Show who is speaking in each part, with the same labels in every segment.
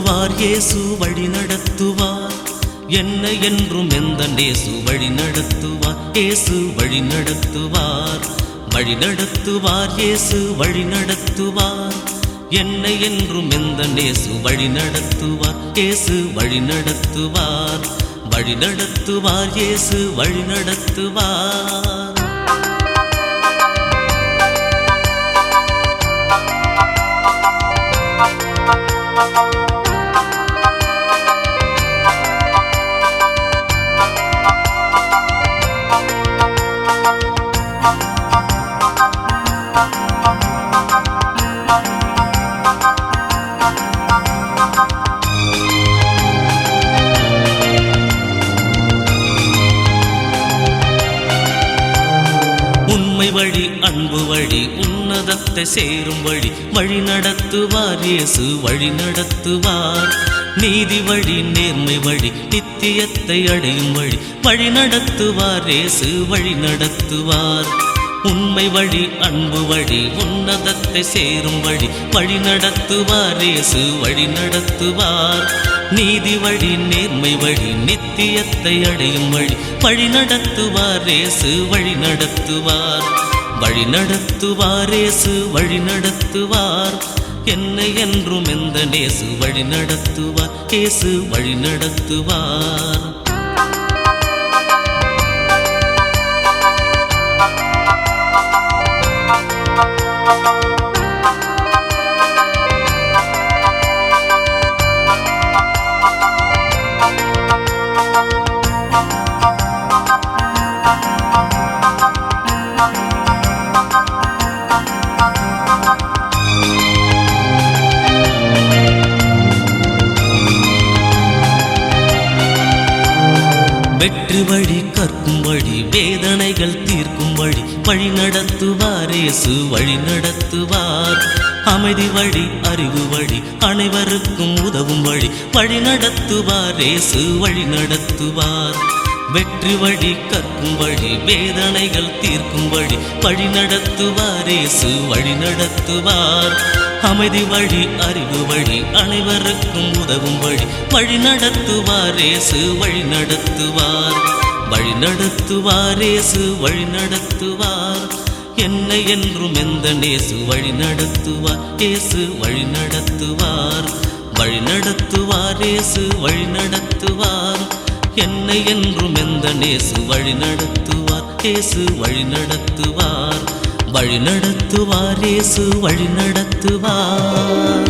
Speaker 1: நடத்துவார் இயேசு வழி நடத்துவார் என்னை என்றும் எந்த இயேசு வழி நடத்துவார் இயேசு வழி நடத்துவார் வழி நடத்துவார் இயேசு வழி நடத்துவார் என்னை என்றும் எந்த இயேசு வழி நடத்துவார் இயேசு வழி நடத்துவார் வழி நடத்துவார் இயேசு வழி நடத்துவார் வழி அன்பு வழி உன்னதத்தை சேரும் வழி வழி நடத்துவார் இயேசு வழி நடத்துவார் நீதி வழி நேர்மை வழி நித்தியத்தை அடையும் வழி வழி நடத்துவார் இயேசு வழி நடத்துவார் உண்மை வழி அன்பு வழி உன்னதத்தை சேரும் வழி வழி நடத்துவார் இயேசு வழி நடத்துவார் நீதி வழி நேர்மை வழி நித்தியத்தை அடையும் வழி வழி நடத்துவார் இயேசு வழி நடத்துவார் வழி நடத்துவார் இயேசு வழி நடத்துவார் என்னை என்றும் எந்த இயேசு வழி நடத்துவார் இயேசு வழி நடத்துவார் வெற்றி வழி கற்கும் வழி வேதனைகள் தீர்க்கும் வழி வழி நடத்துவார் இயேசு வழி நடத்துவார் அமைதி வழி அறிவு வழி அனைவருக்கும் உதவும் வழி வழி நடத்துவார் இயேசு வழி நடத்துவார் வெற்றி வழி கற்கும் வழி வேதனைகள் தீர்க்கும் வழி வழி நடத்துவார் இயேசு வழி நடத்துவார் அமைதி வழி அறிவு வழி அனைவருக்கும் உதவும் வழி வழி நடத்துவார் இயேசு வழி நடத்துவார் வழி நடத்துவார் இயேசு வழி நடத்துவார் என்னை என்றும் எந்த இயேசு வழி நடத்துவார் இயேசு வழி நடத்துவார் வழி நடத்துவார் இயேசு வழி நடத்துவார் என்னை என்றும் எந்த இயேசு வழி நடத்துவார் இயேசு வழி நடத்துவார் வழி நடத்துவார் இயேசு வழி நடத்துவார்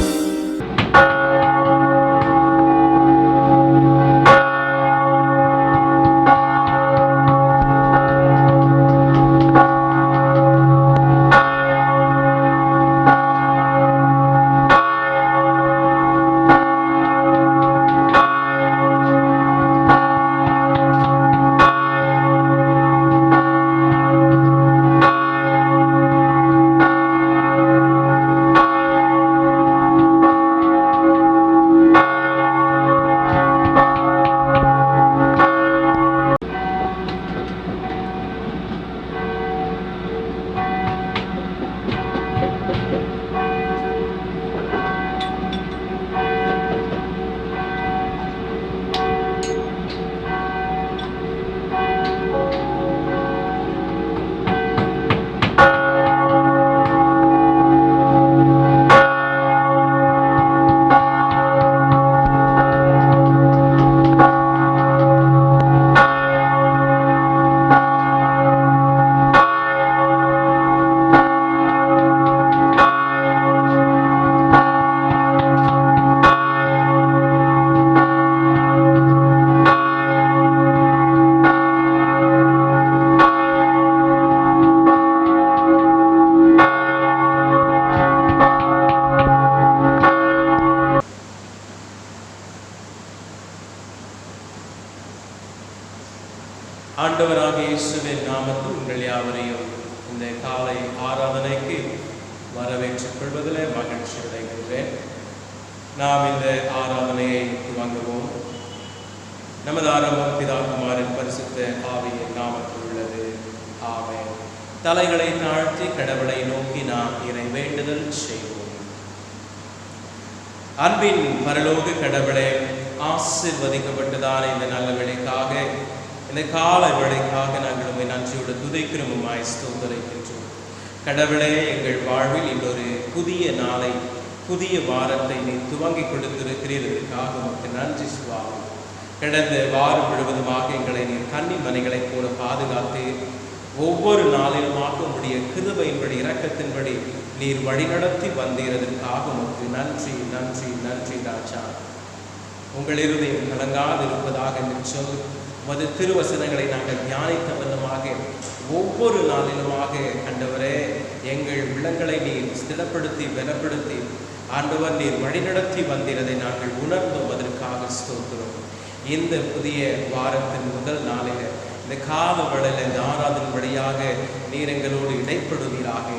Speaker 2: ஆண்டவராகிய இயேசுவின் நாமத்தில் உங்கள் யாவரையும் இந்த காலை ஆராதனைக்கு வரவேற்றுக் கொள்வதிலே மகிழ்ச்சி அடைகின்றேன். நாம் இந்த ஆராதனையை துவங்குவோம். நமது ஆரம்பம் பிதாகுமாரின் பரிசுத்த ஆவியின் நாமத்தில் உள்ளது. ஆமென். தலைகளை தாழ்த்தி கடவுளை நோக்கி நாம் இறை வேண்டுதல் செய்வோம். அன்பின் பரலோக கடவுளே, ஆசீர்வதிக்கப்பட்டதான இந்த நல்ல வேளைக்காக, இந்த கால வேளைக்காக நாங்கள் உம்மை நன்றியோடு துதிக்கிறோம், உம்மாய் ஸ்தோத்திரிக்கின்றோம். கடவுளே, எங்கள் வாழ்வில் இன்னொரு புதிய நாளை, புதிய வாரத்தை நீ துவங்கி கொடுத்திருக்கிறீர்களுக்காக உமக்கு நன்றி சுவாமி. கடந்த வாரம் முழுவதுமாக எங்களை நீர் கன்னி மனைகளைப் போல பாதுகாத்து ஒவ்வொரு நாளிலுமாக உங்களுடைய கிருபையின்படி இரக்கத்தின்படி நீர் வழிநடத்தி வந்தீரதற்காக உமக்கு நன்றி நன்றி நன்றி ராஜா. உங்கள் இருதயம் கலங்காதிருப்பதாக என்று சொல்லி உமது திருவசனங்களை நாங்கள் தியானித்த வண்ணமாக ஒவ்வொரு நாளிலுமாக ஆண்டவரே, எங்கள் உள்ளங்களை நீர் ஸ்திரப்படுத்தி பலப்படுத்தி ஆண்டவர் நீர் வழிநடத்தி வந்தீரதை நாங்கள் உணர்ந்தோம். அதற்காக ஸ்தோத்திரம். இந்த புதிய வாரத்தின் முதல் நாளில் இந்த கால வேளையில் இந்த ஆராதனை வழியாக நீர் எங்களோடு இடைப்படுவீராக.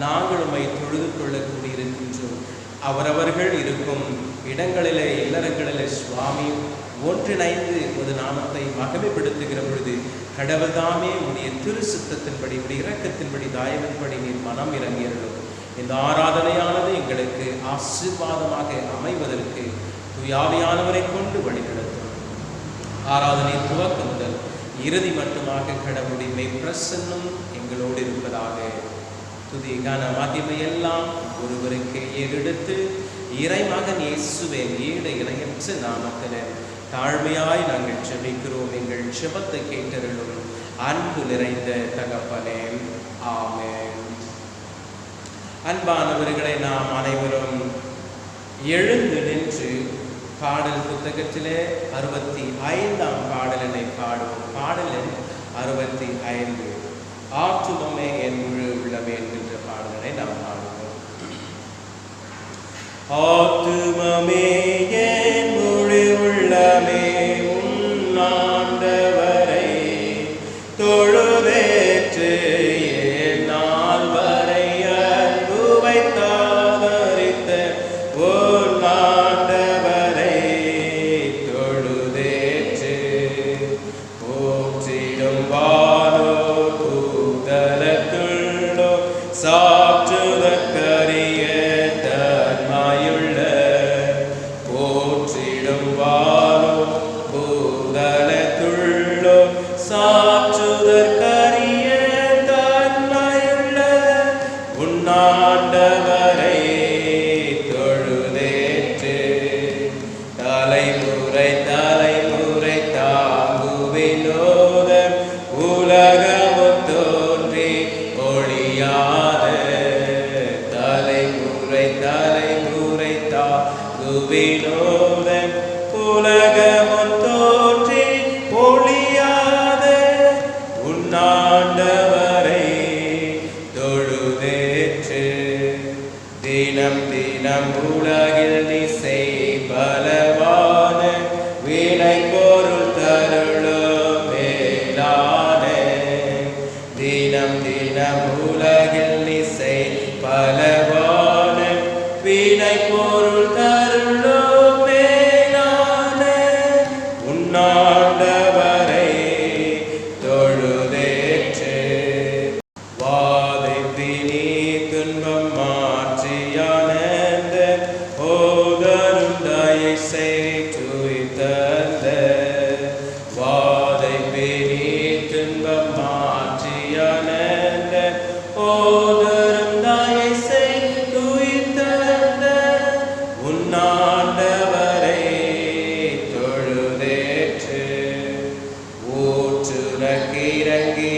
Speaker 2: நாங்கள் உம்மை தொழுது கொள்ளக்கூடியிருக்கின்றோம். அவரவர்கள் இருக்கும் இடங்களிலே இல்லறங்களிலே சுவாமி ஒன்றிணைந்து ஒரு நாமத்தை மகிமைப்படுத்துகிற பொழுது கடவுள் தாமே உடைய திரு சித்தத்தின்படி உடைய இரக்கத்தின்படி தயவின்படி நீர் மனம் இறங்கியர்களும் இந்த ஆராதனையானது எங்களுக்கு ஆசீர்வாதமாக அமைவதற்கு துயாவியானவரை கொண்டு வழிநடத்தும். ஆராதனை துவக்க முதல் இறுதி மட்டுமாக கடவுளுடைய மெய் பிரசன்னம் எங்களோடு இருப்பதாக. துதி கன மகிமை எல்லாம் ஒருவருக்கு ஏறெடுத்து இறைமகன் இயேசுவின் ஈடு இணையற்ற நாமத்திலே தாழ்மையாய் நாங்கள் ஜெபிக்கிறோம். எங்கள் ஜெபத்தை கேட்டருளும் அன்பு நிறைந்த தகப்பனே, ஆமென். அன்பானவர்களை, நாம் அனைவரும் எழுந்து நின்று பாடல் புத்தகத்திலே 65ஆம் பாடலினை பாடுவோம். பாடல் எண் 65, ஆத்துமமே என் முழு உள்ளமே என்கின்ற பாடலினை நாம் பாடுவோம். ஆத்துமமே என் முழு உள்ளமே உன்னாண்டவரை தொழுதேற்று நாள் வரை அன்பு வைத்தாதரித்த உன்னாண்டவரை தொழுதேற்று போற்றிடும் வானோ பூதலத்துள்ளோ சாற்றுதற்கரிய தன்மையுள்ள போற்றிடும் வானோ பூதலத்துள்ளோ சாற்றுதற்கரிய தன்மையுள்ள உன்னாண்டவரை தொழுதேற்று தலைமுறை தலைமுறை தாங்குவினோத உலகமும் தோன்றி ஒளியாத தலைமுறை தலைமுறை தாங்குவினோத உலகமும் தோன்றி ஒளியாத உன்னாண்டவரை தொழுதேற்று தினம் தினம் உலகில் நிசை பலவான வினை பொருள் தருளும் மேலான தினம் தினம் உலகில் நிசை பலவான வினை பொருள் தருளும் மேலான உன்னாண்டவரை தொழுதேற்று வாதைப்பினி துன்பம் மாற்றியானந்த ஓதருந்தாயை செய்துய்தந்த வாதைப்பினி துன்பம் மாற்றியானந்த ஓதருந்தாயை செய்துய்தந்த உன்னாண்டவரை தொழுதேற்று ஊற்றுனக்கிறங்கி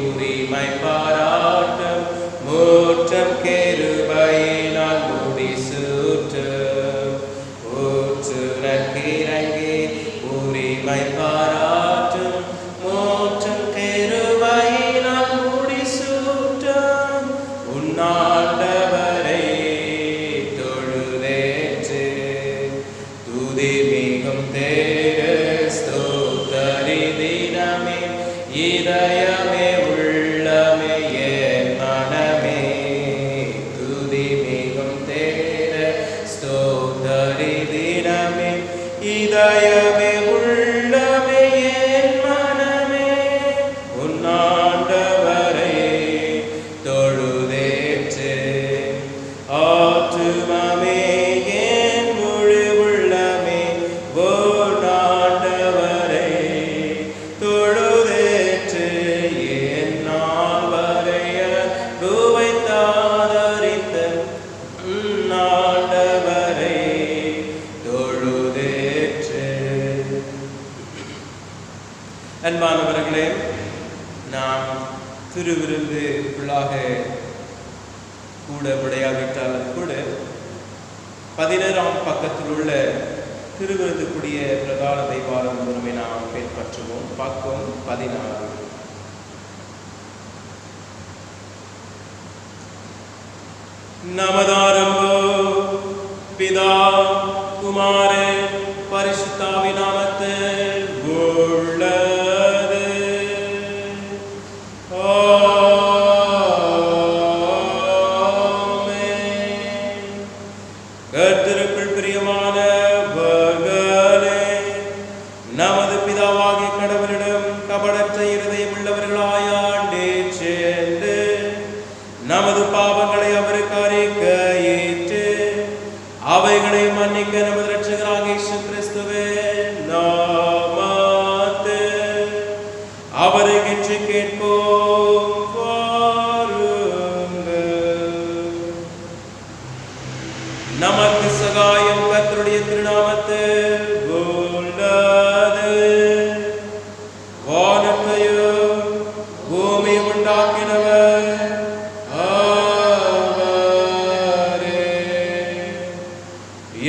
Speaker 2: உரிமை பாராட்டும் மூற்றம் கேருபையினால் முடிசூற்றும் ஊற்றுனக்கிறங்கி உரிமை பாராட்டும் மூற்றம் கேருபையினால் முடிசூற்றும் உன்னாண்டவரை தொழுதேற்று துதி மிகும் தேரு ஸ்தோத்தரி தினமே இதயமே உள்ளமே என் மனமே துதி மிகும் தேரு ஸ்தோத்தரி தினமே இதயமே உள்ளமே என் மனமே உன்னாண்டவரை தொழுதேற்று ஆத்துமமே என் அன்பானவர்களே, நாம் திருவிருந்துக்குள்ளாக கூட விளையாடிட்டாலும் கூட 17ஆம் பக்கத்தில் உள்ள திருவிருந்துக்குரிய பிரதான தெய்வாரம் முறைமை நாம் பின்பற்றுவோம். பக்கம் 16. நமதாரம்போ பிதா குமாரன் பரிசுத்தாவின் நாமத்தில் உள்ளது. ஆமென். கர்த்தருக்குள் பிரியமானவர்களே, நமது பிதாவாகிய கடவுளிடம் கபடற்ற இருதயம் உள்ளவர்களாய் ஆண்டே சென்று நமது பாவங்களை அவருக்கு அறிக்கையிட்டு அவைகளை மன்னிக்க நமது இரட்சகராகிய இயேசு கிறிஸ்துவின் நாமத்தில் அவரை கெஞ்சி கேட்போம். வாருங்கள். நமக்கு சகாயம் கர்த்தருடைய திருநாமத்தில் உள்ளது. வானத்தையும் பூமியும் உண்டாக்கினவர் அவரே.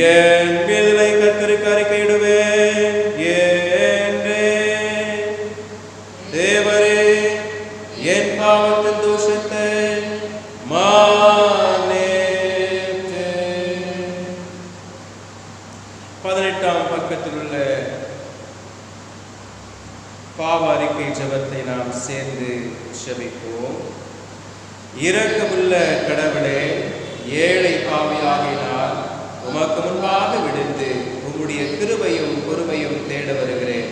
Speaker 2: என் விடுதலை கர்த்தருக்கு அறிக்கையிடுவேன் என்றேன். தேவரே, என் பாவத்தின் தோஷத்தை மன்னித்து. 18ஆம் பக்கத்தில் உள்ள பாவ அறிக்கை ஜெபத்தை நாம் சேர்ந்து ஜெபிப்போம். இரக்கமுள்ள கடவுளே, ஏழை பாவியாகினால் உமக்கு முன்பாக விழுந்து உம்முடைய கிருபையும் பொறுமையும் தேட வருகிறேன்.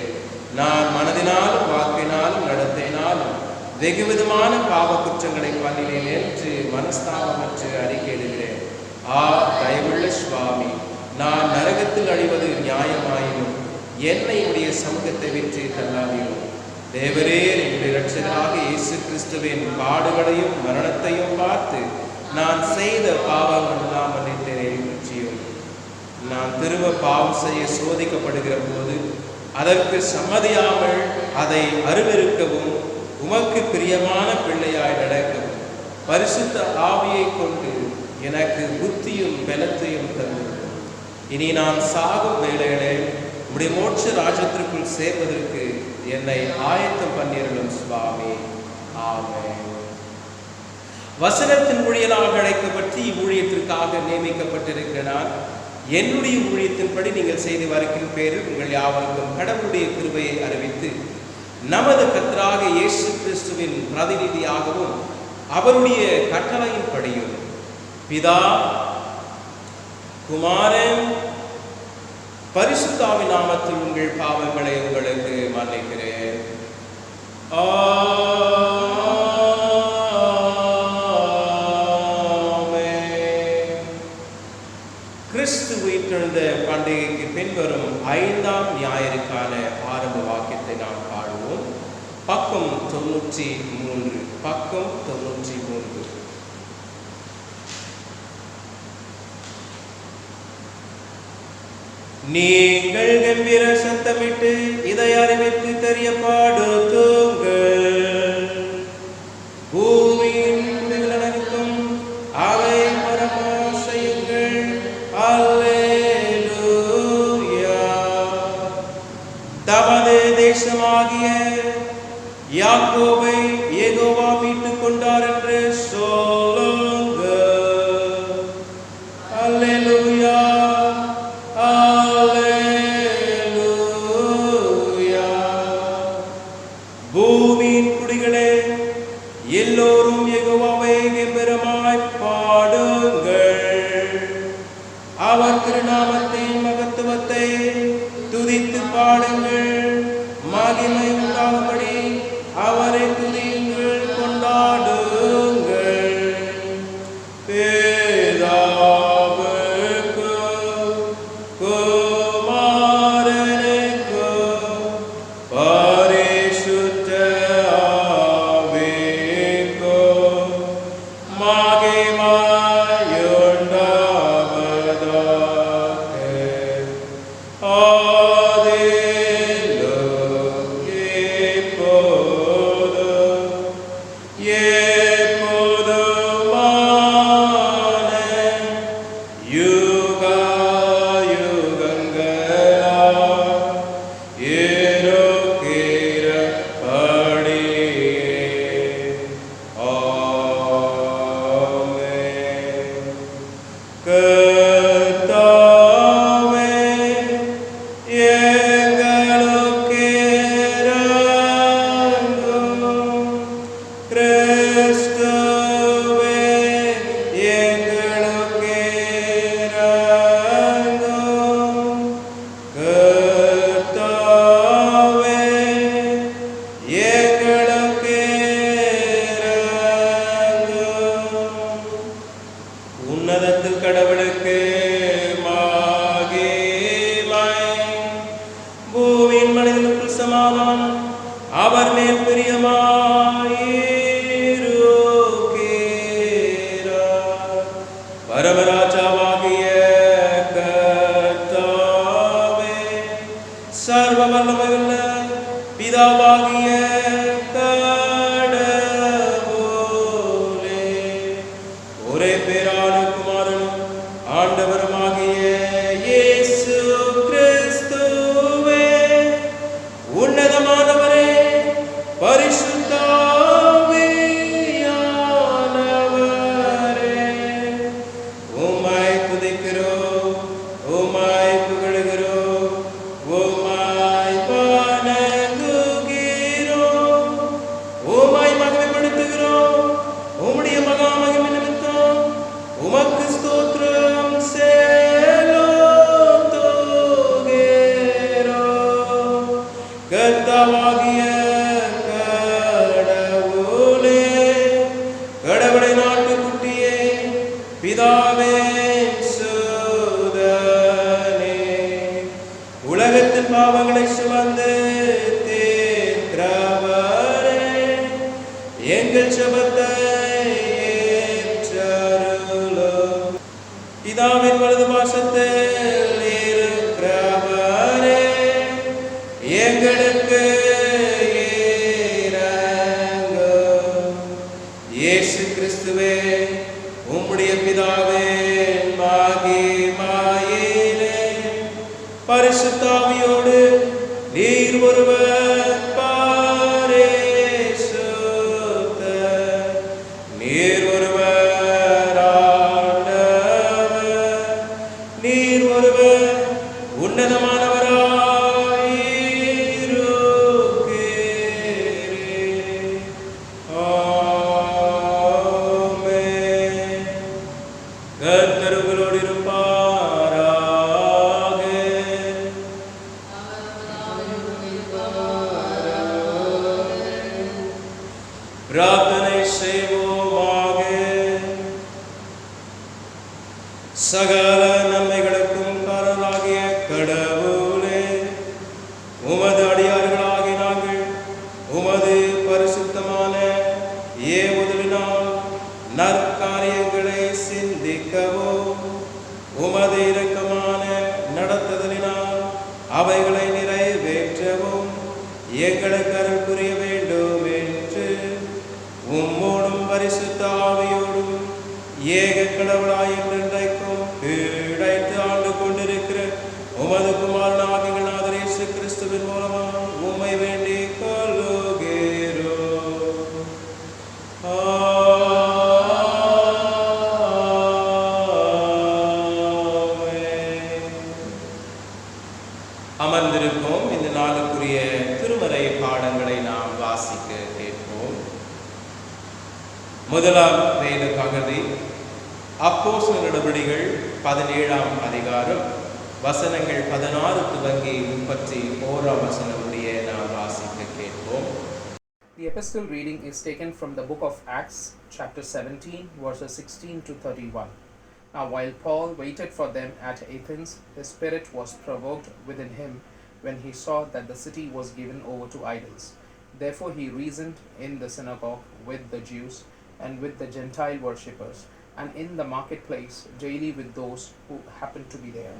Speaker 2: நான் மனதினாலும் வாக்கினாலும் நடத்தினாலும் வெகு விதமான பாவ குற்றங்களை பண்ணினேன் என்று மனஸ்தாபமற்று அறிக்கையிடுகிறேன். தயவுள்ள சுவாமி, நான் நரகத்தில் அழிவது நியாயமாயினும் என்னை உடைய சமூகத்தை விட்டு தள்ளாதீரும். தேவரே, என்னுடைய இரட்சகராக இயேசு கிறிஸ்துவின் பாடுகளையும் மரணத்தையும் பார்த்து நான் செய்த பாவங்கள் எல்லாம் மன்னித்தேன். நான் திரும்ப பாவம் செய்ய சோதிக்கப்படுகிற போது அதற்கு சம்மதியாமல் அதை அருவருக்கவும் உமக்கு பிரியமான பிள்ளையாய் நடக்கவும் பரிசுத்த ஆவியை கொண்டு எனக்கு புத்தியும் பலத்தையும் தந்து இனி நான் சாகும் வேளையிலே உம்முடைய மோட்ச ராஜ்யத்திற்குள் சேர்வதற்கு என்னை ஆயத்தம் பண்ணியருளும் சுவாமி. ஆமென். வசனத்தின் ஊழியராக அழைக்கப்பட்டு இவ்வூழியத்திற்காக நியமிக்கப்பட்டிருக்கிற நான் என்னுடைய ஊழியத்தின்படி நீங்கள் செய்து வருகிற பேரில் உங்கள் யாவருக்கும் கடவுளுடைய கிருபையை அறிவித்து நமது கர்த்தராக இயேசு கிறிஸ்துவின் பிரதிநிதியாகவும் அவருடைய கட்டளையின்படியும் பிதா குமாரன் பரிசுத்தாவின் நாமத்தில் உங்கள் பாவங்களை உங்களுக்கு மன்னிக்கிறேன். கிறிஸ்து உயிர்த்தெழுந்த பண்டிகைக்கு பின்வரும் 5ஆம் ஞாயிறுக்கான ஆரம்ப வாக்கியத்தை நாம் பாடுவோம். பக்கம் 93. பக்கம் 93. நீங்கள் கம்பீர சத்தமிட்டு இதை அறிவித்து தெரியப்படுத்துங்கள். பூமியின் குடிகளனைக்கும் அவை பரமோசையுங்கள். அல்லேலூயா. தமது தேசமாகிய யாக்கோபை யெகோவா மீட்டுக் கொண்டார் என்று சொல்லுங்கள். அல்லேலூயா. பூமியின் குடிகளே, எல்லோரும் யெகோவாவை கெம்பீரமாய் பாடுங்கள். அவர் திருநாமத்தின் மகத்துவத்தை துதித்து பாடுங்கள். மகிமை உண்டாகும்படி அவரை துதியுங்கள், கொண்டாடுங்கள். பேதாவுக்கு குமாரனுக்கு பரிசுத்த ஆவிக்கு மகிமையுண்டாவதாக. ஆதியிலே உமாய் புகழுகிறோம், உமாய் வணங்குகிறோம், உமாய் மகிமைப்படுத்துகிறோம். உம்முடைய மகா மகிமை நிமித்தம் உமக்கு ஸ்தோத்திரம் செலுத்துகிறோம். கர்த்தாவாகிய கடவுளே, கடவுளை நாட்டுக்குட்டியே, பிதாவே சுதனே, உலகத்தின் பாவங்களை சுமந்து தீர்க்கிறவரே, எங்கள் ஜெபத்தை ஏற்றருளும். பிதாவின் வலது பாசத்தில் இருக்கிறவரே, எங்களுக்கு இரங்கும். இயேசு கிறிஸ்துவே, உம்முடைய பிதாவின் மகிமையிலே பரிசுத்த ஆவியோடு நீர் ஒருவர் பரிசுத்தர், நீர் ஒருவர் ஆண்டவர், நீர் ஒருவர் உன்னதமானவராய் இருக்கிறீர். ஆமென். கர்த்தர் உங்களோடு இருப்பாராக. பிரார்த்தனை செய்வோமாக. சகல நன்மைகளுக்கும் காரணராகிய கடவுளே, உமது அடியார்களாகிய நாங்கள் உமது பரிசுத்தமான ஏவுதலினால் நற்காரியங்களை சிந்திக்கவும், உமது இரக்கமான நடத்துதலினால் அவைகளை நிறைவேற்றவும் எங்களுக்கு அருள் புரிய வேண்டும் என்று உம்மோடும் பரிசுத்த ஆவியோடும் ஏக கடவுளாய் என்றென்றைக்கும் இழைத்து ஆண்டு கொண்டிருக்கிற உமது குமாரனாகிய எங்கள் நாதர் இயேசு கிறிஸ்துவின் மூலமாக உம்மை வேண்டிக் கொள்ளுகிறோம். ஆமென். அமர்ந்திருப்போம். இந்த நாளுக்குரிய திருமறை பாடங்களை நாம் வாசிக்க கேட்போம். முதலாம் வேத பகுதி அப்போஸ்தலர் நடபடிகள் 17ஆம் அதிகாரம் வசனங்கள் 16 துவங்கி 31 வசனம் முடிய நாம் வாசிக்க கேட்போம்.
Speaker 3: The epistle reading is taken from the book of Acts, chapter 17, verses 16 to 31. Now, while Paul waited for them at Athens, his spirit was provoked within him when he saw that the city was given over to idols. Therefore, he reasoned in the synagogue with the Jews and with the Gentile worshippers, and in the marketplace daily with those who happened to be there.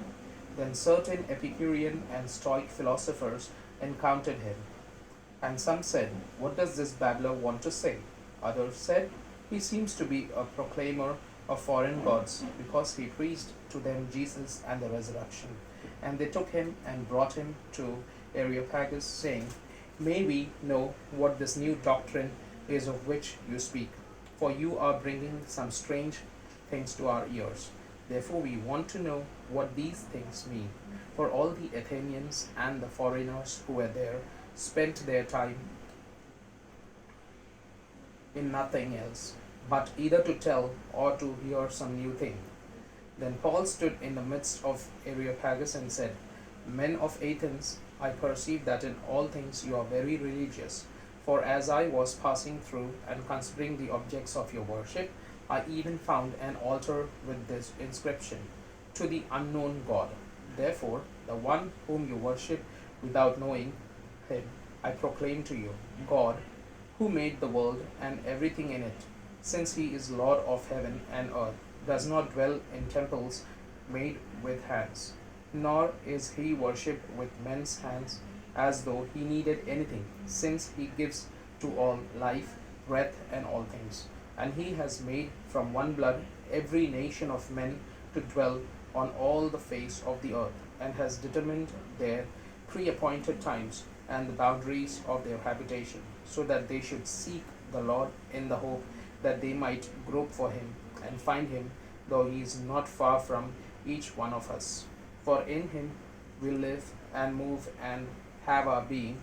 Speaker 3: Then certain Epicurean and Stoic philosophers encountered him. And some said, "What does this babbler want to say?" Others said, "He seems to be a proclaimer of foreign gods, because he preached to them Jesus and the resurrection." And they took him and brought him to Areopagus, saying, "May we know what this new doctrine is of which you speak? For you are bringing some strange things to our ears. Therefore we want to know what these things mean." For all the Athenians and the foreigners who were there spent their time in nothing else, but either to tell or to hear some new thing. Then Paul stood in the midst of Areopagus and said, "Men of Athens, I perceive that in all things you are very religious. For as I was passing through and considering the objects of your worship, I even found an altar with this inscription, 'To the unknown God.' Therefore, the one whom you worship without knowing him, I proclaim to you, God, who made the world and everything in it, since he is Lord of heaven and earth, does not dwell in temples made with hands, nor is he worshipped with men's hands as though he needed anything, since he gives to all life, breath, and all things. And he has made from one blood every nation of men to dwell on all the face of the earth, and has determined their pre-appointed times and the boundaries of their habitation, so that they should seek the Lord in the hope that they might grope for him and find him, though he is not far from each one of us. For in him we live and move and have our being,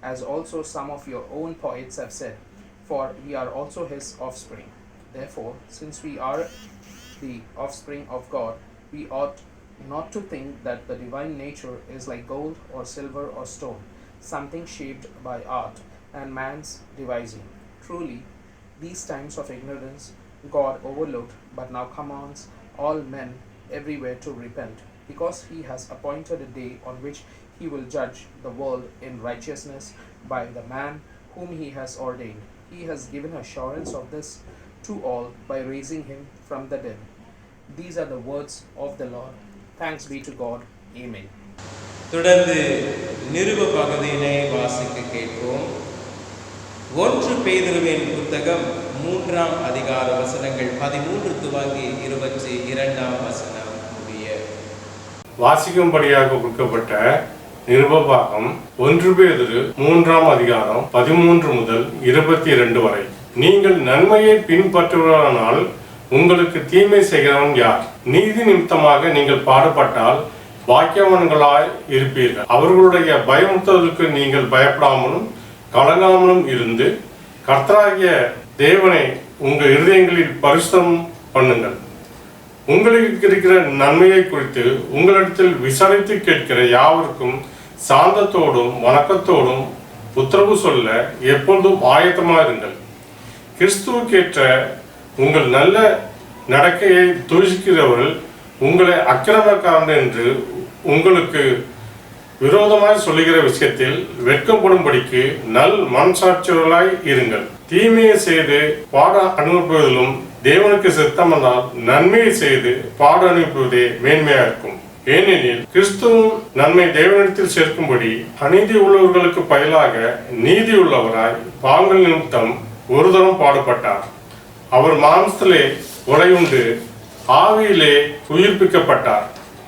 Speaker 3: as also some of your own poets have said, for we are also his offspring. Therefore, since we are the offspring of God, we ought not to think that the divine nature is like gold or silver or stone, something shaped by art and man's devising. Truly, these times of ignorance God overlooked, but now commands all men everywhere to repent, because he has appointed a day on which he will judge the world in righteousness by the man whom he has ordained. He has given assurance of this to all by raising him from the dead. These are the words of the Lord. Thanks be to God. Amen.
Speaker 2: தொடர்ந்து நிருப பகுதியினை வாசிக்க கேட்போம். 1 பேதுருவின் புத்தகம் 3ஆம் அதிகார வசனங்கள் 13 துவங்கி 22ஆம் வசனம் முடிய
Speaker 4: வாசிக்கும்படியாக கொடுக்கப்பட்ட நிருபபாகம் 1 பேதுரு 3ஆம் அதிகாரம் 13 முதல் 22 வரை. நீங்கள் நன்மையை பின்பற்றுவதானால் உங்களுக்கு தீமை செய்கிறவன் யார்? நீதி நிமித்தமாக நீங்கள் பாடுபட்டால் பாக்கியவான்களாய் இருப்பீர்கள். அவர்களுடைய பயமுறுத்தலுக்கு நீங்கள் பயப்படாமலும் கலங்காமலும் இருந்து கர்த்தராகிய தேவனை உங்கள் இருதயங்களில் பரிசுத்தம் பண்ணுங்கள். உங்களுக்கு இருக்கிற நன்மையை குறித்து உங்களிடத்தில் விசாரித்து கேட்கிற யாவருக்கும் சாந்தத்தோடும் வணக்கத்தோடும் உத்தரவு சொல்ல எப்பொழுதும் ஆயத்தமாயிருங்கள். கிறிஸ்துவுக்கேற்ற உங்கள் நல்ல நடக்கையை தூஷிக்கிறவர்கள் உங்களை அக்கிரமக்காரன் என்று உங்களுக்கு விரோதமாய் சொல்லுகிற விஷயத்தில் வெட்கப்படும்படிக்கு நல் மனசாட்சியர்களாய் இருங்கள். தீமையை செய்து பாட அனுப்புவதிலும் தேவனுக்கு சித்தமானால் நன்மையை செய்து பாட அனுப்புவதே மேன்மையா இருக்கும். ஏனெனில் கிறிஸ்துவும் நன்மை தேவனிடத்தில் சேர்க்கும்படி அநீதி உள்ளவர்களுக்கு பதிலாக நீதி உள்ளவராய் பாவங்கள் நிமித்தம் ஒரு தரம் பாடுபட்டார். அவர் மாம்சத்திலே உடையுண்டு ஆவியிலே உயிர்ப்பிக்கப்பட்டார்.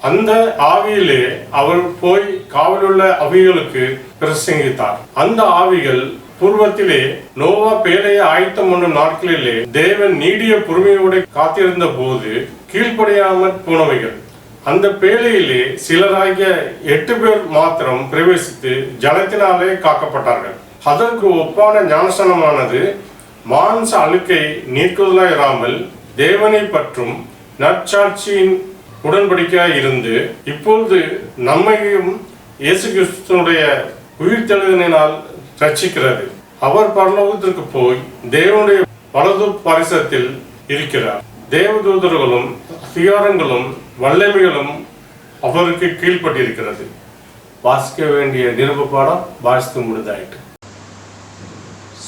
Speaker 4: அந்த ஆவியிலே அவர் போய் காவலுள்ள அவிகளுக்கு பிரசங்கித்தார். அந்த ஆவிகள் பூர்வத்திலே நோவா பேழையை ஆயத்தம் பண்ணும் நாட்களிலே தேவன் நீடிய பொறுமையோடு காத்திருந்த போது கீழ்ப்படியாமல் போனவைகள். அந்த பேழையிலே சிலராகிய 8 பேர் மாத்திரம் பிரவேசித்து ஜலத்தினாலே காக்கப்பட்டார்கள். அதற்கு ஒப்பான ஞானஸ்நானமானது மாம்ச அழுக்கை நீக்குவதாயிராமல் தேவனை பற்றும் நற்சாட்சியின் உடன்படிக்கையாய் இருந்து இப்பொழுது நம்மையும் இயேசு கிறிஸ்துவனுடைய உயிர்த்தெழுதலினால் ரட்சிக்கிறது. அவர் பரலோகத்திற்கு போய் தேவனுடைய வலது பாரிசத்தில் இருக்கிறார். தேவதூதர்களும் அதிகாரங்களும் வல்லமைகளும் அவருக்கு கீழ்பட்டிருக்கிறது. வாசிக்க வேண்டிய நிருப பாடம் வாசித்து முடிந்தாயிற்று.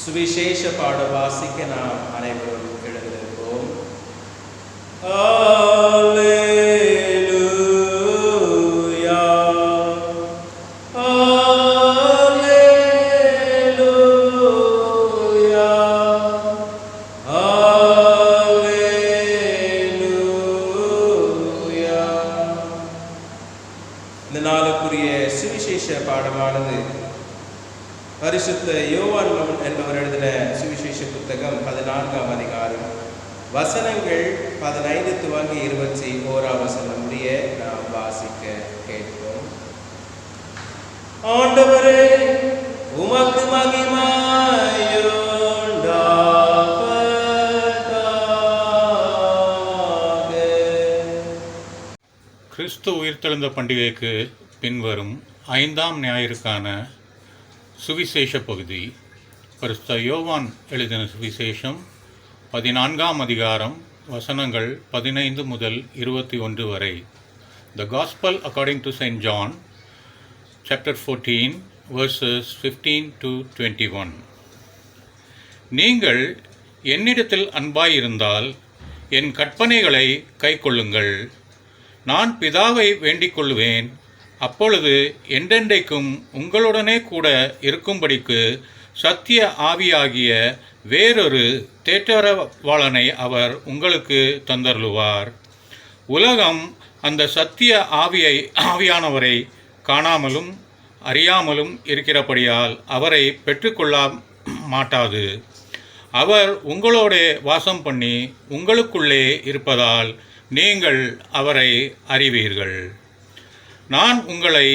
Speaker 2: சுவிசேஷ பாட வாசிக்க நாம் அனைவரும் எழுந்திருப்போம். இந்த நாளுக்குரிய சுவிசேஷ பாடமானது பரிசுத்த யோவான் என்பவர் எழுதின சுவிசேஷ புத்தகம் 14ஆம் அதிகாரம் வசனங்கள் 15 துவங்கி 21ஆம் வசனம் முடிய நாம் வாசிக்க கேட்போம். ஆண்டவரே, உமக்கு
Speaker 5: கிறிஸ்து உயிர்த்தெழுந்த பண்டிகைக்கு பின்வரும் 5ஆம் ஞாயிறுக்கான சுவிசேஷ பகுதி பரிசுத்த யோவான் எழுதின சுவிசேஷம் 14ஆம் அதிகாரம் வசனங்கள் 15 முதல் 21 வரை. The Gospel according to St. John, chapter 14, verses 15 to 21. நீங்கள் என்னிடத்தில் அன்பாயிருந்தால் என் கற்பனைகளை கைக்கொள்ளுங்கள். நான் பிதாவை வேண்டிக் கொள்வேன், அப்பொழுது என்றென்றைக்கும் உங்களுடனே கூட இருக்கும்படிக்கு சத்திய ஆவியாகிய வேறொரு தேற்றரவாளனை அவர் உங்களுக்கு தந்தருளுவார். உலகம் அந்த சத்திய ஆவியானவரை காணாமலும் அறியாமலும் இருக்கிறபடியால் அவரை பெற்றுக்கொள்ள மாட்டாது. அவர் உங்களோட வாசம் பண்ணி உங்களுக்குள்ளே இருப்பதால் நீங்கள் அவரை அறிவீர்கள். நான் உங்களை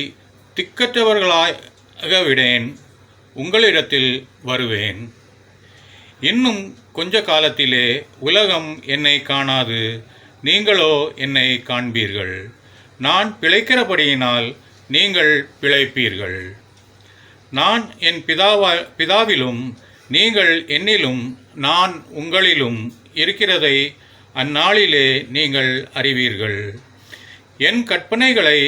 Speaker 5: திக்கற்றவர்களாக விடேன், உங்களிடத்தில் வருவேன். இன்னும் கொஞ்ச காலத்திலே உலகம் என்னை காணாது, நீங்களோ என்னை காண்பீர்கள். நான் பிழைக்கிறபடியினால் நீங்கள் பிழைப்பீர்கள். நான் என் பிதாவிலும் நீங்கள் என்னிலும் நான் உங்களிலும் இருக்கிறதை அந்நாளிலே நீங்கள் அறிவீர்கள். என் கற்பனைகளை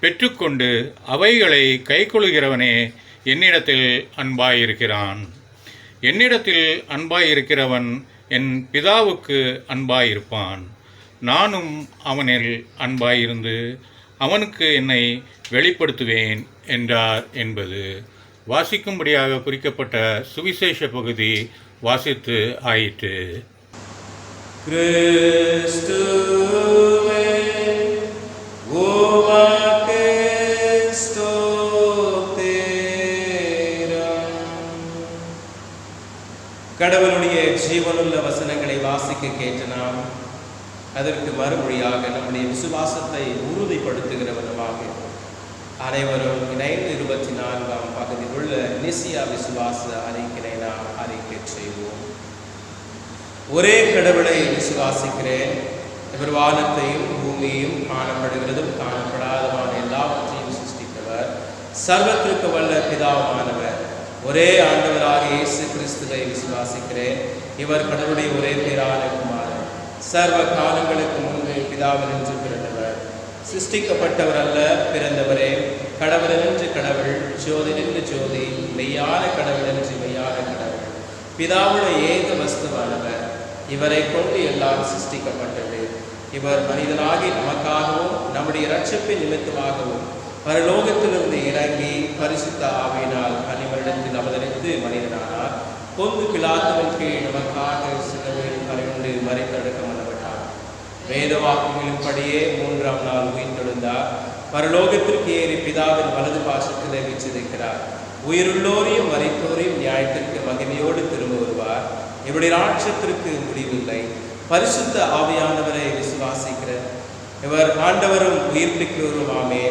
Speaker 5: பெற்றுக்கொண்டு அவைகளை கைக்கொள்கிறவனே என்னிடத்தில் அன்பாயிருக்கிறான். என்னிடத்தில் அன்பாயிருக்கிறவன் என் பிதாவுக்கு அன்பாயிருப்பான். நானும் அவனில் அன்பாயிருந்து அவனுக்கு என்னை வெளிப்படுத்துவேன் என்றார் என்பது வாசிக்கும்படியாக குறிக்கப்பட்ட சுவிசேஷ பகுதி வாசித்து ஆயிற்று.
Speaker 2: கிறிஸ்துவே உமக்கே ஸ்தோத்திரம். கடவுளுடைய ஜீவனுள்ள வசனங்களை வாசிக்க கேட்ட நாம் அதற்கு மறுமொழியாக நம்முடைய விசுவாசத்தை உறுதிப்படுத்துகிறவனமாக அனைவரும் இணைந்து 24ஆம் பகுதியில் உள்ள நிசியா விசுவாச அறிக்கையை நாம் அறிக்கை செய்வோம். ஒரே கடவுளை விசுவாசிக்கிறேன். இவர் வானத்தையும் பூமியையும் காணப்படுகிறதும் காணப்படாதமான எல்லாவற்றையும் சிருஷ்டித்தவர், சர்வத்திற்கு வல்ல பிதாவானவர். ஒரே ஆண்டவராக இயேசு கிறிஸ்துவை விசுவாசிக்கிறேன். இவர் கடவுளுடைய ஒரே பேரான குமாரன், சர்வ காலங்களுக்கு முன்பு பிதாவினின்று பிறந்தவர், சிருஷ்டிக்கப்பட்டவர் அல்ல, பிறந்தவரே. கடவுள் என்று கடவுள், ஜோதி நின்று ஜோதி, மெய்யான கடவுள் என்று மெய்யான கடவுள், பிதாவுடைய ஏக வஸ்துவானவர். இவரை கொண்டு எல்லாம் சிருஷ்டிக்கப்பட்டது. இவர் மனிதனாகி நமக்காகவும் நம்முடைய இரட்சிப்பின் நிமித்தமாகவும் பரலோகத்திலிருந்து இறங்கி பரிசுத்த ஆவியினால் கனிமரிடத்தில் அவதரித்து மனிதனானார். பொந்து பிலாத்துவின் கீழ் நமக்காக சிலுவையில் கரையுண்டு மறித்தடக்கம் பண்ணப்பட்டார். வேத வாக்குகளின்படியே 3ஆம் நாள் உயிர்த்தெழுந்தார். பரலோகத்திற்கு ஏறி பிதாவின் வலது பாசத்திலே வீற்றிருக்கிறார். உயிருள்ளோரையும் மரித்தோரையும் நியாயத்திற்கு மகிமையோடு திரும்ப வருவார். இவருடைய ராட்சத்திற்கு முடிவில்லை. பரிசுத்த ஆவியானவரை விசுவாசிக்கிற இவர் ஆண்டவரும் உயிர்ப்பிக்கிறவருமாமே.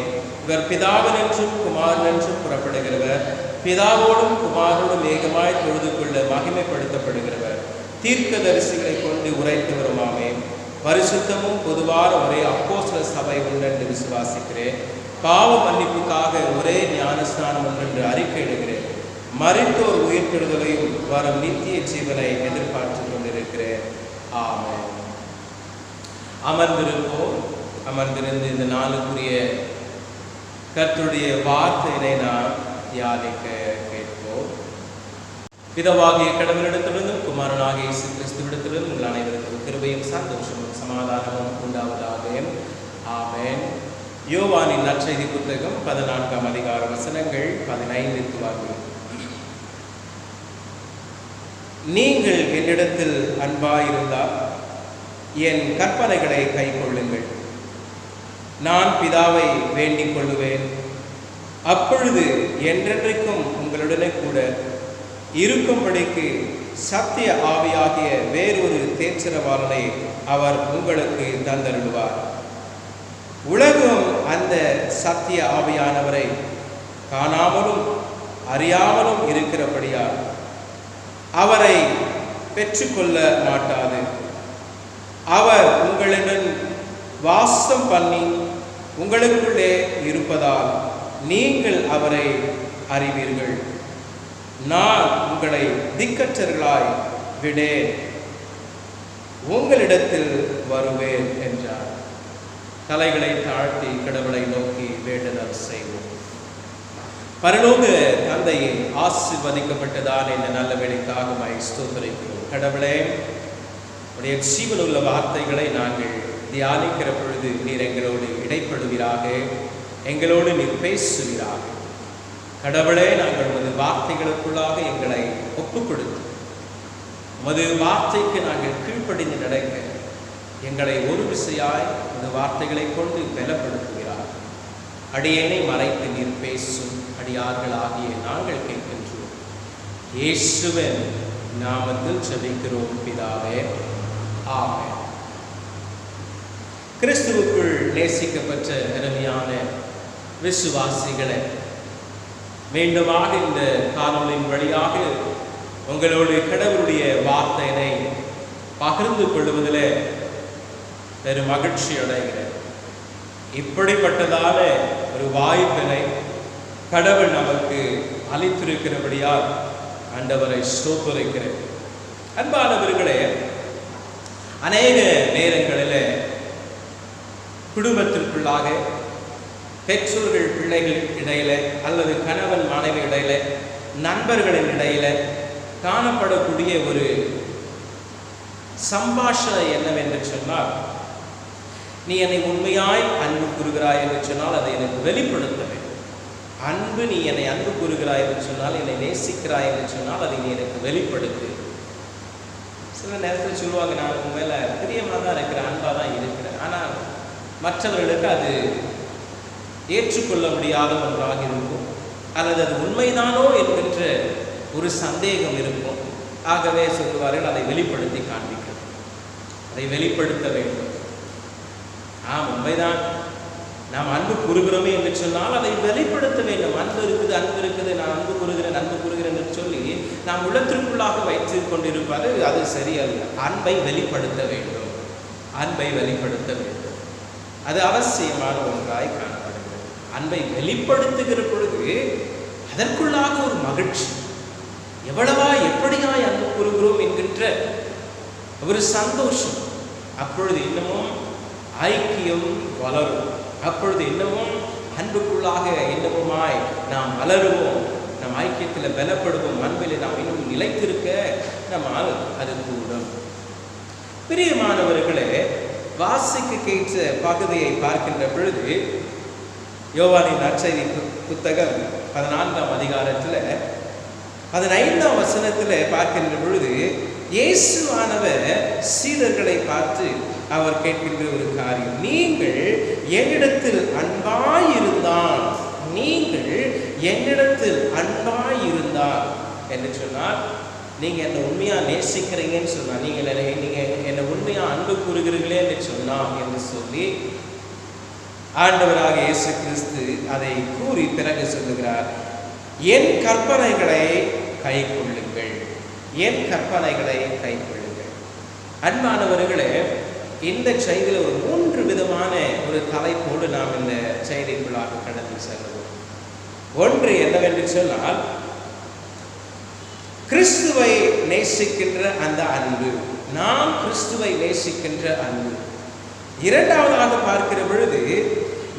Speaker 2: இவர் பிதாவினின்றும் குமாரனின்றும் புறப்படுகிறவர், பிதாவோடும் குமாரோடும் ஏகமாய் தொழுது கொள்ள மகிமைப்படுத்தப்படுகிறவர், தீர்க்க தரிசிகளை கொண்டு உரைத்தவருமாமே. பரிசுத்தமும் பொதுவான ஒரே அப்போஸ்தல சபை உண்டென்று விசுவாசிக்கிறேன். பாவ மன்னிப்புக்காக ஒரே ஞானஸ்நானம் ஒன்றென்று அறிக்கையிடுகிறேன். மரித்தோர் உயிர்த்தெழுதலையும் வரும் நித்திய ஜீவனை எதிர்பார்த்து கொண்டிருக்கிறேன். ஆமென். அமர்ந்திருப்போம். அமர்ந்திருந்து இந்த நாளுக்குரிய கர்த்தருடைய வார்த்தையினை நாம் தியானிக்க கேட்போம். பிதாவாகிய கடவுளிடத்திலிருந்தும் குமாரனாகிய இயேசு கிறிஸ்துவிடத்திலிருந்தும் உங்கள் அனைவருக்கும் கிருபையும் சந்தோஷமும் சமாதானமும் உண்டாவதாக. ஆமென். யோவானின் நற்செய்தி புத்தகம் 14ஆம் அதிகார வசனங்கள் 15 துவங்கி, நீங்கள் என்னிடத்தில் அன்பாயிருந்தால் என் கற்பனைகளை கைக்கொள்ளுங்கள். நான் பிதாவை வேண்டிக் கொள்ளுவேன், அப்பொழுது என்றென்றைக்கும் உங்களுடனே கூட இருக்கும்படிக்கு சத்திய ஆவியாகிய வேறொரு தேற்றரவாளனை அவர் உங்களுக்கு தந்தருள்வார். உலகம் அந்த சத்திய ஆவியானவரை காணாமலும் அறியாமலும் இருக்கிறபடியால் அவரை பெற்றுக்கொள்ள மாட்டாது. அவர் உங்களுடன் வாசம் பண்ணி உங்களுக்குள்ளே இருப்பதால் நீங்கள் அவரை அறிவீர்கள். நான் உங்களை திக்கற்றர்களாய் விடேன், உங்களிடத்தில் வருவேன் என்றார். தலைகளை தாழ்த்தி கடவுளை நோக்கி வேண்டுதல் செய்வோம். பரலோக தந்தையை ஆசீர்வதிக்கப்பட்டதான இந்த நல்ல வேலைக்காக ஸ்தோத்திரிக்கிறோம். கடவுளே, உடைய ஜீவனுள்ள வார்த்தைகளை நாங்கள் தியானிக்கிற பொழுது நீர் எங்களோடு இடைப்படுவீராக, எங்களோடு நீர் பேசுவீராக. கடவுளே, நாங்கள் உமது வார்த்தைகளுக்குள்ளாக எங்களை ஒப்புக் கொடுத்து உமது வார்த்தைக்கு நாங்கள் கீழ்ப்படிந்து நடக்க எங்களை ஒரு விசையாய் உமது வார்த்தைகளை கொண்டு பலப்படுத்துகிறார். அடியேனை மறைத்து நீர் பேசும் அடியார்கள் ஆகிய நாங்கள் கேட்கின்றோம். இயேசுவின் நாமத்தில் ஜெபிக்கிறோம் பிதாவே, ஆமென். கிறிஸ்துவுக்குள் நேசிக்கப்பட்ட அருமையான விசுவாசிகளே, மீண்டுமாக இந்த காணொளியின் வழியாக உங்களோடு கடவுளுடைய வார்த்தையினை பகிர்ந்து கொள்வதில் பெரும் மகிழ்ச்சி அடைகிறேன். இப்படிப்பட்டதான ஒரு வாய்ப்பினை கடவுள் நமக்கு அளித்திருக்கிறபடியால் ஆண்டவரை ஸ்தோத்திரிக்கிறேன். அன்பானவர்களே, அநேக நேரங்களில் குடும்பத்திற்குள்ளாக பெற்றோர்கள் பிள்ளைகள் இடையில அல்லது கணவன் மனைவி இடையில நண்பர்களின் இடையில காணப்படக்கூடிய ஒரு சம்பாஷணை என்னவென்று சொன்னால், நீ என்னை உண்மையாய் அன்பு கூறுகிறாய் என்று சொன்னால் அதை எனக்கு வெளிப்படுத்த வேண்டும். அன்பு, நீ என்னை அன்பு கூறுகிறாய் என்று சொன்னால், என்னை நேசிக்கிறாய் என்று சொன்னால் அதை நீ எனக்கு வெளிப்படுத்து. சில நேரத்தில் சொல்லுவாங்க, நான் உன் மேலே பிரியமாக தான் இருக்கிறேன், அன்பாக தான் இருக்கிறேன். ஆனால் மற்றவர்களுக்கு அது ஏற்றுக்கொள்ள முடியாத ஒன்றாக இருக்கும், அல்லது அது உண்மைதானோ என்கின்ற ஒரு சந்தேகம் இருக்கும். ஆகவே சொல்லுவார்கள், அதை வெளிப்படுத்தி காண்பிக்கிறது, அதை வெளிப்படுத்த வேண்டும். உண்மைதான், நாம் அன்பு கூறுகிறோமே என்று சொன்னால் அதை வெளிப்படுத்த வேண்டும். அன்பு இருக்குது, நான் அன்பு கூறுகிறேன் என்று சொல்லி நாம் உள்ளத்திற்குள்ளாக வைத்து கொண்டிருப்பாரு, அது சரியல்ல. அன்பை வெளிப்படுத்த வேண்டும், அது அவசியமான ஒன்றாய் காணப்படுகிறது. அன்பை வெளிப்படுத்துகிற பொழுது அதற்குள்ளாக ஒரு மகிழ்ச்சி, எப்படியாய் அன்பு கூறுகிறோம் என்கின்ற ஒரு சந்தோஷம். அப்பொழுது இன்னமும் ஐக்கியம் வளரும், அப்பொழுது இன்னமும் அன்புக்குள்ளாக இன்னமுமாய் நாம் வளருவோம், நம் ஐக்கியத்தில் பலப்படுவோம், அன்பில் நாம் இன்னும் நிலைத்திருக்க நம்மால் அது கூடும். பிரியமானவர்களே, வாசிக்க கேட்ட பகுதியை பார்க்கின்ற பொழுது யோவானின் நற்செய்தி புத்தகம் 14ஆம் அதிகாரத்தில் 15ஆம் வசனத்தில் பார்க்கின்ற பொழுது இயேசுவானவர் சீடர்களை பார்த்து அவர் கேட்கின்ற ஒரு காரியம், நீங்கள் என்னிடத்தில் அன்பாயிருந்தால் என்று சொன்னால், நீங்கள் என்னை உண்மையாக நேசிக்கிறீங்கன்னு சொன்னால், நீங்கள் என்னை உண்மையாக அன்பு கூறுகிறீர்களே என்று சொன்னால் என்று சொல்லி ஆண்டவராக இயேசு கிறிஸ்து அதை கூறி பிறகு சொல்லுகிறார், என் கற்பனைகளை கைக்கொள்ளுங்கள். அன்பானவர்களே, இந்த செய்தியில் ஒரு 3 விதமான ஒரு தலைப்போடு நாம் இந்த செய்திக்குள்ளாக கடந்து செல்வோம். ஒன்று என்னவென்று சொன்னால், கிறிஸ்துவை நேசிக்கின்ற அந்த அன்பு, நாம் கிறிஸ்துவை நேசிக்கின்ற அன்பு. இரண்டாவதாக பார்க்கிற பொழுது,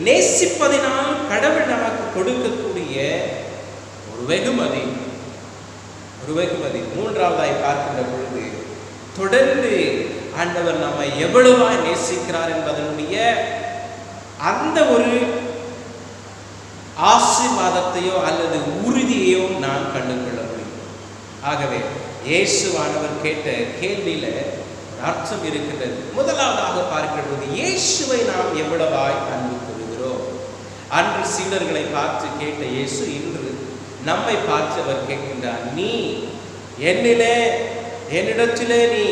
Speaker 2: நேசிப்பதினால் கடவுள் நமக்கு கொடுக்கக்கூடிய ஒரு வெகுமதி. மூன்றாவதாய் பார்க்கின்ற பொழுது, தொடர்ந்து ஆண்டவர் நம்மை எவ்வளவாய் நேசிக்கிறார் என்பதனுடைய அந்த ஒரு ஆசீர்வாதத்தையோ அல்லது உறுதியையோ நாம் கண்டுகொள்ள முடியும். ஆகவே இயேசுவானவர் கேட்ட கேள்வியில அர்த்தம் இருக்கின்றது. முதலாவதாக பார்க்கிறது, இயேசுவை நாம் எவ்வளவாய் அன்பு கூறுகிறோம். அன்று சீடர்களை பார்த்து கேட்ட இயேசு இன்று நம்மை பார்த்து அவர் கேட்கின்றார், நீ என்னிடத்திலே நீ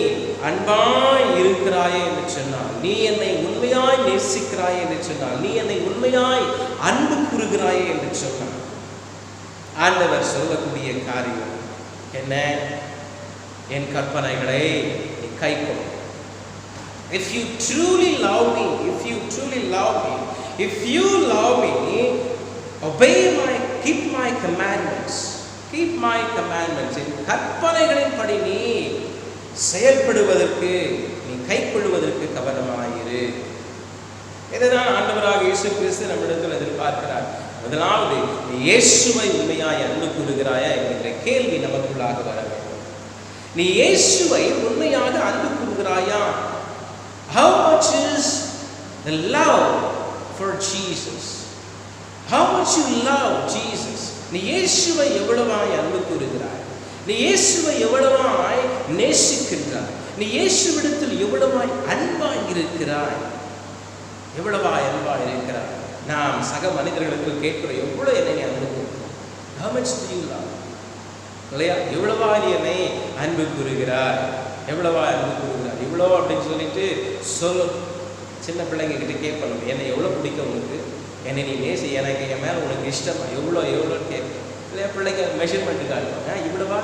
Speaker 2: அன்பாய் இருக்கிறாயே என்று சொன்னால், நீ என்னை உண்மையாய் நேசிக்கிறாயே என்று சொன்னால், நீ என்னை உண்மையாய் அன்பு கூறுகிறாயே என்று சொன்னார். ஆண்டவர் சொல்லக்கூடிய காரியம் என்ன? என் கற்பனைகளை நீ கைக்கொள். If you truly love me, keep my commandments. என் கற்பனைகளின்படி நீ செயல்படுவதற்கு, நீ கைக்கொள்வதற்கு கவனமாயிரு. இதுதான் ஆண்டவராக இயேசு கிறிஸ்து நம்மிடத்தில் எதிர்பார்க்கிறார். முதலாவது, நீ இயேசுவை உண்மையாய் அன்பு கூறுகிறாயா என்கிற கேள்வி நமக்குள்ளாக வர வேண்டும். நீ இயேசுவை உண்மையாக அன்பு கூறுகிறாயா? How much is the love for Jesus? How much you love Jesus? நீ இயேசுவை எவ்வளவாய் அன்பு கூறுகிறாய்? நீ இயேசுவை எவ்வளவாய் நேசிக்கின்றாய்? நீ இயேசுவிடத்தில் எவ்வளவாய் அன்பாய் இருக்கிறாய்? நாம் சக மனிதர்களுக்கு கேட்கிறோம், எவ்வளவு என்னை அன்பு கூறுகிறோம்? How much do you love? இல்லையா? எவ்வளவாய் நீ என்னை அன்பு கூறுகிறாய்? இவ்வளோ அப்படின்னு சொல்லிட்டு சின்ன பிள்ளைங்க கிட்ட கேட்கணும், என்னை எவ்வளோ பிடிக்கும் உனக்கு? என்னை நீ நேசி, எனக்கு என் மேலே உனக்கு இஷ்டமா, எவ்வளோ கேட்கும். இல்லை பிள்ளைங்க மெஷர்மெண்ட் காட்டுவாங்க, இவ்வளவா.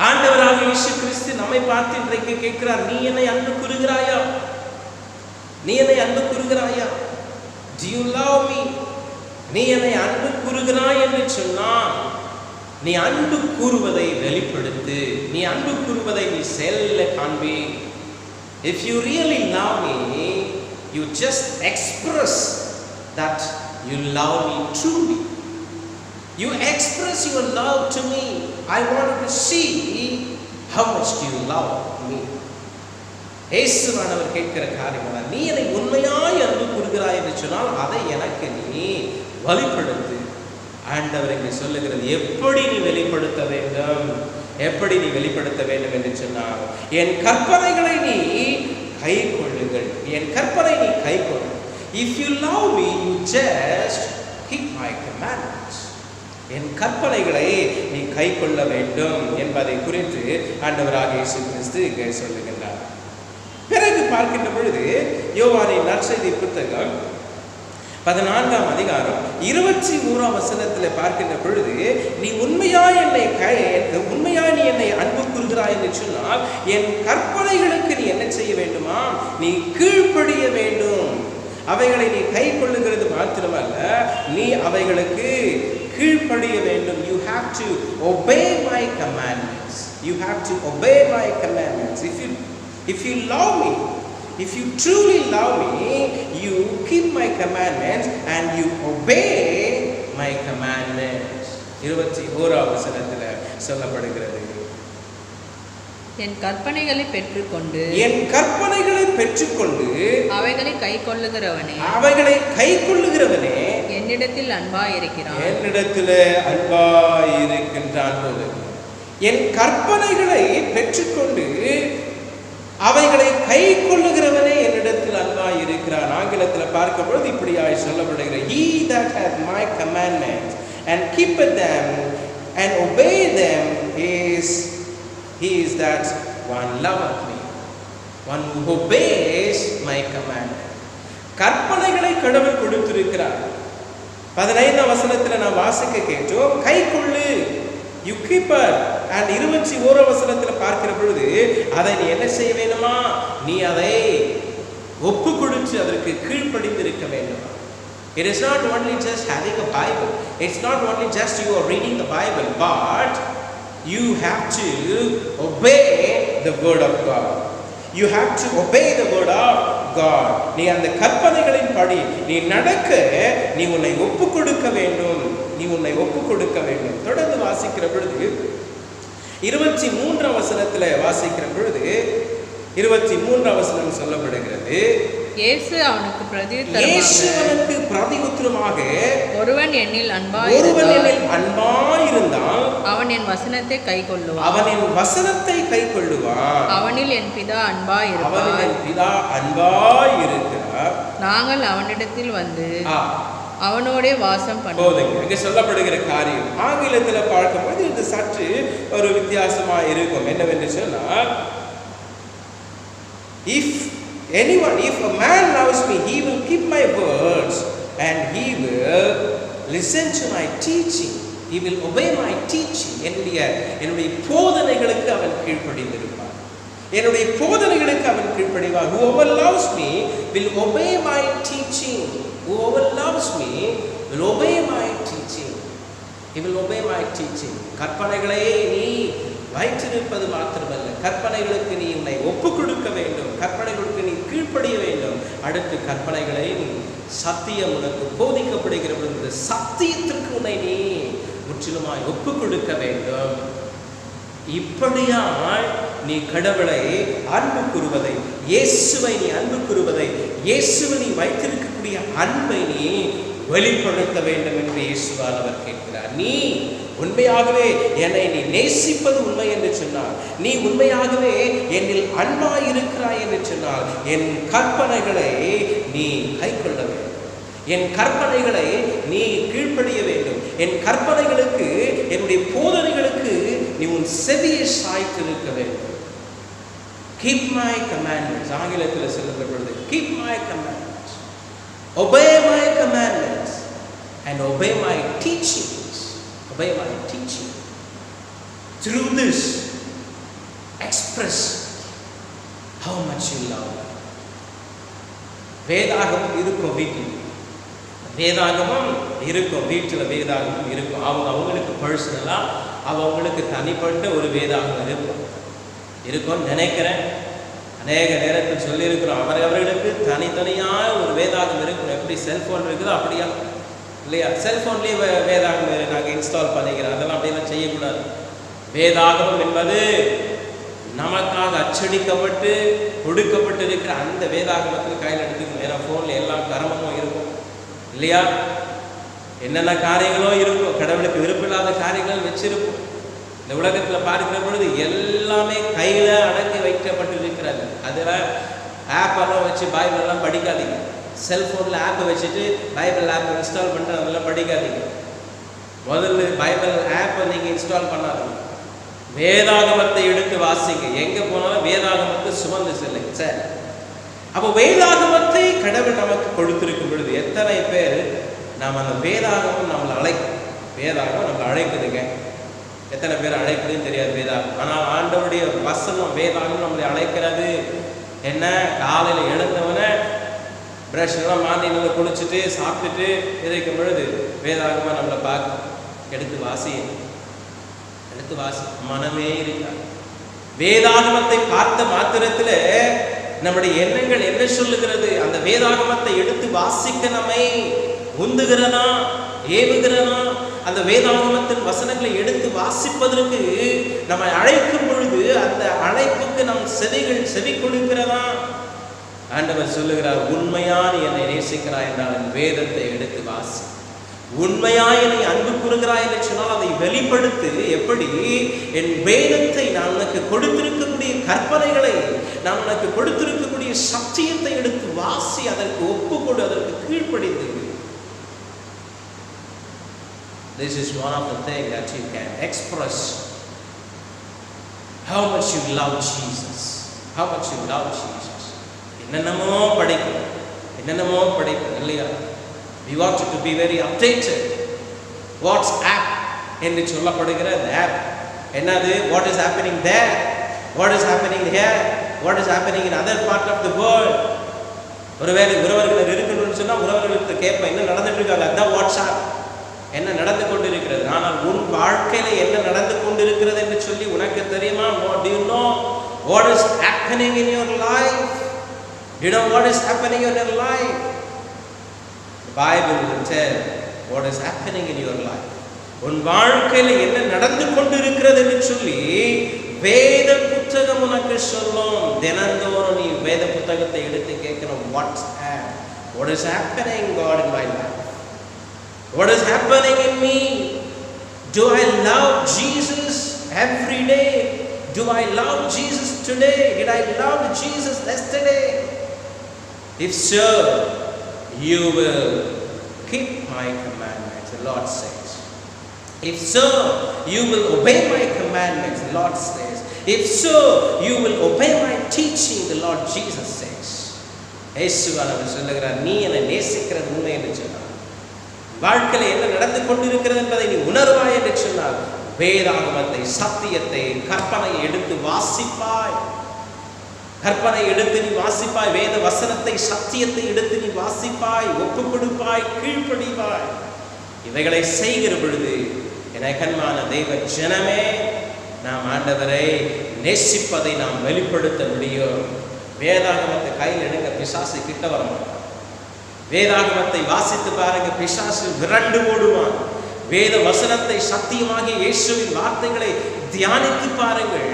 Speaker 2: ஆண்டவராக இயேசு கிறிஸ்து நம்மை பார்த்து இன்றைக்கு கேட்கிறார், நீ என்னை அன்பு கூறுகிறாயா? Do you love me? நீ என்னை அன்பு கூறுகிறாய் என்று சொன்னால் நீ அன்பு கூறுவதை வெளிப்படுத்து, நீ அன்பு கூறுவதை நீ செயலில் காண்பி. If you really love me, you just express that you love me truly. You express your love to me. I wanted to see how much do you love me. இயேசுவானவர் கேட்கிற காரியம், நீ என்னை உண்மையாய் அன்பு கூறுகிறாய் என்று சொன்னால் அதை எனக்கு நீ வெளிப்படுத்து. ஆண்டவர் இங்கே சொல்லுகிறது, எப்படி நீ வெளிப்படுத்த வேண்டும் என்று சொன்னால், என் கற்பனைகளை நீ கை கொள்ளுங்கள். If you love me, you just keep my commandments. என் கற்பனைகளை நீ கை கொள்ள வேண்டும் என்பதை குறித்து ஆண்டவராக இயேசு கிறிஸ்து இங்கே சொல்லுகின்றார். பிறகு பார்க்கின்ற பொழுது யோவானின் நற்செய்தி புத்தகம் 14ஆம் அதிகாரம் 21ஆம் வசனத்தில் பார்க்கின்ற பொழுது, நீ உண்மையாய் நீ என்னை அன்பு கூறுகிறாய் என்று சொன்னால் என் கற்பனைகளுக்கு நீ என்ன செய்ய வேண்டுமா? நீ கீழ்ப்படிய வேண்டும். அவைகளை நீ கை கொள்ளுகிறது மாத்திரமல்ல, நீ அவைகளுக்கு கீழ்ப்படிய வேண்டும். You have to obey my commandments. If you love me, if you truly love me, you keep my commandments and you obey my commandments. 21ஆம் வசனத்தில் சொல்லப்படுகிறது,
Speaker 6: என் கற்பனைகளை பெற்றுக்கொண்டு அவைகளை கை கொள்ளுகிறவனே என்னிடத்தில் அன்பாயிருக்கிறான்
Speaker 2: போது, என் கற்பனைகளை பெற்றுக்கொண்டு அவைகளை கை கொள்ளுகிறவனே என்னிடத்தில் அன்பாய் இருக்கிறான். ஆங்கிலத்தில் பார்க்கும்பொழுது இப்படியாய் சொல்லப்படுகிறது, he that hath my commandments and keepeth them and obey them he is that one loveth me, one who obeys my commandment. கற்பனைகளை கடவுள் கொடுத்திருக்கிறார். 15ஆம் வசனத்தில் நாம் வாசிக்க கேட்டோம், கை கொள்ளு, you keep it. and 21ஆம் வசனத்தில் பார்க்கிற பொழுது அதை நீ என்ன செய்ய வேண்டுமா? நீ அதை ஒப்பு கொடுத்து அதற்கு கீழ்ப்படிந்திருக்க வேண்டுமா? It is not only just having a Bible, it's not only just you are reading the Bible, but you have to obey the word of God. You have to obey the word of God. நீ அந்த கற்பனைகளின் படி நீ நடக்க நீ உன்னை ஒப்பு கொடுக்க வேண்டும். தொடர்ந்து வாசிக்கிற பொழுது 23ஆம் வசனத்தில் வாசிக்கிற பொழுது 23ஆம் வசனம் சொல்லப்படுகிறது,
Speaker 6: இயேசு அவனுக்கு
Speaker 2: பிரதியுத்தரமாக,
Speaker 6: ஒருவன் என்னில்
Speaker 2: அன்பாயிருந்தால்
Speaker 6: அவன் என் வசனத்தை கைக்கொள்ளுவான். அவனில் என் பிதா அன்பாயிருக்கிறார். நாங்கள் அவனிடத்தில் வந்து அவனோட வாசம் பண்ணுவோம்.
Speaker 2: இங்கே சொல்லப்படுகிற காரியம் ஆங்கிலத்தில் பார்க்கும்போது இது சற்று ஒரு வித்தியாசமா இருக்கும். என்னவென்று சொன்னால், if a man loves me, he will keep my words and he will listen to my teaching. He will obey my teaching. என்னுடைய போதனைகளுக்கு அவன் கீழ்ப்படிந்திருப்பான். Whoever loves me will obey my teaching. He will obey my teaching. கற்பனைகளை நீ வைத்திருப்பது மாத்திரமல்ல, கற்பனைகளுக்கு நீ உன்னை ஒப்பு கொடுக்க வேண்டும், கற்பனைகளுக்கு நீ கீழ்ப்படிய வேண்டும். அடுத்து கற்பனைகளை சத்தியம் உனக்கு போதிக்கப்படுகிற பொழுது சத்தியத்திற்கு உன்னை நீ முற்றிலுமாய் ஒப்பு கொடுக்க வேண்டும். இப்படியாய் நீ கடவுளை அன்பு கூறுவதை, இயேசுவை நீ அன்பு கூறுவதை, இயேசுவை நீ வைத்திருக்கக்கூடிய அன்பை நீ வெளிப்படுத்த வேண்டும் என்று இயேசுவானவர் கேட்கிறார். நீ உண்மையாகவே என்னை நீ நேசிப்பது உண்மை என்று சொன்னால், நீ உண்மையாகவே என்னில் அன்பாய் இருக்கிறாய் என்று சொன்னால், என் கற்பனைகளை நீ கை கொள்ள வேண்டும், என் கற்பனைகளை நீ கீழ்ப்படிய வேண்டும், என் கற்பனைகளுக்கு என்னுடைய போதனைகளுக்கு நீ உன் செவியை சாய்த்திருக்க வேண்டும். Keep my commandments. ஆங்கிலத்தில் சொல்லப்படுகிறது, keep my commandments. and obey my teachings. Obey my teaching. Through this, express how much you love. வேதாகமம் இருக்கும் வீட்டில், வேதாகமம் இருக்கும் வீட்டில், வேதாகமம் இருக்கும். அவங்களுக்கு பர்சனலாக அவங்களுக்கு தனிப்பட்ட ஒரு வேதாகமம் இருக்கும்னு நினைக்கிறேன். அநேக நேரத்தில் சொல்லியிருக்கிறோம், அவர்களுக்கு தனித்தனியாக ஒரு வேதாகம் இருக்கணும். எப்படி செல்ஃபோன் இருக்குதோ அப்படியா இல்லையா? செல்ஃபோன்லேயே வேதாகம் நாங்கள் இன்ஸ்டால் பண்ணிக்கிறோம். அதெல்லாம் அப்படியெல்லாம் செய்யக்கூடாது. வேதாகமம் என்பது நமக்காக அச்சடிக்கப்பட்டு கொடுக்கப்பட்டு இருக்கிற அந்த வேதாகமத்தில் கையில் எடுத்துக்கணும். ஏன்னா ஃபோனில் எல்லா கர்மமும் இருக்கும் இல்லையா? என்னென்ன காரியங்களோ இருக்கும், கடவுளுக்கு விருப்பமில்லாத காரியங்கள் வச்சிருக்கும். இந்த உலகத்தில் பார்க்கிற பொழுது எல்லாமே கையில் அடக்கி வைக்கப்பட்டு இருக்கிறாங்க. அதில் ஆப்பெல்லாம் வச்சு பைபிளெல்லாம் படிக்காதீங்க. செல்ஃபோனில் ஆப்பை வச்சுட்டு பைபிள் ஆப் இன்ஸ்டால் பண்ணிட்டு அதெல்லாம் படிக்காதீங்க. முதல்ல பைபிள் ஆப்பை நீங்கள் இன்ஸ்டால் பண்ணாதீங்க. வேதாகமத்தை எடுத்து வாசிங்க. எங்கே போனாலும் வேதாகமத்தை சுமந்து செல்லுங்க. சரி, அப்போ வேதாகமத்தை கடவுள் நமக்கு கொடுத்திருக்கும் பொழுது எத்தனை பேர் நாம் அந்த வேதாகமம் நம்மளை வேதாகமம் நம்மளை அழைக்குதுங்க. எத்தனை பேர் அழைக்குதுன்னு தெரியாது வேதாகம். ஆனால் ஆண்டவருடைய வசனம் வேதாகம் நம்மளை அழைக்கிறது. என்ன, காலையில் எழுந்தவனை ப்ரஷ் எல்லாம் மார்னிங்கில் குளிச்சுட்டு சாப்பிட்டுட்டு இருக்கும் பொழுது வேதாகமாக நம்மளை பார்க்க எடுத்து வாசி மனமே இருக்காது. வேதாகமத்தை பார்த்த மாத்திரத்தில் நம்முடைய எண்ணங்கள் என்ன சொல்லுகிறது? அந்த வேதாகமத்தை எடுத்து வாசிக்க நம்மை உந்துகிறனா, ஏவுகிறனா? அந்த வேதாகமத்தின் வசனங்களை எடுத்து வாசிப்பதற்கு நம்மை அழைக்கும் பொழுது அந்த அழைப்புக்கு நம் செவி கொடுக்கிறதா? ஆண்டவர் சொல்லுகிறார், உண்மையான என்னை நேசிக்கிறாய் என்றால் என் வேதத்தை எடுத்து வாசி. உண்மையாய் என்னை அன்பு கூறுகிறாய் என்று சொன்னால் அதை வெளிப்படுத்து. எப்படி? என் வேதத்தை நான் உனக்கு கொடுத்திருக்கக்கூடிய கற்பனைகளை, நான் உனக்கு கொடுத்திருக்கக்கூடிய சத்தியத்தை எடுத்து வாசி. அதற்கு ஒப்புக்கொடு, அதற்கு கீழ்ப்படிந்து. This is one of the things that you can express how much you love Jesus. How much you love Jesus. என்னென்னமோ படிக்கணும் இல்லையா? We want to be very updated. WhatsApp என்று சொல்லப்படுகிற அந்த ஆப் என்னது? What is happening there? What is happening here? What is happening in other part of the world? ஒருவேளை உறவர்கள் இருக்கணும்னு சொன்னால் உறவர்களுக்கு கேட்பேன், என்ன நடந்துட்டு இருக்காங்க, அதான் வாட்ஸ்அப். என்ன நடந்து கொண்டிருக்கிறது? ஆனால் உன் வாழ்க்கையில என்ன நடந்து கொண்டிருக்கிறது என்று சொல்லி உனக்கு தெரியுமா? Do you know what is happening in your life? Do you know what is happening in your life? The Bible will tell what is happening in your life. உன் வாழ்க்கையில என்ன நடந்து கொண்டிருக்கிறது என்று சொல்லி வேத புத்தகம் உனக்கு சொல்லும். தினந்தோறும் நீ வேத புத்தகத்தை எடுத்து கேட்கணும். What is happening, God, in my life? What is happening in me? Do I love Jesus every day? Do I love Jesus today? Did I love Jesus yesterday? If so, you will keep my commandments, the Lord says. If so, you will obey my commandments, the Lord says. If so, you will obey my teaching, the Lord Jesus says. இயேசுவானவர் சொல்லுகிறார், நீ என்னை நேசிக்கிறது உண்மை என்று சொன்னார். வாழ்க்கையில் என்ன நடந்து கொண்டிருக்கிறது என்பதை நீ உணர்வாய் என்று சொன்னார். வேதாகமத்தை, சத்தியத்தை, கற்பனையை எடுத்து வாசிப்பாய். கற்பனை எடுத்து நீ வாசிப்பாய். வேத வசனத்தை, சத்தியத்தை எடுத்து நீ வாசிப்பாய், ஒப்பு கொடுப்பாய், கீழ்ப்படிவாய். இவைகளை செய்கிற பொழுது எனக்கன்பான தெய்வ ஜனமே, நாம் ஆண்டவரை நேசிப்பதை நாம் வெளிப்படுத்த முடியும். வேதாகமத்தை கையில் எடுக்க பிசாசு கிட்ட வர மாட்டான். வேதாகமத்தை வாசித்து பாருங்க, பிசாசு விரண்டு ஓடுவான். வேத வசனத்தை, சத்தியமாகிய இயேசுவின் வார்த்தைகளை தியானித்து பாருங்கள்,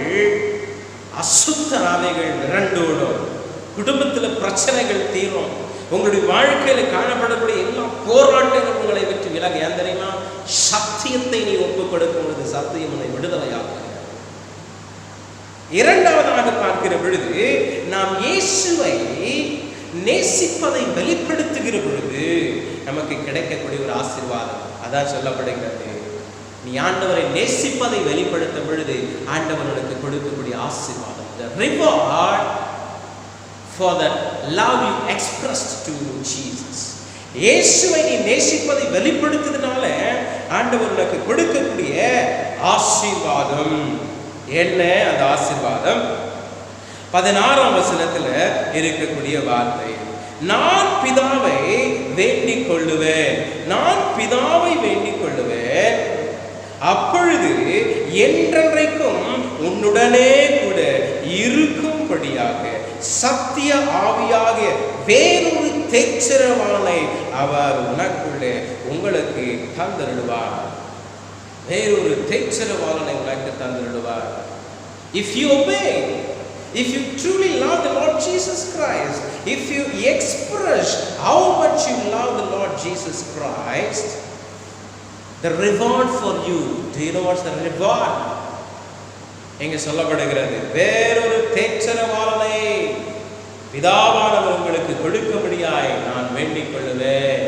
Speaker 2: அசுத்த ஆவிகள் விரண்டோடும். குடும்பத்தில் பிரச்சனைகள் தீரும். உங்களுடைய வாழ்க்கையில் காணப்படக்கூடிய எல்லா போராட்டங்கள் உங்களை விட்டு விலக. ஏன் தெரியுமா? சத்தியத்தை நீ ஒப்புக் கொடுக்கும் பொழுது சத்தியம் உன்னை விடுதலையாகும். இரண்டாவதாக பார்க்கிற பொழுது நாம் இயேசுவை நேசிப்பதை வெளிப்படுத்துகிற பொழுது நமக்கு கிடைக்கக்கூடிய ஒரு ஆசீர்வாதம் அதான் சொல்லப்படுகிறது. நீ ஆண்டவரை நேசிப்பதை வெளிப்படுத்தும் பொழுது ஆண்டவர்களுக்கு கொடுக்கக்கூடிய ஆசீர்வாதம், the reward for the love you expressed to Jesus. இயேசுவை நீ நேசிப்பதை வெளிப்படுத்துறதுனால ஆண்டவர் உனக்கு கொடுக்கக்கூடிய ஆசீர்வாதம் என்ன? அந்த ஆசீர்வாதம் 16ஆம் வசனத்துல இருக்கக்கூடிய வார்த்தை, நான் பிதாவை வேண்டிக் கொள்ளுவேன், நான் பிதாவை வேண்டிக் கொள்ளுவேன், அப்பொழுது என்றென்றைக்கும் உன்னுடனே கூட இருக்கும்படியாக சத்திய ஆவியாக வேறொரு தேற்றரவாளனை அவர் உனக்குள்ளே உங்களுக்கு தந்தருடுவார். வேறொரு தேற்றரவாளனை உனக்கு தந்தருடுவார். If you obey, if you truly love the Lord Jesus Christ, if you express how much you love the Lord Jesus Christ, the reward for you, do you know what's the reward? எங்க சொல்லப்படுகிறது, வேறொரு தேற்றரவாளனை பிதாவானவர் உங்களுக்கு கொடுக்கும்படியாய் நான் வேண்டிக் கொள்ளுவேன்.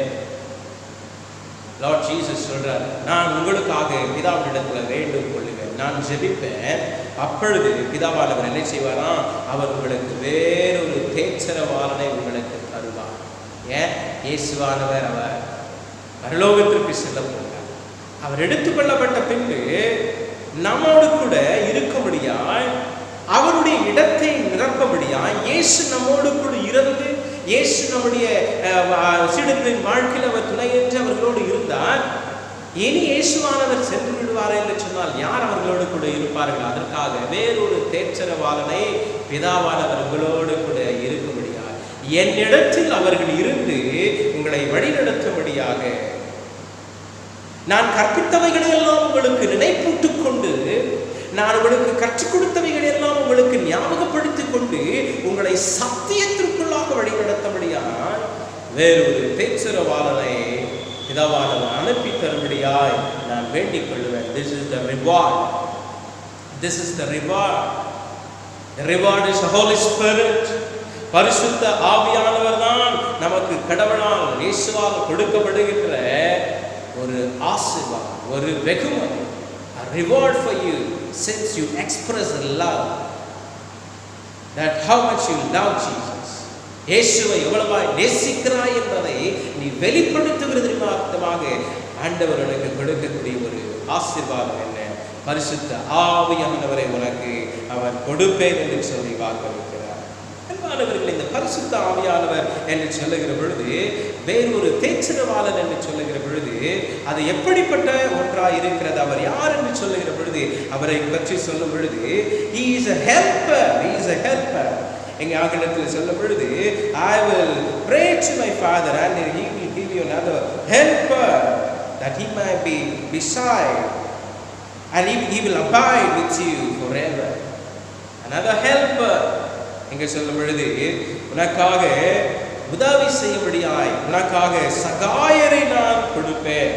Speaker 2: Lord Jesus சொல்றார், நான் உங்களுக்காக பிதாவினிடத்துல வேண்டும் கொள்ளுவேன், நான் ஜெபிப்பேன், அப்பொழுது பிதாவானவர் என்ன செய்வாராம், அவர் உங்களுக்கு வேறொரு தேற்றரவாளனை உங்களுக்கு தருவார். ஏன்? இயேசுவானவர் அவர் பரலோகத்திற்கு செல்ல போகிறார். அவர் எடுத்துக்கொள்ளப்பட்ட பின்பு நம்மோடு கூட இருக்கும்படியாய், அவருடைய இடத்தை நிரப்பபடியாய், இயேசு நம்மோடு கூட இருந்து, இயேசு நம்முடைய சீடர்களின் வாழ்க்கையில் அவர் துணை என்று அவர்களோடு இருந்தார். இனி இயேசுவானவர் சென்று விடுவார் என்று சொன்னால் யார் அவர்களோடு கூட இருப்பார்கள்? அதற்காக வேறொரு தேற்றரவாளனை பிதாவானவர் உங்களோடு கூட இருக்கும்படியாய், என்னிடத்தில் அவர்கள் இருந்து உங்களை வழிநடத்தும்படியாக, நான் கற்பித்தவைகளை எல்லாம் உங்களுக்கு நினைப்பூட்டுக் கொண்டு, நான் உங்களுக்கு கற்றுக் கொடுத்தவைகளை எல்லாம் உங்களுக்கு ஞாபகப்படுத்திக் கொண்டு உங்களை சத்தியத்திற்குள்ளாக வழிநடத்தபடியாய் வேறொரு தேற்றரவாளனை பிதாவானவர் அனுப்பி தரும்படியாய் நான் வேண்டிக் கொள்வேன். This is the reward. This is the reward. The reward is the Holy Spirit. பரிசுத்த ஆவியானவர் தான் நமக்கு கடவுளால் இயேசுவால் கொடுக்கப்படுகின்ற ஒரு ஆசீர்வாதம், ஒரு வெகுமதி, a reward for you since you express love, that how much you love Jesus. இயேசுவை எவ்வளவாய் நேசிக்கிறாய் என்பதை நீ வெளிப்படுத்துகிறது நிமித்தமாக ஆண்டவர் உனக்கு கொடுக்கக்கூடிய ஒரு ஆசீர்வாதம் என்ன? பரிசுத்த ஆவியானவரை உனக்கு அவர் கொடுப்பேன் என்று சொல்லி வாக்களிக்கிறார். அன்பானவர்கள், இந்த பரிசுத்த ஆவியானவர் என்று சொல்லுகிற பொழுது, வேறொரு தேற்றரவாளன் என்று சொல்லுகிற பொழுது, அது எப்படிப்பட்ட ஒன்றாய் இருக்கிறது? அவர் யார் என்று சொல்லுகிற பொழுது, அவரை பற்றி சொல்லும் பொழுது, he is a helper, he is a helper. எங்க ஆங்கிலத்தில் சொல்லும் பொழுது, I will pray to my Father and he will give you another helper that he might be beside and he will abide with you forever. Another helper. இங்கே சொல்லும் பொழுது, உனக்காக உதவி செய்யும்படியாய் உனக்காக சகாயரை நான் கொடுப்பேன்.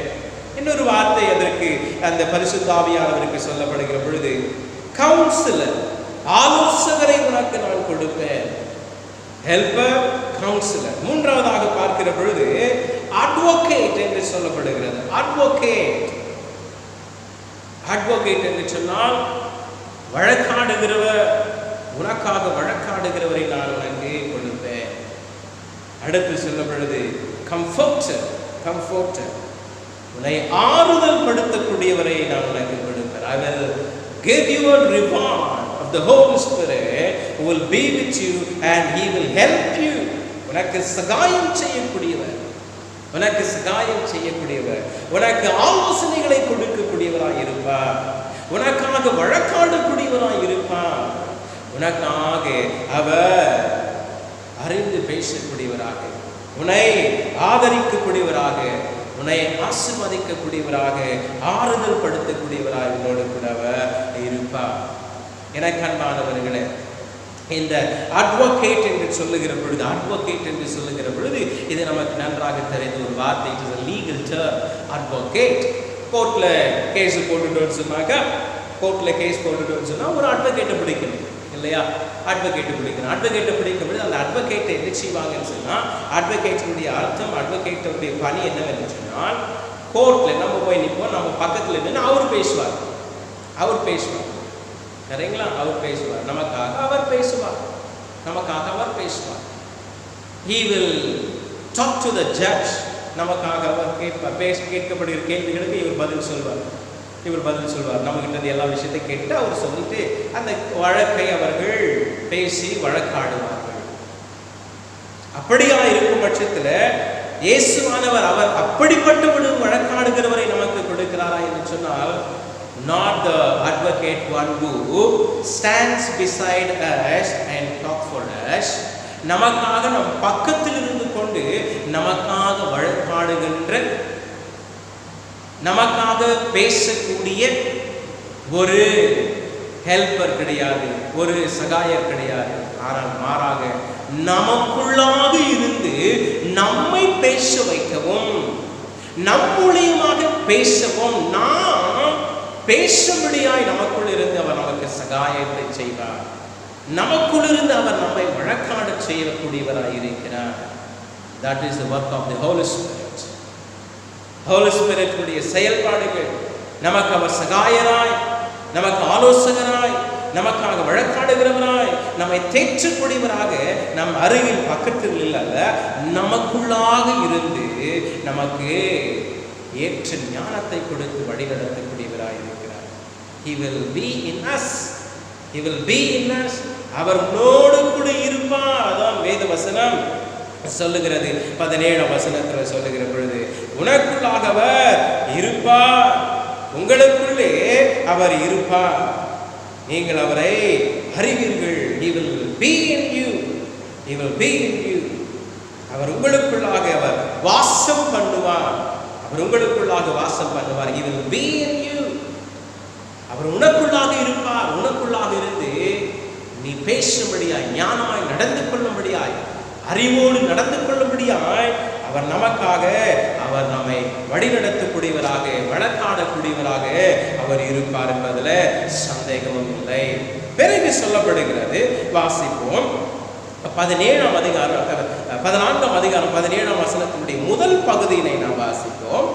Speaker 2: இன்னொரு வார்த்தை அதற்கு அந்த பரிசுத்த ஆவியானவருக்கு சொல்லப்படுகிற பொழுது, கவுன்சிலர், ஆலோசகரை உனக்கு நான் கொடுப்பேன். Helper, councillor. மூன்றாவதாக பார்க்கிற பொழுது அட்வொகேட் என்று சொல்லப்படுகிறது. அட்வொகேட், அட்வொகேட் என்று சொன்னால் வழக்காடுகிறவர், உனக்காக வழக்காடுகிறவரை நான் உனக்கு கொடுப்பேன். அடுத்து சொல்லும் பொழுது கம்ஃபர்டர், கம்ஃபர்டர், உன்னை ஆறுதல் படுத்தக்கூடியவரை நான் உனக்கு கொடுப்பேன். I will give you a reward of the Holy Spirit who will be with you and he will help you. உனக்கு சகாயம் செய்யக்கூடியவர், உனக்கு சகாயம் செய்யக்கூடியவர், உனக்கு ஆலோசனைகளை கொடுக்கக்கூடியவராய் இருப்பார், உனக்காக வழக்காடக்கூடியவராய் இருப்பார், உனக்காக அவர் அறிந்து பேசக்கூடியவராக, உன்னை ஆதரிக்கக்கூடியவராக, உன்னை ஆசீர்வதிக்கக்கூடியவராக, ஆறுதல் படுத்தக்கூடியவராக உன்னோடு கூட அவர் இருப்பார். எனக்கு அன்பானவர்களே, இந்த அட்வொகேட் என்று சொல்லுகிற பொழுது, அட்வொகேட் என்று சொல்லுகிற பொழுது இது நமக்கு நன்றாக தெரிந்த ஒரு வார்த்தை. It is a legal term, advocate. கோர்ட்ல கேஸ் போட்டுட்டோன்னு சொன்னாக்கா, கோர்ட்ல கேஸ் போட்டுட்டோன்னு சொன்னா ஒரு அட்வொகேட்டை பிடிக்கணும் இல்லையா? அட்வொகேட்டை பிடிக்கணும். அட்வொகேட்டை பிடிக்கும் பொழுது அந்த அட்வொகேட்டை என்ன செய்வாங்கன்னு சொன்னால், அட்வொகேட்டினுடைய அர்த்தம், அட்வொகேட்டுடைய பணி என்னவென்று சொன்னால், கோர்ட்டில் நம்ம போய் நிற்போம், நம்ம பக்கத்தில் நின்று அவர் பேசுவார், அவர் பேசுவார், சரிங்களா? அவர் பேசுவார், நமக்காக அவர் பேசுவார், நமக்காக அவர் பேசுவார். He will talk to the judge நமக்காக அவர் கேட்கப்படுகிற கேள்விகளுக்கு இவர் பதில் சொல்வார். நம்மகிட்ட எல்லா விஷயத்தையும் கேட்டு அவர் சொல்லிட்டு அந்த வழக்கை அவர்கள் பேசி வழக்காடுவார்கள். அப்படியா இருக்கும் பட்சத்தில் இயேசுவானவர் அவர் அப்படிப்பட்ட ஒரு வழக்காடுகிறவரை நமக்கு கொடுக்கிறாரா என்று சொன்னால், not the advocate one who stands beside us and talk for us, நமக்காக நம் பக்கத்தில் இருந்து கொண்டு நமக்காக வழக்காடுகின்ற, நமக்காக பேசக்கூடிய ஒரு ஹெல்பர் கிடையாது, ஒரு சகாயர் கிடையாது. ஆனால் மாறாக நமக்குள்ளாக இருந்து நம்மை பேச வைக்கவும், நம் மூலியமாக பேசவும், நாம் பேசும்படியாய் நமக்குள் இருந்து அவர் நமக்கு சகாயத்தை செய்வார். நமக்குள் இருந்து அவர் நம்மை வழக்காட செய்யக்கூடியவராய் இருக்கிறார். That is the work of the Holy Spirit. Holy Spirit உடைய செயல்பாடுகள் நமக்கு அவர் சகாயராய், நமக்கு ஆலோசகராய், நமக்காக வழக்காடுகிறவராய், நம்மை தேற்றக்கூடியவராக நம் அருகில் பக்கத்தில் அல்ல, நமக்குள்ளாக இருந்து நமக்கு ஏற்ற ஞானத்தை கொடுத்து வழிநடத்தக்கூடியவராய் இருக்கிறார். He will be in us. He will be in us. அவர் உன்னோடு கூட இருப்பார். அதான் வேத வசனம் சொல்லுகிறது. 17ஆம் வசனத்தில் சொல்லுகிற பொழுது, உனக்குள்ளாக அவர் இருப்பார், உங்களுக்குள்ளே அவர் இருப்பார், நீங்கள் அவரை அறிவீர்கள். He will be in you. He will be in you. அவர் உங்களுக்குள்ளாக அவர் வாசம் பண்ணுவார். அவர் உங்களுக்குள்ளாக வாசம் பண்ணுவார். He will be in you. அவர் உனக்குள்ளாக இருப்பார். உனக்குள்ளாக இருந்து நீ பேசும்படியாய், ஞானமாய் நடந்து கொள்ளும்படியாய், அறிவோடு நடந்து கொள்ளும்படியாய் அவர் நமக்காக, அவர் நம்மை வழிநடத்தக்கூடியவராக, வழக்காடக்கூடியவராக அவர் இருப்பார் என்பதில் சந்தேகமும் இல்லை. பிறகு சொல்லப்படுகிறது, வாசிப்போம். 17ஆம் அதிகாரம் 14ஆம் அதிகாரம் 17ஆம் வசனத்தினுடைய முதல் பகுதியினை நாம் வாசிப்போம்.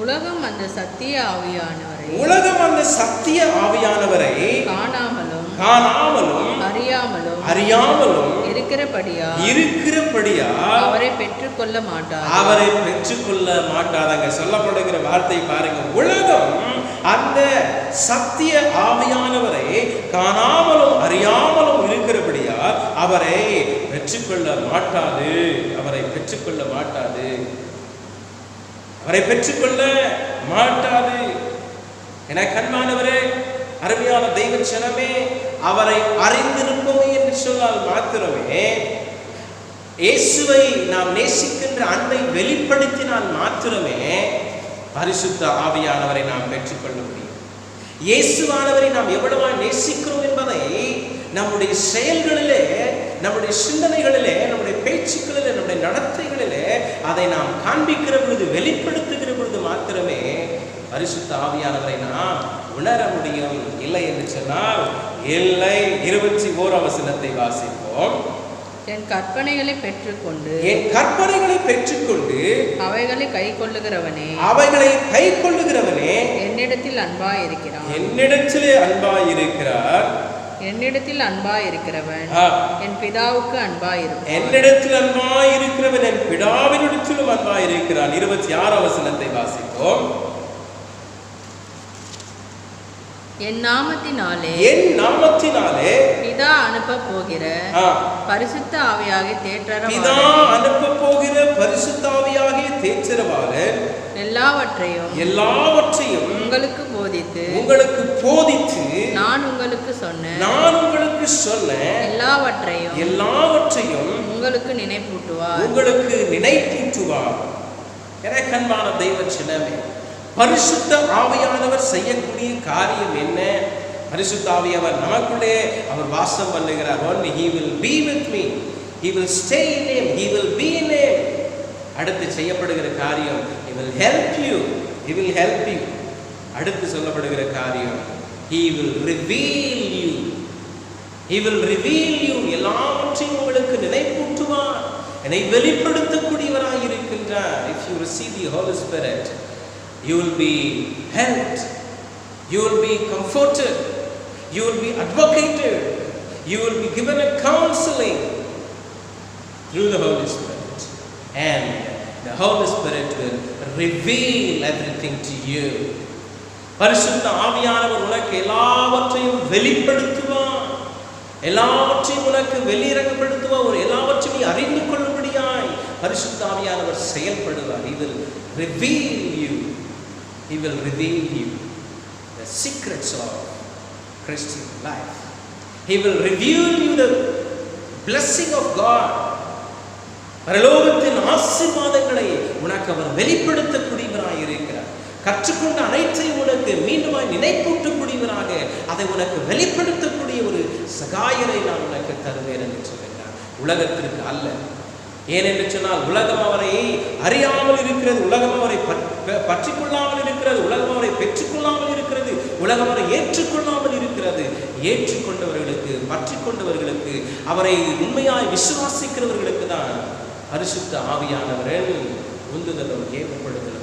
Speaker 6: உலகம் அந்த சத்திய ஆவியானவரை
Speaker 2: காணாமலும்
Speaker 6: அறியாமலும் இருக்கிறபடியா அவரை பெற்றுக்கொள்ள
Speaker 2: மாட்டாதாங்க. சொல்லப்படுகிற வார்த்தை பாருங்க. உலகம் அந்த சத்திய ஆவியானவரை காணாமலும் அறியாமலும் இருக்கிறபடியா அவரை பெற்றுக்கொள்ள மாட்டாது. அவரை பெற்றுக்கொள்ள மாட்டாது. என கண்மானவரே, அருமையான தெய்வ ஜனமே, அவரை அறிந்திருப்போமே என்று சொன்னால் மாத்திரமே, இயேசுவை நாம் நேசிக்கின்ற அன்பை வெளிப்படுத்தினால் மாத்திரமே பரிசுத்த ஆவியானவரை நாம் பெற்றுக்கொள்ள முடியும். இயேசுவானவரை நாம் எவ்வளவாய் நேசிக்கிறோம் என்பதை நம்முடைய செயல்களிலே, நம்முடைய சிந்தனைகளிலே, நம்முடைய பேச்சுக்களிலே, நம்முடைய நடத்தைகளிலே அதை நாம் காண்பிக்கிற பொழுது, வெளிப்படுத்துகிற பொழுது மாத்திரமே பரிசுத்த ஆவியானவரை நாம் உணர முடியும். இல்லை என்று சொன்னால் இல்லை. 21ஆம் வசனத்தை வாசிப்போம்.
Speaker 6: என் கற்பனைகளை பெற்றுக்கொண்டு அவைகளை கை கொள்ளுகிறவனே என்னிடத்தில் அன்பாயிருக்கிறான். என்னிடத்தில் அன்பாயிருக்கிறவன் என் பிதாவுக்கு அன்பாயிருக்கிறான்.
Speaker 2: என்னிடத்தில் அன்பாயிருக்கிறவன் என் பிதாவினிடத்திலும் அன்பாயிருக்கிறான். 26ஆம் வசனத்தை வாசிப்போம்.
Speaker 6: என் நாமத்தினாலே பிதா அனுப்ப போகிற பரிசுத்த ஆவியாகிய தேற்றரவாளர் எல்லாவற்றையும் உங்களுக்கு போதித்து நான் உங்களுக்கு சொன்ன எல்லாவற்றையும் உங்களுக்கு நினைப்பூட்டுவார். என கண்பான தெய்வ ஜனமே, பரிசுத்த ஆவியானவர் செய்யக்கூடிய காரியம் என்ன? பரிசுத்த ஆவியானவர் நமக்குள்ளே அவர் வாசம் பண்ணுகிறார். Only he will be with me. He will stay in him. He will be in him. அடுத்து செய்யப்படுகிற காரியம், he will help you. He will help you. அடுத்து சொல்லப்படுகிற காரியம், he will reveal you. He will reveal you. எல்லாவற்றையும் உங்களுக்கு நினைப்பூட்டுவார். என்னை வெளிப்படுத்தக்கூடியவராக இருக்கின்றார். If you receive the Holy Spirit, you will be helped, you will be comforted, you will be advocated, you will be given a counseling through the Holy Spirit, and The Holy Spirit will reveal everything to you. பரிசுத்த ஆவியானவர் உனக்கு எல்லாவற்றையும் வெளிப்படுத்துவார். எல்லாவற்றையும் உனக்கு வெளியிறங்கப்படுத்துவார். ஒரு எல்லாவற்றையும் நீ அறிந்து கொள்ளும்படியாய் பரிசுத்த ஆவியானவர் செயல்படுவார். He will reveal you. He will reveal you the secrets of Christian life. He will reveal you the blessing of God. பரலோகத்தின் ஆசீர்வாதங்களை உனக்கு அவர் வெளிப்படுத்தக்கூடியவராய் இருக்கிறார். கற்றுக்கொண்ட அனைத்தையும் உனக்கு மீண்டுமாய் நினைப்பூட்டக்கூடியவராக அதை உனக்கு வெளிப்படுத்தக்கூடிய ஒரு சகாயரை நான் உனக்கு தருவேன் என்று சொல்கிறார். உலகத்திற்கு அல்ல. ஏனென்று சொன்னால் உலகம் அவரை அறியாமல் இருக்கிறது, உலகம் அவரை பற்றி கொள்ளாமல் இருக்கிறது, உலகம் அவரை பெற்றுக்கொள்ளாமல் இருக்கிறது, உலகம் அவரை ஏற்றுக்கொள்ளாமல் இருக்கிறது. ஏற்றுக்கொண்டவர்களுக்கு, பற்றி கொண்டவர்களுக்கு, அவரை உண்மையாய் விசுவாசிக்கிறவர்களுக்கு தான் பரிசுத்த ஆவியானவரின் உந்துதலும் ஏற்படுதலும்.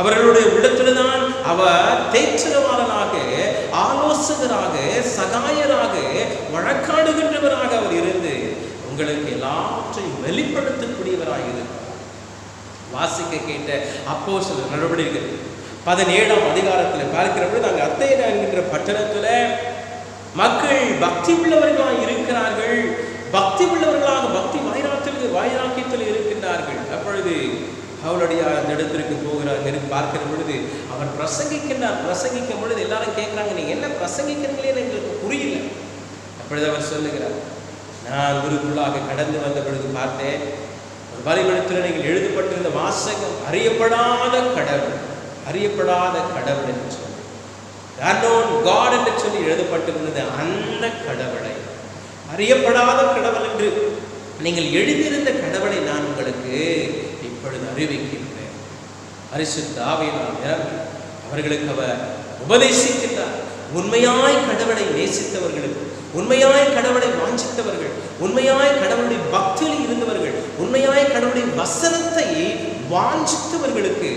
Speaker 6: அவர்களுடைய உள்ளத்தில்தான் அவர் தேற்றரவாளனாக, ஆலோசகராக, சகாயராக, வழக்காடுகின்றவராக அவர் இருந்து உங்களுக்கு எல்லாவற்றையும் வெளிப்படுத்தக்கூடியவராக இருக்கிறார். வாசிக்க கேட்ட அப்போஸ்தலர் நடவடிக்கைகள் 17ஆம் அதிகாரத்தில் பார்க்கிறபோது நாங்கள் அத்தேனா என்கின்ற பட்டணத்தில் மக்கள் பக்தி உள்ளவர்களாக இருக்கிறார்கள். பக்தி உள்ளவர்களாக பக்தி வைராக்கியத்தில் இருக்கின்றார்கள். அப்பொழுது அவளுடைய அந்த இடத்திற்கு போகிறாங்க. பார்க்கிற பொழுது அவர் பிரசங்கிக்கின்றார். பிரசங்கிக்கும் பொழுது எல்லாரும் கேட்குறாங்க, நீங்க என்ன பிரசங்கிக்கிறீங்களேன்னு எங்களுக்கு புரியல. அப்பொழுது அவர் சொல்லுகிறார், நான் குருக்குள்ளாக கடந்து வந்த பொழுது பார்த்தேன், ஒரு பலிபீடத்தில் நீங்கள் எழுதப்பட்டிருந்த வாசகம் அறியப்படாத கடவுள், அறியப்படாத கடவுள் என்று சொல்லி unknown God என்று சொல்லி எழுதப்பட்டிருந்தது. அந்த கடவுளை, அறியப்படாத கடவுள் என்று நீங்கள் எழுதியிருந்த கடவுளை நான் உங்களுக்கு இப்பொழுது அறிவிக்கின்றேன். பரிசுத்த ஆவியினால் நிரம்பி அவர்களுக்கு அவர் உபதேசிக்கின்றார். உண்மையாய் கடவுளை நேசித்தவர்களுக்கு, உண்மையாய் கடவுளை வாஞ்சித்தவர்கள், உண்மையாய் கடவுளுடைய பக்தியில் இருந்தவர்கள், உண்மையாய் கடவுளுடைய வசனத்தை வாஞ்சித்தவர்களுக்கு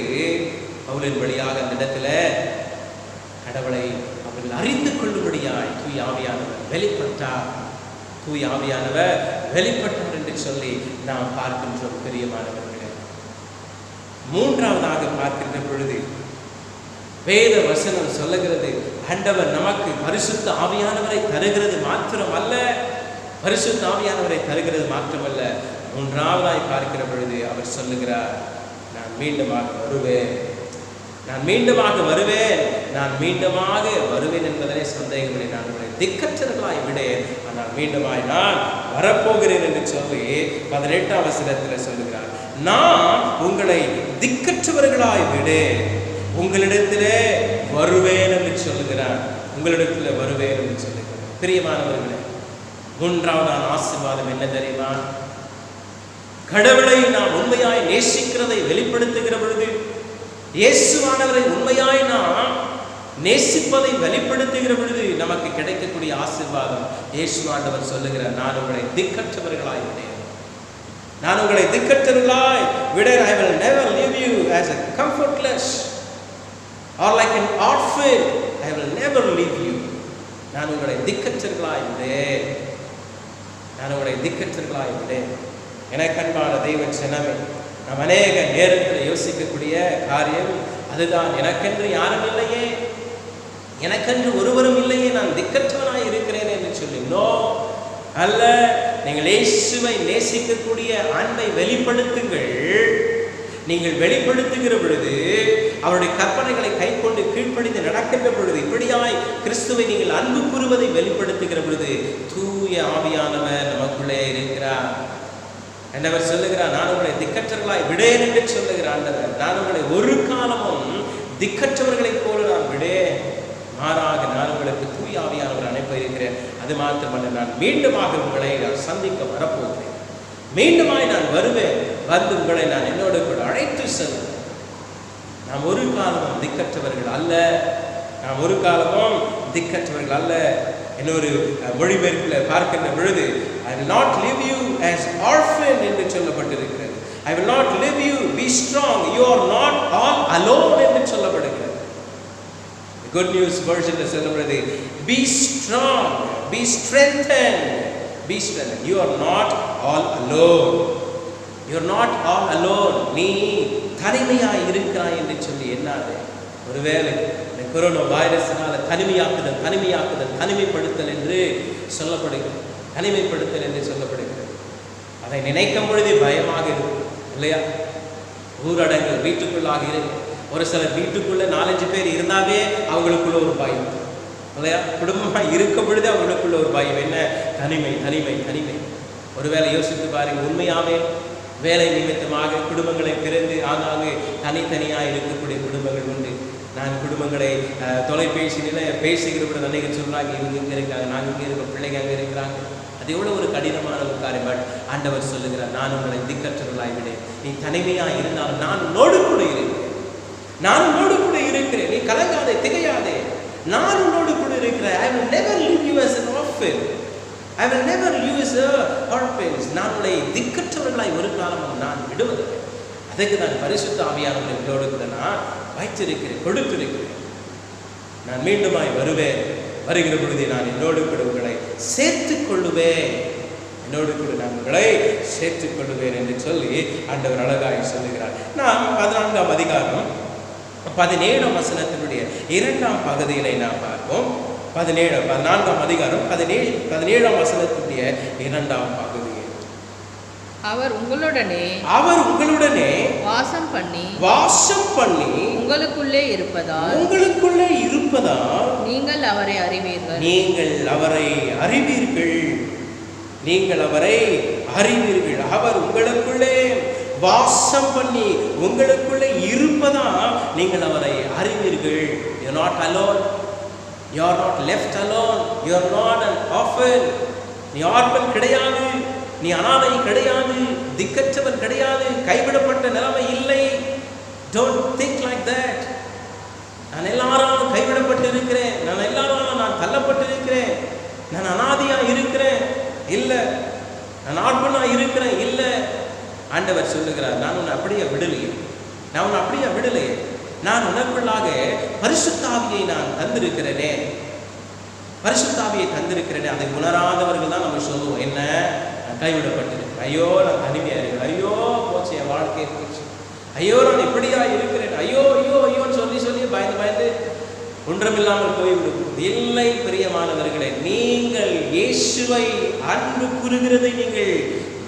Speaker 6: அவளின் வழியாக அந்த இடத்துல கடவுளை அவர்கள் அறிந்து கொள்ளும்படியாய் தூய ஆவியானவர் வெளிப்பட்டார். தூய ஆவியானவர் வெளிப்பட்டார் என்று சொல்லி நாம் பார்க்கின்றோம். பிரியமானவர்களே, மூன்றாவதாக பார்க்கின்ற பொழுது வேத வசனம் சொல்லுகிறது, ஆண்டவர் நமக்கு பரிசுத்த ஆவியானவரை தருகிறது மாத்திரமல்ல, பரிசுத்த ஆவியானவரை தருகிறது மாத்திரமல்ல, மூன்றாவதாய் பார்க்கிற பொழுது அவர் சொல்லுகிறார், நான் மீண்டுமாக வருவேன், நான் மீண்டுமாக வருவேன், நான் மீண்டுமாக வருவேன் என்பதனை சந்தேகமில்லை. நான் உங்களை திக்கற்றவர்களாய் விடேன், ஆனால் மீண்டுமாய் நான் வரப்போகிறேன் என்று சொல்லி 18ஆம் வசனத்தில் சொல்லுகிறார், நான் உங்களை திக்கற்றவர்களாய் விடேன், உங்களிடத்திலே வருவேன் என்று சொல்லுகிறார். உங்களிடத்தில் வருவேன் என்று சொல்லுகிறார். பிரியமானவர்களே, மூன்றாவதான ஆசீர்வாதம் என்ன தெரியுமா? கடவுளை நாம் உண்மையாய் நேசிக்கிறதை வெளிப்படுத்துகிற பொழுது, இயேசுவானவரை உண்மையாய் நாம் நேசிப்பதை வெளிப்படுத்துகிற பொழுது நமக்கு கிடைக்கக்கூடிய ஆசீர்வாதம். இயேசுவானவர் சொல்லுகிறார், நான் உங்களை திக்கற்றவர்களாய் விடேன், நான் உங்களை திக்கற்றவர்களாய் விடேன். I will never leave you as a comfortless or like an orphan. I will never leave you. நான் உங்களை திக்கற்றவர்களாய் விடேன், நான் உங்களை திக்கற்றவர்களாய் விடேன். எனக்கு அன்பான தெய்வ ஜனமே, நாம் அநேக நேரத்தில் யோசிக்கக்கூடிய காரியம் அதுதான். எனக்கென்று யாரும் இல்லையே, எனக்கென்று ஒருவரும் இல்லையே, நான் திக்கற்றவனாய் இருக்கிறேன் என்று சொல்லி. நோ, அல்ல. நீங்கள் இயேசுவை நேசிக்கக்கூடிய அன்பை வெளிப்படுத்துங்கள். நீங்கள் வெளிப்படுத்துகிற பொழுது, அவருடைய கற்பனைகளை கைக்கொண்டு கீழ்ப்படிந்து நடக்கின்ற பொழுது, இப்படியாய் கிறிஸ்துவை நீங்கள் அன்பு கூறுவதை வெளிப்படுத்துகிற பொழுது தூய ஆவியானவர் நமக்குள்ளே இருக்கிறார். ஆண்டவர் சொல்லுகிறார், நான் உங்களை திக்கற்றவர்களாய் விடேன் என்று சொல்லுகிறார் ஆண்டவர். நான் உங்களை ஒரு காலமும் திக்கற்றவர்களைப் போல நான் விடேன், மாறாக நான் உங்களுக்கு தூய ஆவியானவர் அனுப்ப இருக்கிறேன். அது மாத்திரமல்ல, நான் மீண்டுமாக உங்களை நான் சந்திக்க வரப்போகிறேன். மீண்டுமாய் நான் வருவேன், வந்து உங்களை நான் என்னோடு கூட அழைத்து செல்வேன். நாம் ஒரு காலமும் திக்கற்றவர்கள் அல்ல, நாம் ஒரு காலமும் திக்கற்றவர்கள் அல்ல. இன்னொரு மொழிபெயர்ப்பில் பார்க்கின்ற பொழுது, I will not leave you as orphan என்று சொல்லப்பட்டிருக்கிறது. I will not leave you, be strong, you are not all alone என்று சொல்லப்படுகிறது. Good News version சொல்லப்படுது, be strong, be strengthened, be strengthened. You are not all alone. You are not all alone. நீ தனிமையாய் இருக்கிறாய் என்று சொல்லி எண்ணாதே. ஒருவேளை இந்த கொரோனா வைரஸினால தனிமைப்படுத்தல் என்று சொல்லப்படுகிறது. தனிமைப்படுத்தல் என்று சொல்லப்படுகிறது. அதை நினைக்கும் பொழுதே பயமாக இருக்கும் இல்லையா? ஊரடங்கு வீட்டுக்குள்ளாக இருக்கு. ஒரு சிலர் வீட்டுக்குள்ள 4-5 பேர் இருந்தாவே அவங்களுக்குள்ள ஒரு பயம் இல்லையா? குடும்பமாக இருக்கும் பொழுது அவங்களுக்குள்ள ஒரு பயம். என்ன? தனிமை தனிமை தனிமை. ஒருவேளை யோசித்து பாருங்க, உண்மையாவே வேலை நிமித்தமாக குடும்பங்களை பிறந்து ஆங்காங்கே தனித்தனியாக இருக்கக்கூடிய குடும்பங்கள் உண்டு. நான் குடும்பங்களை தொலைபேசியில பேசுகிற பொழுது அன்னைக்கு சொல்றாங்க, இவங்க இங்கே இருக்காங்க, நாங்கள் இங்கே இருக்கோம், பிள்ளைங்க அங்கே இருக்கிறாங்க. அது எவ்வளோ ஒரு கடினமான ஒரு காரியம். பட் ஆண்டவர் சொல்லுகிறார், நான் உங்களை திக்கற்றவர்களாய் விடேன். நீ தனிமையாக இருந்தாலும் நான் உன்னோடு கூட இருக்கிறேன். நான் உன்னோடு கூட இருக்கிறேன். நீ கலங்காதே, திகையாதே. நான் உன்னோடு கூட இருக்கிறேன். I will never leave you as an orphan. I will never leave you as an orphan. நான் உங்களை திக்கற்றவர்களாய் ஒரு காலமும் நான் விடுவதில்லை. அதுக்கு நான் பரிசுத்த ஆவியானவரை உங்களோடு கூட நான் வைத்திருக்கிறேன், கொடுத்திருக்கிறேன். நான் மீண்டுமாய் வருவேன். வருகிற பொழுதே நான் என்னோடு கூட உங்களை சேர்த்துக் கொள்ளுவேன். என்னோடு கூட நான் உங்களை சேர்த்துக் கொள்ளுவேன் என்று சொல்லி ஆண்டவர் அழகாய் சொல்லுகிறார். நாம் 14ஆம் அதிகாரம் 17ஆம் வசனத்தினுடைய 2ஆம் பகுதியிலே நாம் பார்ப்போம். 14ஆம் அதிகாரம் 17ஆம் வசனத்தினுடைய 2ஆம் பகுதி.
Speaker 7: அவர் உங்களுடனே வாசம் பண்ணி உங்களுக்குள்ளே இருப்பதால் நீங்கள் அவரை அறிவீர்கள்.
Speaker 6: அவர் உங்களுக்குள்ளே வாசம் பண்ணி உங்களுக்குள்ளே இருப்பதால் நீங்கள் அவரை அறிவீர்கள். You are not alone. You are not left alone. You are not an orphan. நீ ஆர்பன் கிடையாது, நீ அனாதை கிடையாது, திக்கற்றவன் கிடையாது, கைவிடப்பட்ட நிலைமை இல்லை. Don't think like that. நான் எல்லாராலும் கைவிடப்பட்டு இருக்கிறேன், நான் எல்லாராலும் நான் தள்ளப்பட்டு இருக்கிறேன், நான் அனாதையா இருக்கிறேன் இல்லை, நான் ஆர்பனா இருக்கிறேன் இல்லை. ஆண்டவர் சொல்லுகிறார், நான் உன்னை அப்படியே விடலையே, நான் உனக்குள்ளாக பரிசுத்த ஆவியை நான் தந்திருக்கிறேனே. அதை உணராதவர்கள் தான் நம்ம சொல்லுவோம், என்ன, நான் கைவிடப்பட்டிருக்கிறேன், ஐயோ நான் தனிமையாக இருக்கிறேன், ஐயோ போச்சு என் வாழ்க்கை போச்சு, ஐயோ நான் இப்படியா இருக்கிறேன், ஐயோ ஐயோ ஐயோன்னு சொல்லி பயந்து ஒன்றுமில்லாமல் போய்விடும். இல்லை பிரியமானவர்களே, நீங்கள் இயேசுவை அன்பு கூறுகிறதை நீங்கள்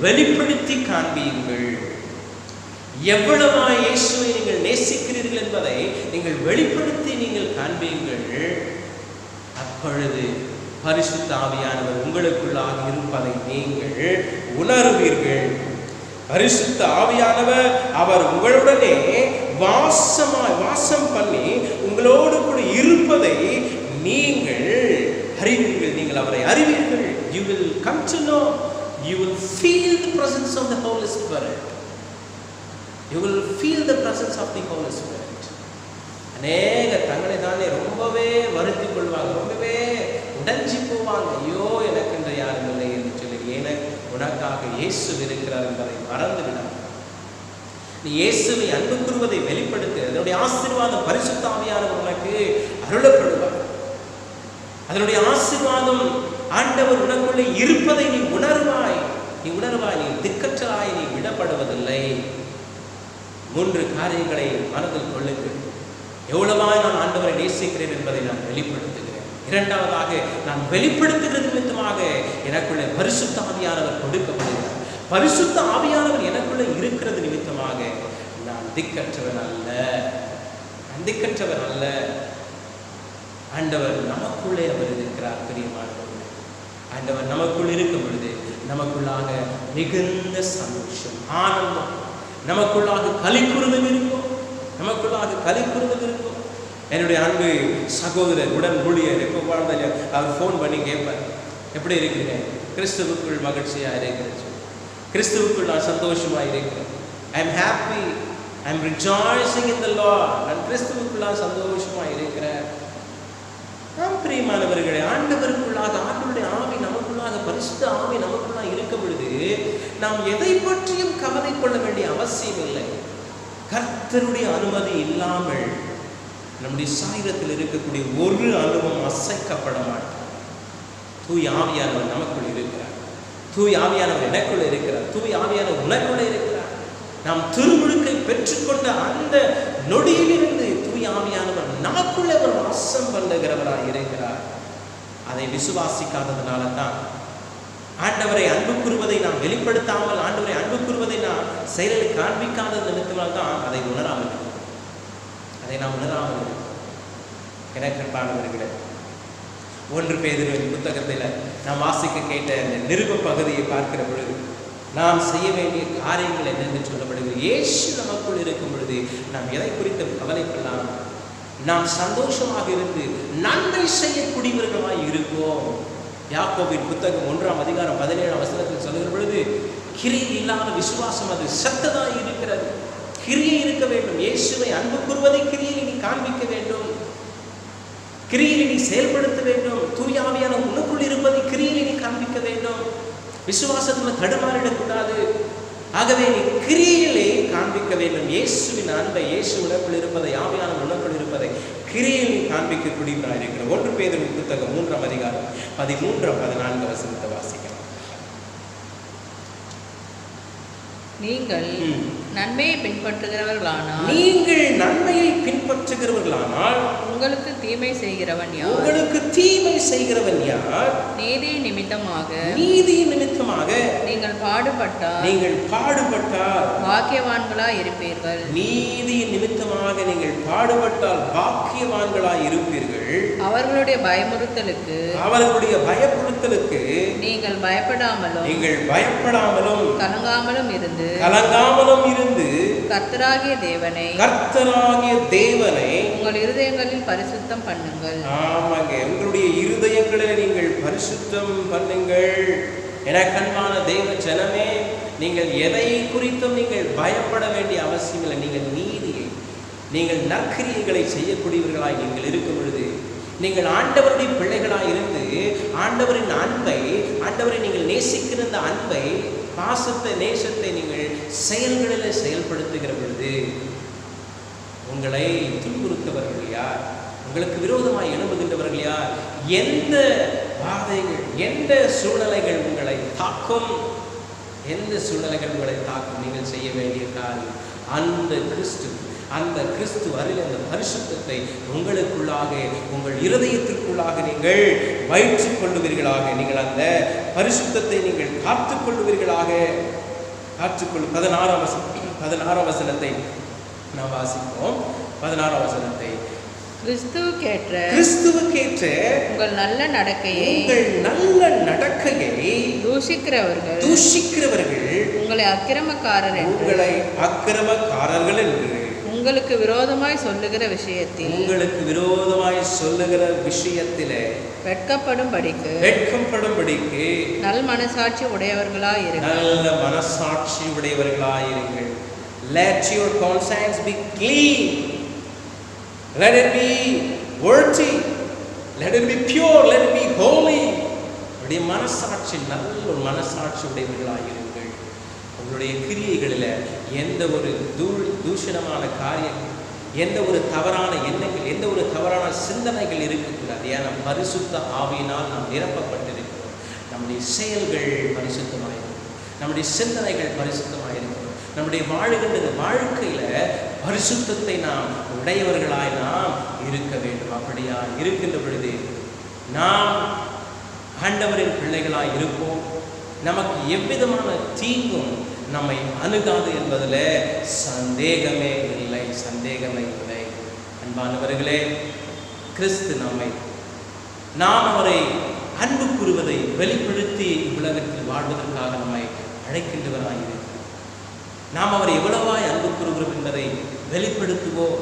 Speaker 6: வெளிப்படுத்தி காண்பீங்கள். எவ்வளவா இயேசுவை நீங்கள் நேசிக்கிறீர்கள் என்பதை நீங்கள் வெளிப்படுத்தி நீங்கள் காண்பீங்கள். அப்பொழுது பரிசுத்த ஆவியானவர் உங்களுக்குள்ளாக இருப்பதை நீங்கள் உணருவீர்கள். பரிசுத்த ஆவியானவர் அவர் உங்களுடனே வாசம் பண்ணி உங்களோடு கூட இருப்பதை நீங்கள் அறிவீர்கள். நீங்கள் அவரை அறிவீர்கள். You will come to know, you will feel the presence of the Holy Spirit. You will feel the presence of the Holy Spirit. அநேக தங்களை தானே ரொம்பவே வருத்தி கொள்வாங்க, ரொம்பவே உடைஞ்சி போவாங்க. ஐயோ எனக்கு என்று யாரும் இல்லை என்று சொல்லி, எனக்கு உனக்காக இயேசு இருக்கிறார் என்பதை மறந்து விடாது. நீ இயேசுவை அன்பு கூறுவதை வெளிப்படுத்த, அதனுடைய ஆசீர்வாதம் பரிசுத்த ஆவியானவர் உனக்கு அருளப்படுவார். அதனுடைய ஆசீர்வாதம் ஆண்டவர் உனக்குள்ளே இருப்பதை நீ உணர்வாய். நீ திக்கற்றலாய் நீ விடப்படுவதில்லை. 3 காரியங்களை மனதில் கொள்ளுங்கள். எவ்வளவாய் நான் ஆண்டவரை நேசிக்கிறேன் என்பதை நான் வெளிப்படுத்துகிறேன். 2வதாக, நான் வெளிப்படுத்துகிறது நிமித்தமாக எனக்குள்ளே பரிசுத்த ஆவியானவர் கொடுக்கப்படுகிறார். பரிசுத்த ஆவியானவர் எனக்குள்ளே இருக்கிறது நிமித்தமாக நான் திக்கற்றவன் அல்ல. ஆண்டவர் நமக்குள்ளே அவர் இருக்கிறார். பிரியமானவர்களே, ஆண்டவர் நமக்குள் இருக்கும் பொழுது நமக்குள்ளாக மிகுந்த சந்தோஷம், ஆனந்தம், நமக்குள்ளாக களிக்குறுதல் இருக்கும். என்னுடைய அன்பு சகோதரர் உடன் ஊழியர் எப்போ வாழ்ந்தாங்க அவர் ஃபோன் பண்ணி கேட்பார், எப்படி இருக்கிறீங்க? கிறிஸ்துவுக்குள் மகிழ்ச்சியாக இருக்கிறேன், கிறிஸ்துவுக்குள் நான் சந்தோஷமாக இருக்கிறேன். I am happy, I am rejoicing in the Lord. நான் கிறிஸ்துவுக்குள் நான் சந்தோஷமாக இருக்கிறேன். நாம் பிரியமானவர்களே, ஆண்டவருக்குள்ளாக ஆண்டவருடைய ஆவி நமக்குள்ளாக, பரிசுத்த ஆவி நமக்குள்ளாக இருக்கும் பொழுது நாம் எதை பற்றியும் கவலை கொள்ள வேண்டிய அவசியம் இல்லை. கர்த்தருடைய அனுமதி இல்லாமல் நம்முடைய சாயிரத்தில் இருக்கக்கூடிய ஒரு அணுவும் அசைக்கப்பட மாட்டார். தூய் ஆவியானவர் நமக்குள் இருக்கிறார். தூய் ஆவியானவர் எனக்குள்ள இருக்கிறார். தூய் ஆவியானவர் உனக்குள்ள இருக்கிறார். நாம் திருமுழுக்கை பெற்றுக்கொண்ட அந்த நொடியிலிருந்து தூய ஆவியானவர் நமக்குள்ளே ஒரு வாசம் பண்ணுகிறவராய் இருக்கிறார். அதை விசுவாசிக்காததுனால தான் ஆண்டவரை அன்பு கூறுவதை நாம் வெளிப்படுத்தாமல், ஆண்டவரை அன்பு கூறுவதை நாம் செயலில் காண்பிக்காத நிமித்தமால் தான் அதை உணராமல் எனக்கு அன்பானவர்களே, 1 பேதுருவின் புத்தகத்தில் நாம் வாசிக்க கேட்ட இந்த நிருப பகுதியை பார்க்கிற பொழுது நாம் செய்ய வேண்டிய காரியங்கள் என்னென்று சொல்லப்படுகிறது. இயேசு நமக்குள் இருக்கும் பொழுது நாம் எதை குறித்தும் கவலைப்படலாம். நாம் சந்தோஷமாக இருந்து நன்மை செய்யக்கூடியவர்களாய் இருப்போம். யாக்கோபின் புத்தகம் 1ஆம் அதிகாரம் 17ஆம் வசனத்தில் சொல்லுகிற பொழுது, கிரியை இல்லாத விசுவாசம் அது சத்ததாய் இருக்கிறது. கிரியை இருக்க வேண்டும். இயேசுவை அன்பு கூறுவதை கிரியை நீ காண்பிக்க வேண்டும், கிரியை நீ செயல்படுத்த வேண்டும். தூய ஆவியான உனக்குள் இருப்பதை கிரியை நீ காண்பிக்க வேண்டும். விசுவாசத்தில் தடுமாறிடக்கூடாது. ஆகவே நீ கிரியிலே காண்பிக்க வேண்டும். இயேசுவின் அன்பை, இயேசு உனக்குள் இருப்பதை, ஆவியான உனக்குள் இருப்பதை கிரியில் நீ காண்பிக்கக்கூடியவராக இருக்கிற 1 பேதுரு புத்தகம் 3ஆம் அதிகாரம் 13-14 வசனத்தை வாசிக்கலாம்.
Speaker 7: நீங்கள் நன்மையை பின்பற்றுகிறவர்களானால் உங்களுக்கு தீமை செய்கிறவன் யார்? நீதியின் நிமித்தமாக நீங்கள் பாடுபட்டால் பாக்கியவான்களாய் இருப்பீர்கள்.
Speaker 6: நீதியின் நிமித்தமாக நீங்கள் பாடுபட்டால் பாக்கியவான்களாய் இருப்பீர்கள். அவர்களுடைய பயமுறுத்தலுக்கு நீங்கள் பயப்படாமலும் கலங்காமலும் இருந்து கர்த்தராகிய தேவனை உங்கள் இருதயங்களில் பரிசுத்தம் பண்ணுங்கள். ஆமாங்க, உங்களுடைய இருதயங்களில் நீங்கள் பரிசுத்தம் பண்ணுங்கள். எனக்கு அன்பான தேவ ஜனமே, நீங்கள் எதை குறித்தும் நீங்கள் பயப்பட வேண்டிய அவசியம் இல்லை. நீங்கள் நீதியை, நீங்கள் நற்கிரியைகளை செய்யக்கூடியவர்களாய் நீங்கள் இருக்கும் பொழுது, நீங்கள் ஆண்டவருடைய பிள்ளைகளாய் இருந்து ஆண்டவரின் அன்பை, ஆண்டவரை நீங்கள் நேசிக்கிற அந்த அன்பை, பாசத்தை, நேசத்தை நீங்கள் செயல்களில் செயல்படுத்துகிற பொழுது உங்களை துன்புறுத்தவர்கள் யார்? உங்களுக்கு விரோதமாய் எழும்புகின்றவர்கள் யார்? எந்த வாதைகள், எந்த சூழ்நிலைகள் உங்களை தாக்கும்? நீங்கள் செய்ய வேண்டிய காரியம், அந்த கிறிஸ்து அருள், அந்த பரிசுத்தத்தை உங்களுக்குள்ளாக, உங்கள் இருதயத்திற்குள்ளாக நீங்கள் வயிற்றுக் கொள்ளுவீர்களாக. நீங்கள் அந்த பரிசுத்தத்தை நீங்கள் காத்துக்கொள்ளுவீர்களாக. 16ஆம் வசனத்தை நாம் வாசிப்போம். 16ஆம் வசனத்தை, கிறிஸ்துவுக்கேற்ற உங்கள் நல்ல நடக்கையை தூஷிக்கிறவர்கள் உங்களை அக்கிரமக்காரர்கள் என்று உங்களுக்கு விரோதமாய் சொல்லுகிற விஷயத்திலே வெட்கப்படும்படிக்கு நல்ல மனசாட்சி உடையவர்களாயிருங்கள். Let your conscience be clean. Let it be worthy. Let it be pure. Let it be holy. உடைய மனசாட்சி நல்ல ஒரு மனசாட்சி உடையவர்களாயிருங்கள். உங்களுடைய கிரியைகளில் எந்த ஒரு தூஷணமான காரியங்கள், எந்த ஒரு தவறான எண்ணங்கள், எந்த ஒரு தவறான சிந்தனைகள் இருக்கக்கூடாது. ஏன்னா பரிசுத்த ஆவியினால் நாம் நிரப்பப்பட்டிருக்கிறோம். நம்முடைய செயல்கள் பரிசுத்தமாயிருக்கும், நம்முடைய சிந்தனைகள் பரிசுத்தமாயிருக்கும். நம்முடைய வாழ்கின்ற வாழ்க்கையில பரிசுத்தத்தை நாம் உடையவர்களாய் நாம் இருக்க வேண்டும். அப்படியா இருக்கின்ற பொழுது நாம் ஆண்டவரின் பிள்ளைகளாய் இருப்போம். நமக்கு எவ்விதமான தீங்கும் நம்மை அணுகாது என்பதில் சந்தேகமே இல்லை. அன்பானவர்களே, கிறிஸ்து நாம் அவரை அன்பு கூறுவதை வெளிப்படுத்தி உலகத்தில் வாழ்வதற்காக நம்மை அழைக்கின்றவராயிருக்கிறார். நாம் அவரை எவ்வளவாய் அன்பு கூறுகிறோம் என்பதை வெளிப்படுத்துவோம்.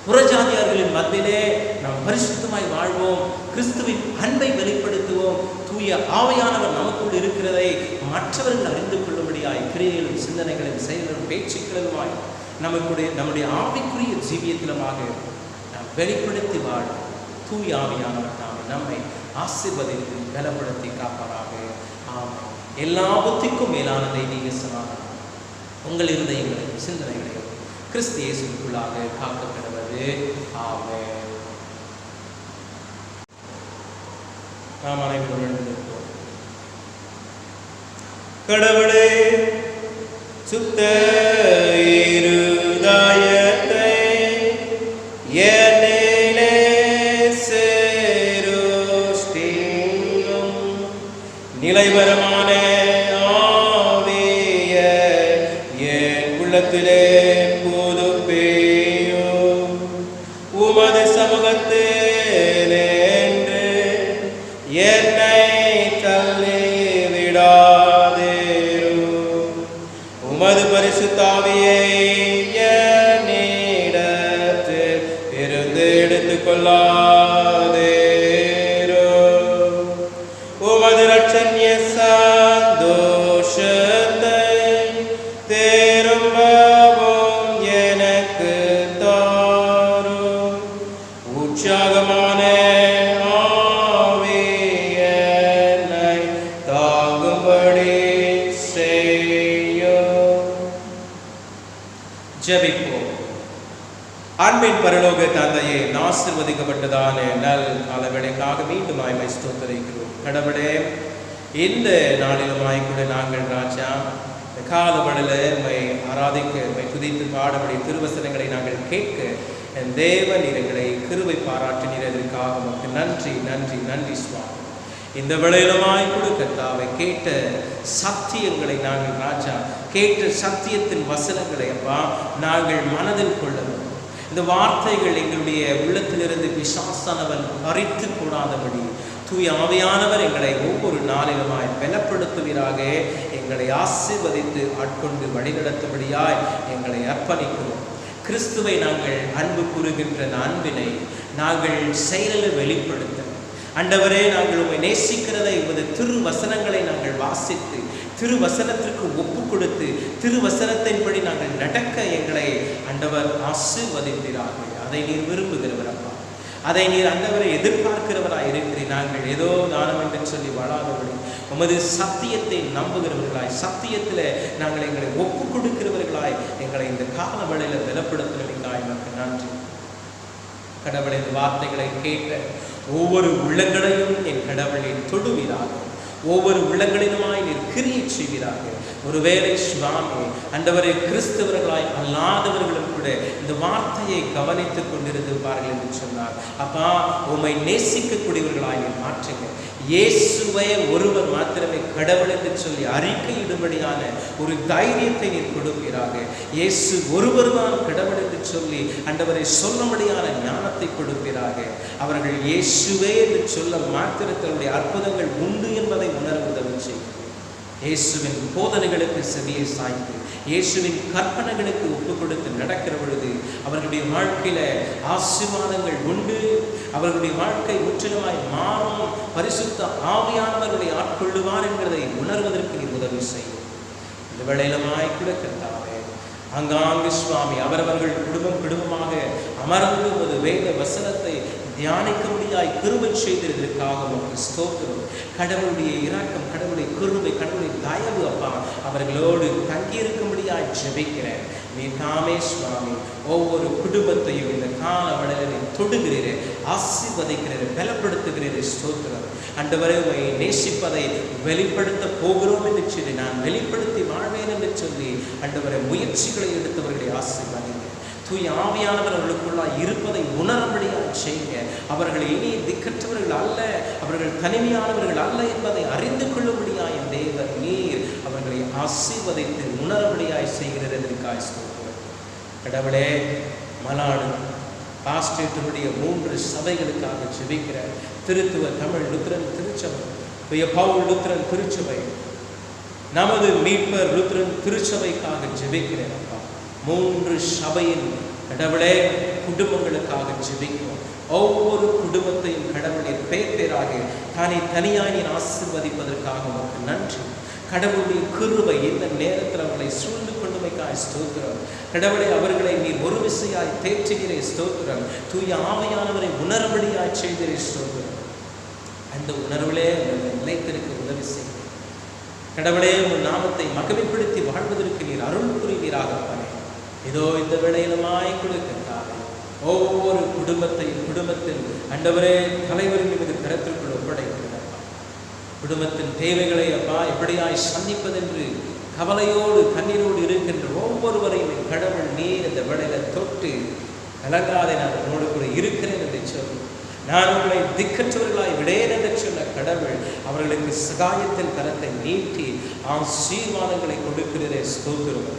Speaker 6: புறஜாதியார்களின் மத்தியிலே நாம் பரிசுத்தமாய் வாழ்வோம். கிறிஸ்துவின் அன்பை வெளிப்படுத்துவோம். தூய ஆவியானவர் நமக்குள் இருக்கிறதை மற்றவர்கள் அறிந்து கொள்ளும்படியாய் கிரியைகளும், சிந்தனைகளும், செயல்களும், பேச்சுக்களுமாய் நம்முடைய ஆவிக்குரிய ஜீவியத்திலுமாக நாம் வெளிப்படுத்தி வாழ்வோம். தூய ஆவியானவர் நம்மை ஆசீர்வதித்து பலப்படுத்தி காப்பாராக. ஆமென். எல்லா புத்திக்கும் மேலான தெய்வீக சமாதானம் உங்கள் இருதயங்களையும் சிந்தனைகளையும் கிறிஸ்து இயேசுவுக்குள்ளாக காக்கப்படுவது. ஆமென். நாம் அனைவரும் எழுந்திருப்போம். கடவுளே, சுத்த இருதயமுள்ள
Speaker 2: கொள்ளாதேரோ. உமது இரட்சண்ய சந்தோஷத்தை திரும்பவும் எனக்கு தாரும். உற்சாகமான ஆவியனை தாங்கும்படி செய்யும். ஜெபிப்போம். அன்பின் பரலோக தந்தையே, ஆசீர்வதிக்கப்பட்டதான நல் காலவேளைக்காக மீண்டும் ஆய்மை ஸ்தோத்திரிக்கிறோம். கடவுளே, இந்த நாளிலுமாய் கூட நாங்கள் ராஜா காலவழியில் உம்மை ஆராதிக்க, உம்மை துதித்து பாடபடி திருவசனங்களை நாங்கள் கேட்க என் தேவன் எங்களை கிருபை பாராட்டினீர். அதற்காக உமக்கு நன்றி நன்றி நன்றி சுவாமி. இந்த வேளையிலுமாய் கூட கர்த்தாவை கேட்ட சத்தியங்களை நாங்கள் ராஜா கேட்ட சத்தியத்தின் வசனங்களை அப்பா நாங்கள் மனதில் கொள்ளவும், இந்த வார்த்தைகள் எங்களுடைய உள்ளத்திலிருந்து பிசாசானவன் பறித்து கூடாதபடி தூய ஆவியானவர் எங்களை ஒவ்வொரு நாளிலுமாய் பலப்படுத்துவீராக. எங்களை ஆசீர்வதித்து ஆட்கொண்டு வழிநடத்தும்படியாய் எங்களை அர்ப்பணிக்கிறோம். கிறிஸ்துவை நாங்கள் அன்பு கூறுகின்ற அன்பினை நாங்கள் செயலில் வெளிப்படுத்த ஆண்டவரே, நாங்கள் உம்மை நேசிக்கிறதை உமது திருவசனங்களை நாங்கள் வாசித்து திருவசனத்திற்கு ஒப்பு கொடுத்து திருவசனத்தின்படி நாங்கள் நடக்க எங்களை ஆண்டவர் ஆசீர்வதித்தீராக. அதை நீர் விரும்புகிறவர் அப்பா, அதை நீர் ஆண்டவரை எதிர்பார்க்கிறவராய் இருக்கிறீர். நாங்கள் ஏதோ தானம் என்று சொல்லி வாழாதபடி உமது சத்தியத்தை நம்புகிறவர்களாய், சத்தியத்தில் நாங்கள் எங்களை ஒப்பு கொடுக்கிறவர்களாய் எங்களை இந்த கால வேளையில் பலப்படுத்துவதற்காய் எனக்கு நன்றி. கடவுளை இந்த வார்த்தைகளை கேட்ட ஒவ்வொரு உள்ளங்களையும் என் கடவுளை தொடுவீராக, ஒவ்வொரு உள்ளங்களிலுமாய் நீர் கிரியை செய்வீராக. ஒருவேளை சுவாமி ஆண்டவரை கிறிஸ்தவர்களாய் அல்லாதவர்களும் கூட இந்த வார்த்தையை கவனித்துக் கொண்டிருந்திருப்பார்கள் என்று சொன்னார். அப்பா, உம்மை நேசிக்கக்கூடியவர்களாய் நீர் மாற்றுங்க. இயேசுவை ஒருவர் மாத்திரமே கடவுள் என்று சொல்லி அறிக்கையிடும்படியான ஒரு தைரியத்தை நீர் கொடுப்பீராக. இயேசு ஒருவர் தான் கடவுள் என்று சொல்லி ஆண்டவரை சொல்லும்படியான ஞானத்தை கொடுப்பீராக. அவர்கள் இயேசுவே என்று சொல்ல மாத்திரத்தினுடைய அற்புதங்கள் உண்டு என்பதை உணர உதவி செய்யும். இயேசுவின் போதனைகளுக்கு செவியை சாய்ந்து இயேசுவின் கற்பனைகளுக்கு ஒப்பு கொடுத்து நடக்கிற பொழுது அவர்களுடைய வாழ்க்கையில ஆசீர்வாதங்கள் உண்டு. அவர்களுடைய வாழ்க்கை முற்றிலுமாய் மாறும். பரிசுத்த ஆவியானவர்களை ஆட்கொள்ளுவார் என்கிறதை உணர்வதற்கு நீ உதவி செய்யும். இந்த வேளையிலுமாய் கூட கர்த்தாவே, அங்காங்கு சுவாமி அவரவர்கள் குடும்பமாக அமர்ந்து ஒரு வேத வசனத்தை தியானிக்க முடியாய் கிருபை செய்ததற்காக உமக்கு ஸ்தோத்திரம். கடவுளுடைய இரக்கம், கடவுளுடைய கிருபை, கடவுளுடைய தயவு அப்பா அவர்களோடு தங்கியிருக்க முடியாய் ஜெபிக்கிறேன். நீ தாமே சுவாமி ஒவ்வொரு குடும்பத்தையும் இந்த கால வளையலை தொடுகிறீரே, ஆசீர்வதிக்கிறீரே, பலப்படுத்துகிறீரே. ஸ்தோத்திரம். ஆண்டவரே, உம்மை நேசிப்பதை வெளிப்படுத்த போகிறோம் என்று சொல்லி நான் வெளிப்படுத்தி வாழ்வேன் என்று சொல்லி ஆண்டவரே முயற்சிகளை எடுத்தவர்களை ஆசீர்வதிங்க. தூய ஆவியானவர் அவர்களுக்குள்ளாய் இருப்பதை உணரும்படியாக செய்யுங்க. அவர்கள் இனி திக்கற்றவர்கள் அல்ல, அவர்கள் தனிமையானவர்கள் அல்ல என்பதை அறிந்து கொள்ளும்படியாய் என் தேவர் நீர் அவர்களை ஆசீர்வதித்து உணரும்படியாய் செய்கிறதற்காய் ஸ்தோத்திரம். கடவுளே, மலாடு பாஸ்டேட்டினுடைய 3 சபைகளுக்காக ஜெபிக்கிற திருத்துவ தமிழ் லுத்திரன் திருச்சபை, தூய பவுல் லுத்திரன் திருச்சபை, நமது மீட்பர் லுத்திரன் திருச்சபைக்காக ஜெபிக்கிறேன் அப்பா. 3 சபையின் கடவுளே குடும்பங்களுக்காக ஜெபிக்கிறோம். ஒவ்வொரு குடும்பத்தையும் கடவுளின் பேராக தானே தனியாய் நீர் ஆசீர்வதிப்பதற்காக உமக்கு நன்றி. கடவுளுடைய கிருபை இந்த நேரத்தில் அவர்களை சூழ்ந்து கொண்டுமைக்காய் ஸ்தோத்திரம். கடவுளை அவர்களை நீர் ஒரு விசையாய் தேற்றுகிறே ஸ்தோத்திரம். தூய ஆவியானவரை உணர்வடியாய் செய்கிறே ஸ்தோத்திரம். அந்த உணர்விலே நிலைத்திருக்க உதவி செய்ய கடவுளே, உன் நாமத்தை மகிமைப்படுத்தி வாழ்வதற்கு நீர் அருள் புரிவீராக. இதோ இந்த வேளையிலுமாய் கொடுக்கின்றார் ஒவ்வொரு குடும்பத்தில் ஆண்டவரே தலைவரின் மீது கருத்திற்குள் ஒப்படைக்கிறார். குடும்பத்தின் தேவைகளை அப்பா எப்படியாய் சந்திப்பதென்று கவலையோடு கண்ணீரோடு இருக்கின்ற ஒவ்வொருவரையும் கடவுள் நீர் இந்த வேளையில தொட்டு கலங்காதே, நான் உன்னோடு கூட இருக்கிறேன் என்று சொல்லி நான் உங்களை திக்கற்றவர்களாய் விடேன் என்று சொன்ன கடவுள் அவர்களுக்கு சகாயத்தின் கரத்தை நீட்டி ஆசீர்வாதங்களை கொடுக்கிறதே ஸ்தோத்திரம்.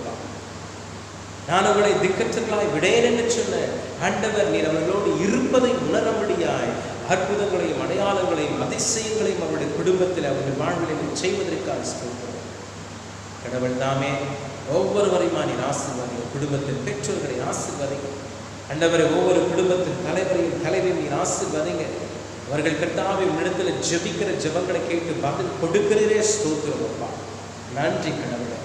Speaker 2: நான் உங்களை திக்கற்றவர்களாய் விடேன் என்று சொன்ன ஆண்டவர் நீர் அவர்களோடு இருப்பதை உணரும்படியாய் அற்புதங்களையும் அடையாளங்களையும் அதிசயங்களையும் அவருடைய குடும்பத்தில் அவர்கள் வாழ்வில் செய்வதற்காக ஸ்தோத்திரம். கடவுள் தாமே ஒவ்வொருவரையும் நீர் ஆசீர்வாதிங்க. குடும்பத்தில் பெற்றோர்களை ஆசீர்வாதிங்க.
Speaker 6: ஆண்டவரே ஒவ்வொரு குடும்பத்தின் தலைவரையும் தலைவரையும் நீர் ஆசீர்வதிங்க. அவர்கள் கர்த்தாவே உன்னிடத்தில் ஜெபிக்கிற ஜெபங்களை கேட்டு பதில் கொடுக்கிறதே ஸ்தோத்திரம் அப்பா. நன்றி கடவுளே.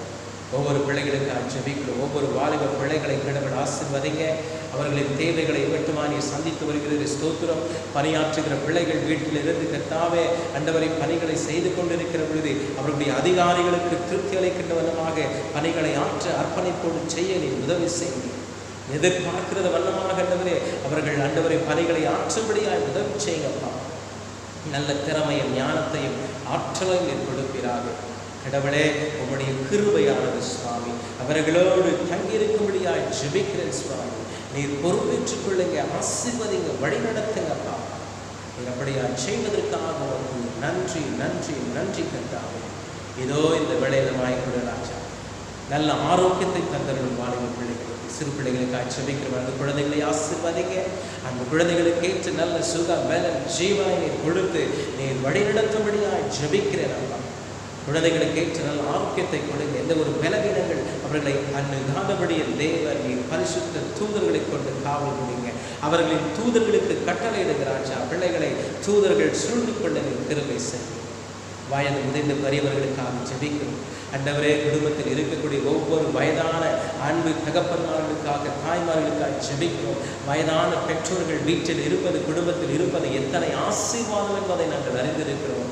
Speaker 6: ஒவ்வொரு பிள்ளைகளுக்காக ஜெபிக்கிறோம். ஒவ்வொரு வாலிப பிள்ளைகளை கடவுள் ஆசீர்வதிங்க. அவர்களின் தேவைகளை மட்டுமானே சந்தித்து வருகிறது ஸ்தோத்திரம். பணியாற்றுகிற பிள்ளைகள் வீட்டில் இருந்து கர்த்தாவே ஆண்டவரை பணிகளை செய்து கொண்டிருக்கிற பொழுது அவர்களுடைய அதிகாரிகளுக்கு திருப்தி அளிக்கின்ற வண்ணமாக பணிகளை ஆற்ற அர்ப்பணிப்போடு செய்ய நீ உதவி செய்யுங்க. எதிர்பார்க்கிறது வண்ணமாக ஆண்டவரே அவர்கள் ஆண்டவரை பணிகளை ஆற்றும்படியாக உதவி செய்யுங்கப்பா. நல்ல திறமையும் ஞானத்தையும் ஆற்றலையும் நீர் கொடுப்பீராக. கடவுளே உம்முடைய கிருபையானது சுவாமி அவர்களோடு தங்கியிருக்கும்படியாய் ஜெபிக்கிறேன் சுவாமி. நீர் பொறுப்பேற்றுக் கொள்ளுங்க, ஆசீர்வதிங்க, வழி நடத்துங்கப்பா. நீர் அப்படியா செய்வதற்காக உங்களுக்கு நன்றி நன்றி நன்றி கர்த்தாவே. இதோ இந்த வேளையில் மாய்கொள்ள ராஜா நல்ல ஆரோக்கியத்தை தந்தருளும் வாலிப பிள்ளைகளுக்கு சிறு பிள்ளைகளுக்காக ஜெபிக்கிறோம். அந்த குழந்தைகளை ஆசீர்வதிங்க. அந்த குழந்தைகளுக்கு ஏற்ற நல்ல சுக பலன் ஜீவனை நீர் கொடுத்து நீர் வழிநடத்தும்படியாய் ஜெபிக்கிறேன் அப்பா. குழந்தைகளுக்கு ஏற்ற நல்ல ஆரோக்கியத்தை கொடுங்க. எந்த ஒரு பலவீனங்கள் அவர்களை அணுகாதபடியில் தேவன் நீர் பரிசுத்த தூதர்களை கொண்டு காவல் முடிங்க. அவர்களின் தூதர்களுக்கு கட்டளையிடுகிறாச்சா பிள்ளைகளை தூதர்கள் சூழ்ந்து கொள்ள நீர் கிருபை செய்யுங்க. வயது முதிர்ந்த பெரியவர்களுக்காக ஜெபிக்கிறோம். ஆண்டவரே குடும்பத்தில் இருக்கக்கூடிய ஒவ்வொரு வயதான அன்பு தகப்பன்மார்களுக்காக தாய்மார்களுக்காக ஜெபிக்கிறோம். வயதான பெற்றோர்கள் வீட்டில் இருப்பது குடும்பத்தில் இருப்பது எத்தனை ஆசீர்வாதம் என்பதை நாங்கள் அறிந்திருக்கிறோம்.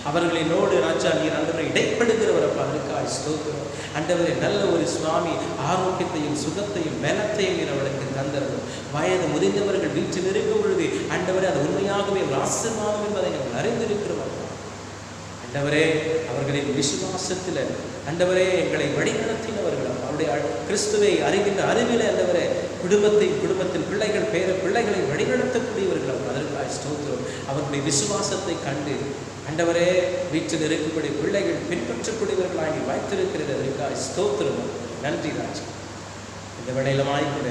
Speaker 6: அவர்களினோடு ராஜா நீர் ஆண்டவரை இடைப்படுகிறவரப்பா அதுக்காக ஸ்தோத்திரம். ஆண்டவரே நல்ல ஒரு சுவாமி ஆரோக்கியத்தையும் சுகத்தையும் பலத்தையும் நீர் அவளுக்கு தந்தரும். வயது முதிர்ந்தவர்கள் வீட்டில் இருக்கும் பொழுது ஆண்டவரே அது உண்மையாகவே ஒரு ஆசீர்வாதம் என்பதை நாங்கள் அறிந்திருக்கிறோம். ஆண்டவரே அவர்களின் விசுவாசத்தில் ஆண்டவரே எங்களை வழிநடத்தினவர்கள் அவருடைய கிறிஸ்துவை அறிகின்ற அறிவிலே ஆண்டவரே குடும்பத்தில் பிள்ளைகள் பேர பிள்ளைகளை வழிநடத்தக்கூடியவர்கள் அதற்காக ஸ்தோத்திரம். அவர்களுடைய விசுவாசத்தை கண்டு ஆண்டவரே வீட்டில் இருக்கக்கூடிய பிள்ளைகள் பின்பற்றக்கூடியவர்களாக நீ வைத்திருக்கிறது அதற்காக ஸ்தோத்திரம். நன்றி ராஜா. இந்த வேளையிலமாய்க்கூட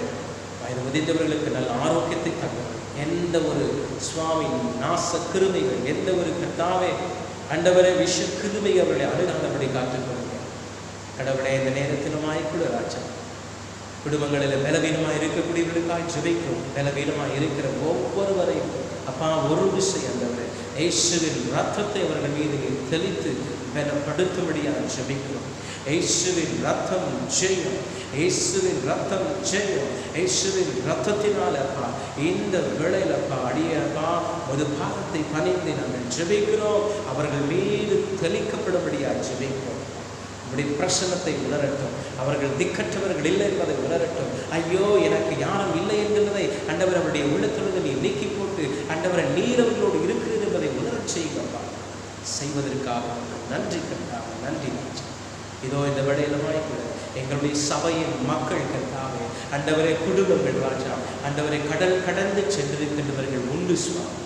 Speaker 6: வயது முதிர்ந்தவர்களுக்கு நல்ல ஆரோக்கியத்தை தந்தவர். எந்த ஒரு சுவாமி நாச கிருமிகள் எந்த ஒரு கர்த்தாவே ஆண்டவரே விஷ கிருமி அவர்களை அணுகாதபடி காத்துக்கொள்ளுங்க கடவுளே. இந்த நேரத்திலுமாய்க்கூட ராஜா குடும்பங்களில் பலவீனமாக இருக்கக்கூடியவர்களுக்காக ஜெபிக்கிறோம். பலவீனமாக இருக்கிற ஒவ்வொருவரையும் அப்பா ஒரு விஷயம் ஆண்டவரே இயேசுவின் ரத்தத்தை அவர்கள் மீது தெளித்து பலப்படுத்தும்படியாக ஜெபிக்கிறோம். இயேசுவின் ரத்தம் ஜெயம், இயேசுவின் ரத்தம் ஜெயம். இயேசுவின் ரத்தத்தினால் அப்பா இந்த வேளையில் அப்பா அடியப்பா ஒரு பாதத்தை பணிந்து நாங்கள் ஜெபிக்கிறோம். அவர்கள் மீது தெளிக்கப்படும்படியாக ஜெபிக்கிறோம். அப்படி பிரசனத்தை உணரட்டும். அவர்கள் திக்கற்றவர்கள் இல்லை என்பதை உணரட்டும். ஐயோ எனக்கு யாரும் இல்லை என்கிறதை ஆண்டவர் அவருடைய உள்ளத்திலிருந்து நீ நீக்கி போட்டு ஆண்டவரை நீர் அவர்களோடு இருக்கிறது என்பதை உணரச் செய்யுங்கப்பா. செய்வதற்காக நன்றி கர்த்தாவே. நன்றி ராஜா. இதோ இந்த வேளையிலுமாய்க்கூட எங்களுடைய சபையின் மக்கள் கர்த்தாவே ஆண்டவரே குடும்பங்கள் ராஜா ஆண்டவரை கடல் கடந்து சென்றிருக்கின்றவர்கள் உண்டு சுவாமி.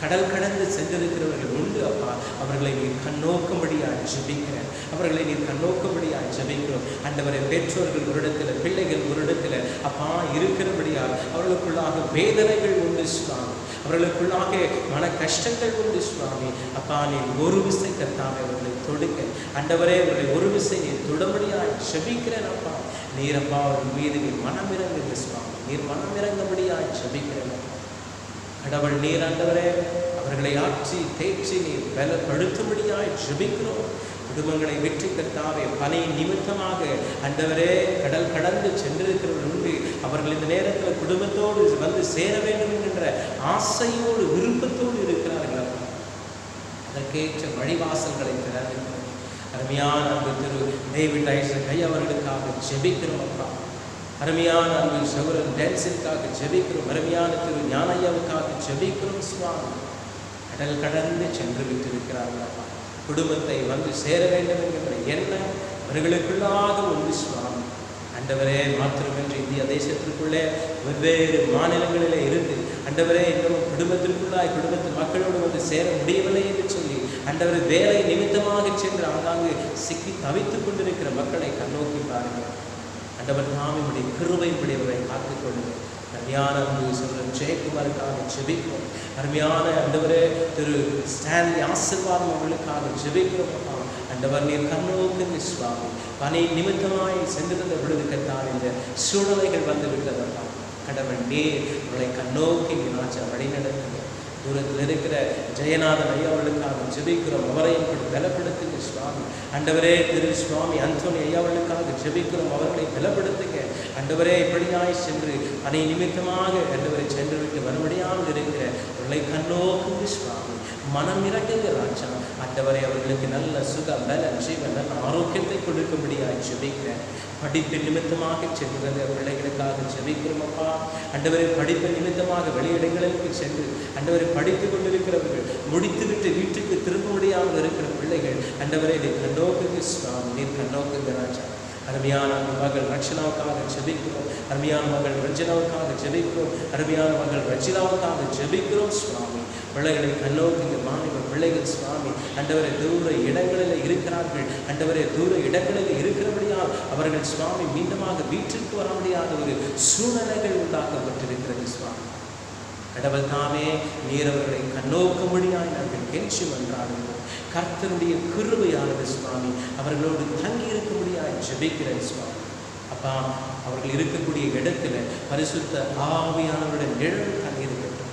Speaker 6: கடல் கடந்து சென்றிருக்கிறவர்கள் உண்டு அப்பா. அவர்களை நீர் கண்ணோக்கும்படியாக ஜெபிக்கிறேன். அவர்களை நீர் கண்ணோக்கும்படியாக ஜெபிக்கிறோம். ஆண்டவரை பெற்றோர்கள் ஒரு இடத்துல பிள்ளைகள் ஒரு இடத்துல அப்பா இருக்கிறபடியாக அவர்களுக்குள்ளாக வேதனைகள் உண்டு சுவாமி. அவர்களுக்குள்ளாக மன கஷ்டங்கள் உண்டு சுவாமி. அப்பா நீர் ஒரு விசை கர்த்தாவே அவர்களை தொடுக்க ஆண்டவரே அவர்களை ஒரு விசை நீர் தொடும்படியாக ஜெபிக்கிறேன் அப்பா. நீர் அப்பா அவர்கள் மீது நீர் மனமிறங்குங்க சுவாமி. நீர் மனமிறங்கும்படியாக ஜெபிக்கிறேன் அப்பா. கடவுள் நீர் ஆண்டவரே அவர்களை ஆற்றி தேற்றி நீர் பலப்படுத்தும்படியாய் ஜெபிக்கிறோம். குடும்பங்களை வெற்றி கர்த்தாவே பணி நிமித்தமாக ஆண்டவரே கடல் கடந்து சென்றிருக்கிறவர்கள் உண்டு. அவர்கள் இந்த நேரத்தில் குடும்பத்தோடு வந்து சேர வேண்டும் என்கின்ற ஆசையோடு விருப்பத்தோடு இருக்கிறார்கள் அப்பா. அதற்கேற்ற வழிவாசல்களை திறந்து அருமையான அன்பு திரு டேவிட் ஐசக் அவர்களுக்காக ஜெபிக்கிறோம் அப்பா. அருமையான அன்பு சகோதரன் டேன்ஸிற்காக ஜெபிக்கிறோம். அருமையான திரு ஞானையாவுக்காக ஜெபிக்கிறோம் சுவாமி. கடல் கடந்து சென்று விட்டிருக்கிறார்கள் அப்பா. குடும்பத்தை வந்து சேர வேண்டும் என்கின்ற எண்ணம் அவர்களுக்குள்ளாக உண்டு சுவாமி. ஆண்டவரே மாத்திரமின்றி இந்திய தேசத்திற்குள்ளே வெவ்வேறு மாநிலங்களிலே இருந்து ஆண்டவரே இன்னும் குடும்பத்தின் மக்களோடு வந்து சேர முடியவில்லை என்று சொல்லி ஆண்டவரே வேலை நிமித்தமாக சென்று ஆங்காங்கு சிக்கி தவித்துக் கொண்டிருக்கிற மக்களை கண்ணோக்கி பாருங்கள். ஆண்டவர் தாமினுடைய கிருபையின்படியவரை காத்துக்கொள்ளுங்கள். அருமையான அன்பு சகோதரன் ஜெயக்குமாருக்காக ஜெபிக்கிறோம். அருமையான ஆண்டவரே திரு ஸ்டான்லி ஆசீர்வாதம் அவர்களுக்காக ஜெபிக்கிறோம். ஆண்டவர் நீர் கண்ணோக்குங்க சுவாமி. பணி நிமித்தமாய் சென்றிருந்த பொழுது கர்த்தாவே இந்த சூழ்நிலைகள் வந்து விட்டதப்பா. கடவுள் நீர் உங்களை கண்ணோக்கி ராஜா வழி நடத்துங்க. தூரத்தில் இருக்கிற ஜெயநாதன் ஐயா அவர்களுக்காக ஜெபிக்கிறோம், அவரையும் பலப்படுத்துங்க சுவாமி. ஆண்டவரே திரு சுவாமி அந்தோனி ஐயா அவர்களுக்காக ஜெபிக்கிறோம், அவர்களை பலப்படுத்துங்க. ஆண்டவரே இப்படியாய் சென்று அதை நிமித்தமாக ஆண்டவரை சென்று விட்டு வரமுடியாமல் இருக்கிற உங்களை கண்ணோக்குங்க சுவாமி. மனம் இறங்குங்க ராஜா. ஆண்டவரை அவர்களுக்கு நல்ல சுக பல ஜீவன் நல்ல ஆரோக்கியத்தை கொடுக்கும்படியாய் ஜெபிக்கிறேன். படிப்பு நிமித்தமாக செல்கிறது பிள்ளைகளுக்காக ஜெபிக்கிறோம் அப்பா. ஆண்டவரை படிப்பு நிமித்தமாக வெளியிடங்களுக்கு சென்று ஆண்டவரை படித்து கொண்டிருக்கிறவர்கள் முடித்துவிட்டு வீட்டுக்கு திரும்ப முடியாமல் இருக்கிற பிள்ளைகள் ஆண்டவரை நீர் கண்ணோக்குங்க சுவாமி, நீர் கண்ணோக்குங்க ராஜா. அருமையான மகள் ரட்சனாவுக்காக ஜெபிக்கிறோம், அருமையான மகள் ரஞ்சனாவுக்காக ஜெபிக்கிறோம், அருமையான மகள் ரச்சிலாவுக்காக ஜெபிக்கிறோம் சுவாமி. பிள்ளைகளை கண்ணோக்குங்க மாணவ பிள்ளைகள் சுவாமி. ஆண்டவரை தூர இடங்களில் இருக்கிறார்கள், ஆண்டவரை தூர இடங்களில் இருக்கிறபடியால் அவர்கள் சுவாமி மீண்டுமாக வீட்டிற்கு வர முடியாத ஒரு சூழ்நிலைகள் உண்டாக்கப்பட்டிருக்கிறது சுவாமி. கடவுள் தாமே நீர் அவர்களை கண்ணோக்கும்படியாய் நாங்கள் கெஞ்சி மன்றாடுகிறோம். கர்த்தருடைய கிருபையானது சுவாமி அவர்களோடு தங்கி இருக்கும்படியாய் ஜெபிக்கிறேன் சுவாமி. அப்பா, அவர்கள் இருக்கக்கூடிய இடத்துல பரிசுத்த ஆவியானவருடைய நிழல் தங்கியிருக்கட்டும்,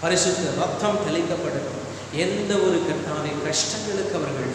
Speaker 6: பரிசுத்த ரத்தம் தெளிக்கப்படட்டும். எந்த ஒரு கர்த்தாவே கஷ்டங்களுக்கு அவர்கள்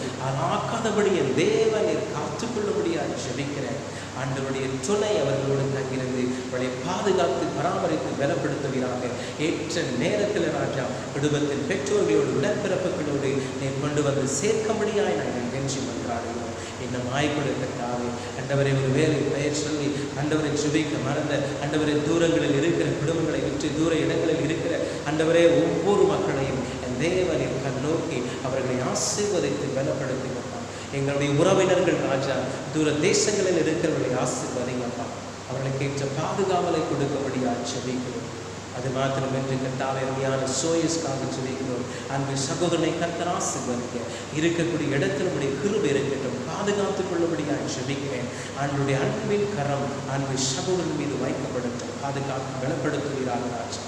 Speaker 6: ஆக்காதபடி என் தேவனை காத்துக்கொள்ளும்படியாக ஜெபிக்கிறேன். ஆண்டவருடைய துணை அவர்களோடு தங்கியிருந்து அவளை பாதுகாத்து பராமரித்து பலப்படுத்துவீராக. ஏற்ற நேரத்தில் ராஜா குடும்பத்தின் பெற்றோர்களோடு உடன்பிறப்புகளோடு நீ கொண்டு வந்து சேர்க்கும்படியாய் நாங்கள் கெஞ்சி மன்றாடுகிறோம். இன்னும் ஆய்கொடுத்தாவே ஆண்டவரை ஒரு வேலை பெயர் சொல்லி ஆண்டவரை ஜெபிக்க மறந்த ஆண்டவரை தூரங்களில் இருக்கிற குடும்பங்களை விட்டு தூர இடங்களில் இருக்கிற ஆண்டவரே ஒவ்வொரு மக்களையும் என் தேவனின் கண்ணோக்கி அவர்களை ஆசீர்வதித்து பலப்படுத்துங்கப்பா. எங்களுடைய உறவினர்கள் ராஜா தூர தேசங்களில் இருக்கிறவர்களை ஆசீர்வதிங்கப்பா. அவர்களுக்கு ஏற்ற பாதுகாவலை கொடுக்கபடியாக ஜெபிக்கிறோம். அது மாத்திரமின்றி கர்த்தாவே அருமையான சோயஸ்காக ஜெபிக்கிறோம். அன்பு சகோதரனை கர்த்தர் ஆசீர்வதிக்க இருக்கக்கூடிய இடத்தில் உடைய கிருபை இருக்கட்டும், பாதுகாத்துக் கொள்ளும்படியாக ஜெபிக்கிறேன். ஆண்டுடைய அன்பின் கரம் அன்பு சகோதரன் மீது வைக்கப்படட்டும், பாதுகாத்து பலப்படுத்துவீராக ராஜா.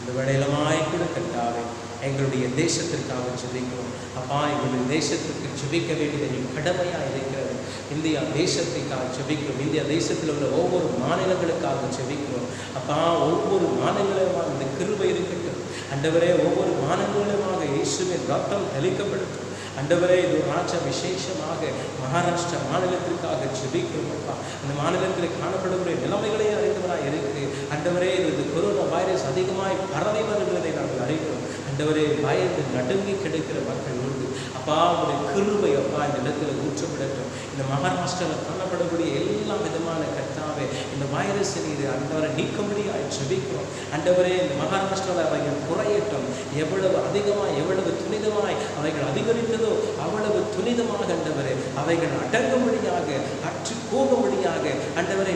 Speaker 6: இந்த வேளையிலமாய் கூட கர்த்தாவே எங்களுடைய தேசத்திற்காக ஜெபிக்கிறோம் அப்பா. எங்களுடைய தேசத்திற்கு ஜெபிக்க வேண்டியது கடமையாக இருக்கிறது. இந்தியா தேசத்திற்காக ஜெபிக்கிறோம். இந்தியா தேசத்தில் உள்ள ஒவ்வொரு மாநிலங்களுக்காக ஜெபிக்கிறோம் அப்பா. ஒவ்வொரு மாநிலங்களுமாக இந்த கிருபை இருக்கட்டும் ஆண்டவரே. ஒவ்வொரு மாநிலங்களுமாக இயேசுவின் ரத்தம் தெளிக்கப்படட்டும் ஆண்டவரே. இது ராஜா விசேஷமாக மகாராஷ்டிரா மாநிலத்திற்காக ஜெபிக்கிறோம் அப்பா. அந்த மாநிலத்தில் காணப்படக்கூடிய நிலைமைகளே அறிந்தவராக இருக்குது ஆண்டவரே. இது கொரோனா வைரஸ் அதிகமாய் பரவி வருகிறதை நாங்கள் அறிகிறோம் ஆண்டவரே. பயந்து நடுங்கி கிடைக்கிற மக்கள் உண்டு அப்பா. உடைய கிருபை அப்பா இந்த இடத்துல ஊற்றப்படட்டும். இந்த மகாராஷ்டிராவில் காணப்படக்கூடிய எல்லா விதமான கர்த்தாவே இந்த வைரஸை நீர் ஆண்டவரை நீக்கும்படியாக ஜெபிக்கிறோம் ஆண்டவரே. இந்த மகாராஷ்டிராவில் அவைகள் குறையட்டும். எவ்வளவு அதிகமாக எவ்வளவு துரிதமாய் அவைகள் அதிகரித்ததோ அவ்வளவு துரிதமாக ஆண்டவரே அவைகள் அடங்கும்படியாக அற்று போகும்படியாக ஆண்டவரே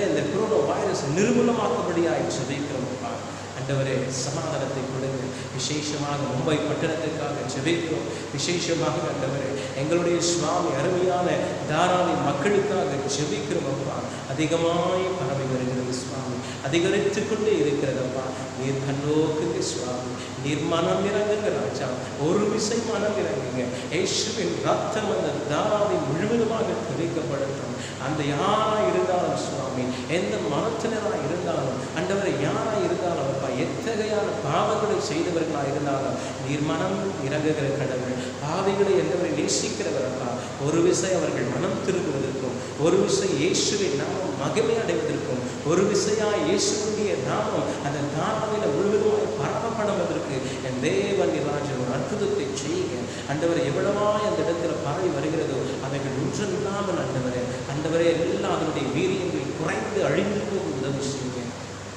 Speaker 6: இந்த கொரோனா வைரஸ் நிர்மூலமாக்கும்படியாக ஜெபிக்கிறோம் அப்பா. ஆண்டவரே சமாதானத்தை கொடுங்க. விசேஷமாக மும்பை பட்டணத்திற்காக ஜெபிக்கிறோம். விசேஷமாக ஆண்டவரே எங்களுடைய சுவாமி அருமையான தாராளி மக்களுக்காக ஜெபிக்கிறோம் அப்பா. அதிகமாய் பரவி வருகிறது சுவாமி, அதிகரித்து கொண்டே இருக்கிறதப்பா. நீர் கண்ணோக்குங்க சுவாமி, நீர் மனம் இறங்குங்க ராஜா. ஒரு விசை மனம் இறங்குங்க. இயேசுவின் ரத்தம் அந்த தாராளி முழுவதுமாக தெளிக்கப்படட்டும். அந்த யாராக இருந்தாலும் சுவாமி, எந்த மனத்தினராக இருந்தாலும் ஆண்டவரை யாராக இருந்தாலும் அப்பா, எத்தகையான பாவங்களை செய்தவர்களாக இருந்தாலும் நீர் மனம் இறங்குகிற கடவுள். பாவிகளை எந்தவரை நேசிக்கிறவர் அப்பா. ஒரு விசை அவர்கள் மனம் திரும்புவதற்கும், ஒரு விசை இயேசுவின் நாமம் மகிமை அடைவதற்கும், ஒரு விசையா இயேசுடைய நாமம் அந்த தாராவில முழுவதுமாய் பரப்பப்படுவதற்கு என் தேவன் ராஜன் ஒரு அற்புதத்தை செய்யுங்க ஆண்டவரை. எவ்வளவாய் அந்த இடத்துல பரவி வருகிறதோ அவைகள் ஒன்றில்லாமல் ஆண்டவரே எல்லா அதனுடைய வீரியங்கள் குறைந்து அழிந்து போக உதவி செய்யுங்க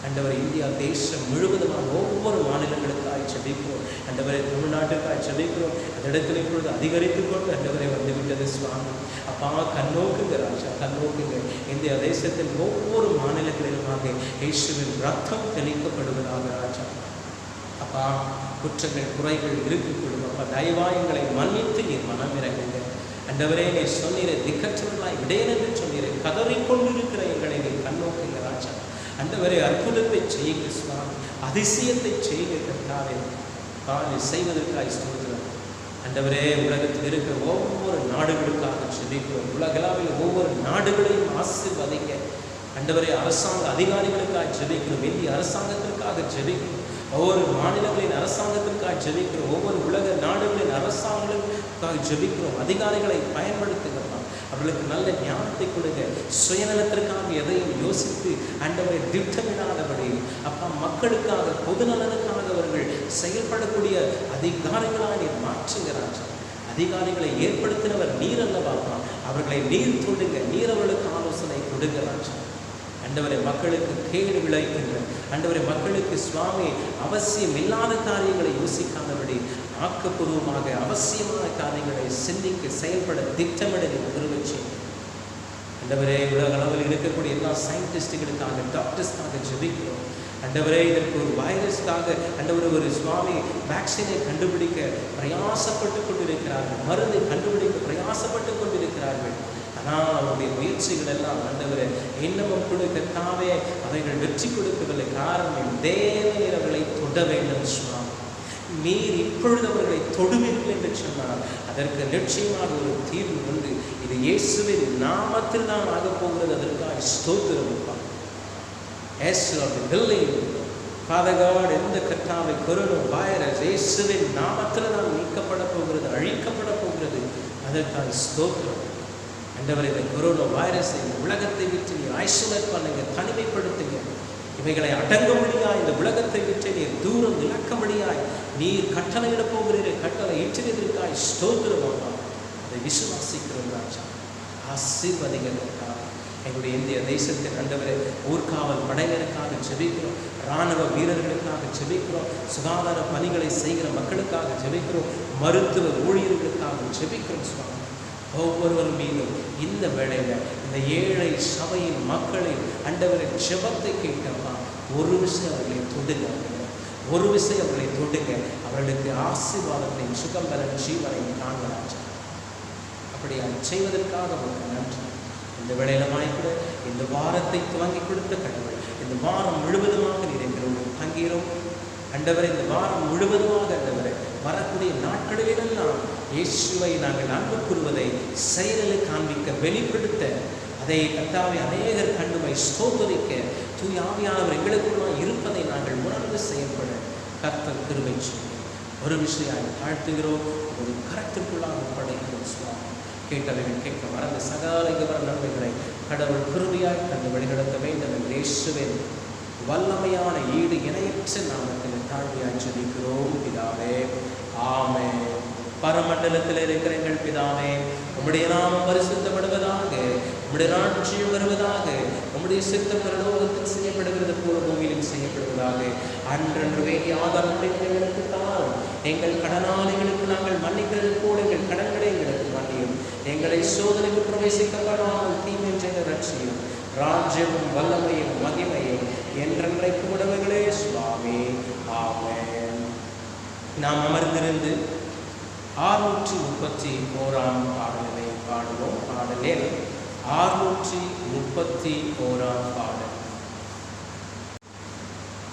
Speaker 6: ஆண்டவரை. இந்தியா தேசம் முழுவதுமாக ஒவ்வொரு மாநிலங்களுக்காக ஜெபிக்கிறோம் ஆண்டவரை. தமிழ்நாட்டுக்காக ஜெபிக்கிறோம். அந்த இடத்துல இப்பொழுது அதிகரித்து கொண்டு ஆண்டவரை வந்துவிட்டது சுவாமி அப்பா. கண்ணோக்குங்க ராஜா, கண்ணோக்குங்க. இந்தியா தேசத்தின் ஒவ்வொரு மாநிலங்களிலுமாக இயேசுவின் ரத்தம் தெளிக்கப்படுவதாக ராஜா அப்பா. குற்றங்கள் குறைகள் இருக்கக்கூடும் அப்பா. தயவாயங்களை மன்னித்து நீர் மனம் இறங்குங்க ஆண்டவரே. நீர் சொன்னீரை திக்கற்றவர்களாய் விடேன் என்று சொன்னீரை கதறிக்கொண்டிருக்கிற எங்களை நீர் கண்ணோக்குங்க ராஜா ஆண்டவரே. அற்புதத்தை செய்யுங்க சுவாமி, அதிசயத்தை செய்யுங்க கர்த்தாவே. நீர் செய்வதற்காக ஸ்தோத்திரம் ஆண்டவரே. உலகத்தில் இருக்கிற ஒவ்வொரு நாடுகளுக்காக ஜெபிக்கிறோம். உலகளாவில் ஒவ்வொரு நாடுகளையும் ஆசீர்வதிங்க ஆண்டவரே, அரசாங்க அதிகாரிகளுக்காக ஜெபிக்கிறோம். இந்திய அரசாங்கத்திற்காக ஜெபிக்கிறோம். ஒவ்வொரு மாநிலங்களின் அரசாங்கத்திற்காக ஜெபிக்கிறோம். ஒவ்வொரு உலக நாடுகளின் அரசாங்கங்களுக்காக ஜெபிக்கிறோம். அதிகாரிகளை பயன்படுத்துகிறோம். அவர்களுக்கு நல்ல ஞானத்தை கொடுங்க. சுயநலத்திற்காக எதையும் யோசித்து ஆண்டவரை திட்டமிடாதபடி அப்பா மக்களுக்காக பொதுநலனுக்காக அவர்கள் செயல்படக்கூடிய அதிகாரிகளாக நீர் மாற்றுகிறார். அதிகாரிகளை ஏற்படுத்தினவர் நீர் அல்லவாப்பா. அவர்களை நீர் தொடுங்க. நீர் அவர்களுக்கு ஆலோசனை கொடுக்கிறார். ஆண்டவரை, மக்களுக்கு கேடு விளைக்கின்ற ஆண்டவரை, மக்களுக்கு சுவாமி அவசியம் இல்லாத காரியங்களை யோசிக்காதபடி ஆக்கப்பூர்வமாக அவசியமான காரியங்களை சிந்திக்க செயல்பட திட்டமிட நிறுவச்சி ஆண்டவரே, உலக அளவில் இருக்கக்கூடிய எல்லா சயின்டிஸ்டுகளுக்காக டாக்டர்ஸ்க்காக ஜெபிக்கிறோம். ஆண்டவரே, இதற்கு ஒரு வைரஸ்க்காக ஆண்டவரை ஒரு சுவாமி வேக்சினை கண்டுபிடிக்க பிரயாசப்பட்டு கொண்டிருக்கிறார்கள். மருந்தை கண்டுபிடிக்க பிரயாசப்பட்டு கொண்டிருக்கிறார்கள். ஆனால் அவருடைய முயற்சிகள் எல்லாம் ஆண்டவரை இன்னமும் கொடுக்கத்தாவே அவைகள் வெற்றி கொடுக்கவில்லை. காரணம், தேவநீர் அவர்களை தொட வேண்டும் சுவாமி. நீர் இப்பொழுது அவர்களை தொடுவீர்கள் என்று சொன்னால் அதற்கு நிச்சயமாக ஒரு தீர்வு உண்டு. இது இயேசுவின் நாமத்தில் தான் ஆகப் போகிறது. அதற்காக ஸ்தோத்திரம். Father God, இந்த கர்த்தாவை கொரோனா வைரஸ் இயேசுவின் நாமத்தில் தான் நீக்கப்பட போகிறது, அழிக்கப்பட போகிறது. அதற்காக ஸ்தோத்திரம். ஆண்டவரே, இந்த கொரோனா வைரஸை உலகத்தை விட்டு நீர் ஐசோலேட் பண்ணுங்க, தனிமைப்படுத்துங்க. இவைகளை அடங்க முடியாய் இந்த உலகத்தை விட்டு நீர் தூரம் இழக்கும்படியாய் நீர் கட்டளையிட போகிறீர்கள். கட்டளை இட்டிருக்காய் ஸ்தோத்திரமாக அதை விசுவாசிக்கிறோம் ராஜா. ஆசீர்வதிகளுக்காக எங்களுடைய இந்திய தேசத்தின் ஆண்டவரே ஊர்காவல் படையினருக்காக ஜெபிக்கிறோம். இராணுவ வீரர்களுக்காக ஜெபிக்கிறோம். சுகாதார பணிகளை செய்கிற மக்களுக்காக ஜெபிக்கிறோம். மருத்துவ ஊழியர்களுக்காக ஜெபிக்கிறோம் சுவாமி. ஒவ்வொருவர் மீதும் இந்த வேளையில் இந்த ஏழை சபையின் மக்களின் ஆண்டவரின் ஜெபத்தை கேட்கப்பா, ஒரு விஷயம் அவர்களை தொடுங்க, ஒரு விஷயம் அவர்களை தொடுங்க. அவர்களுக்கு ஆசீர்வாதத்தையும் சுகம் பெற ஜீவனையும் காண்கிறார். அப்படி அதை செய்வதற்காக உங்களுக்கு நன்றி. இந்த வேளையிலமாய் கூட இந்த வாரத்தை துவங்கி கொடுத்த கடவுள் இந்த வாரம் முழுவதுமாக நீர் எங்களோடு தங்கிறோம். ஆண்டவரே, இந்த வாரம் முழுவதுமாக ஆண்டவரே வரக்கூடிய நாட்களிலெல்லாம் இயேசுவை நாங்கள் அன்பு கூறுவதை செயலில் காண்பிக்க வெளிப்படுத்த அதை கர்த்தாவை அநேகர் கண்டுமை ஸ்தோத்திரிக்க தூய ஆவியானவர் எங்களுக்குள்ளாக இருப்பதை நாங்கள் உணர்ந்து செயல்பட கர்த்தர் கிருபை செய்யும். ஒரு விஷயம் தாழ்த்துகிறோம், ஒரு கருத்துக்குள்ளாக படைக்கிறோம் சுவாமி. கேட்டவர்கள் கேட்க மறந்த சகால கவர நன்மைகளை கடவுள் கிருபையாய் கண்டு வழிநடத்த வேண்டும் என்று இயேசுவின் வல்லமையான ஈடு இணையற்ற நாமத்தில் தாழ்மையாய் ஜெபிக்கிறோம் பிதாவே, ஆமென். பரமண்டலத்தில் இருக்கிற எங்கள் பிதாவே, உம்முடைய நாமம் பரிசுத்தப்படுவதாக, உம்முடைய ராஜ்யம் வருவதாக, உம்முடைய சித்தம் பரலோகத்தில் செய்யப்படுகிறது போல பூமியிலும் செய்யப்படுவதாக. அன்றன்று வேண்டிய ஆதாரத்தை எங்களுக்கு தாரும். எங்கள் கடனாளிகளுக்கு நாங்கள் மன்னிக்கிறது போல எங்கள் கடன்களை எங்களுக்கு மன்னியும். எங்களை சோதனைக்கு பிரவேசிக்கப்படாமல் தீமை செய்த ரட்சியும். ராஜ்யமும் வல்லமையும் மகிமையும் என்றென்றைக்கு உடவுகளே சுவாமி, ஆமென். நாம் அமர்ந்திருந்து 631 பாடலை பாடுவோம். பாடலில் 631 பாடல்.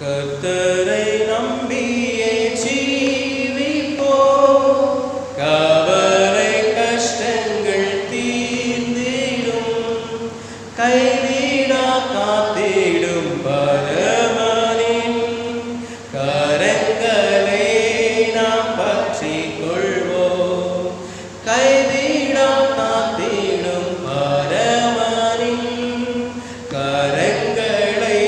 Speaker 6: கர்த்தரை நம்பியே ஜீவிப்போம், கவலை கஷ்டங்கள் தீர்ந்திடும், கைவிடா காத்திடும் பரமனின் கரங்களை நாம் பற்றி கொள்வோம். கைவிடா காத்திடும் பரமனின் கரங்களை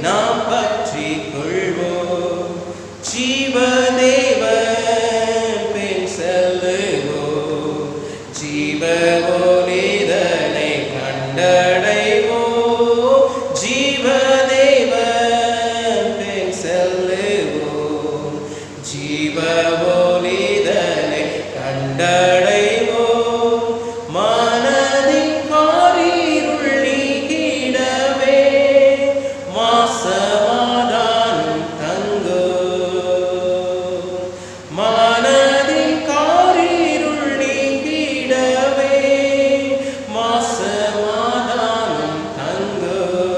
Speaker 6: நாம் பற்றி கொள்வோம். ஜீவதேவன் பின் செல்லுவோம், ஜீவ ஒளிதனை கண்டடைவோம். ஜீவதேவன் பின் செல்லுவோம், ஜீவ ஒளிதனை கண்டடைவோம். மனதின் காரிருள் நீங்கிடவே மாசமாதானம் தங்கும். மனதின் காரிருள் நீங்கிடவே மாசமாதானம் தங்கும்.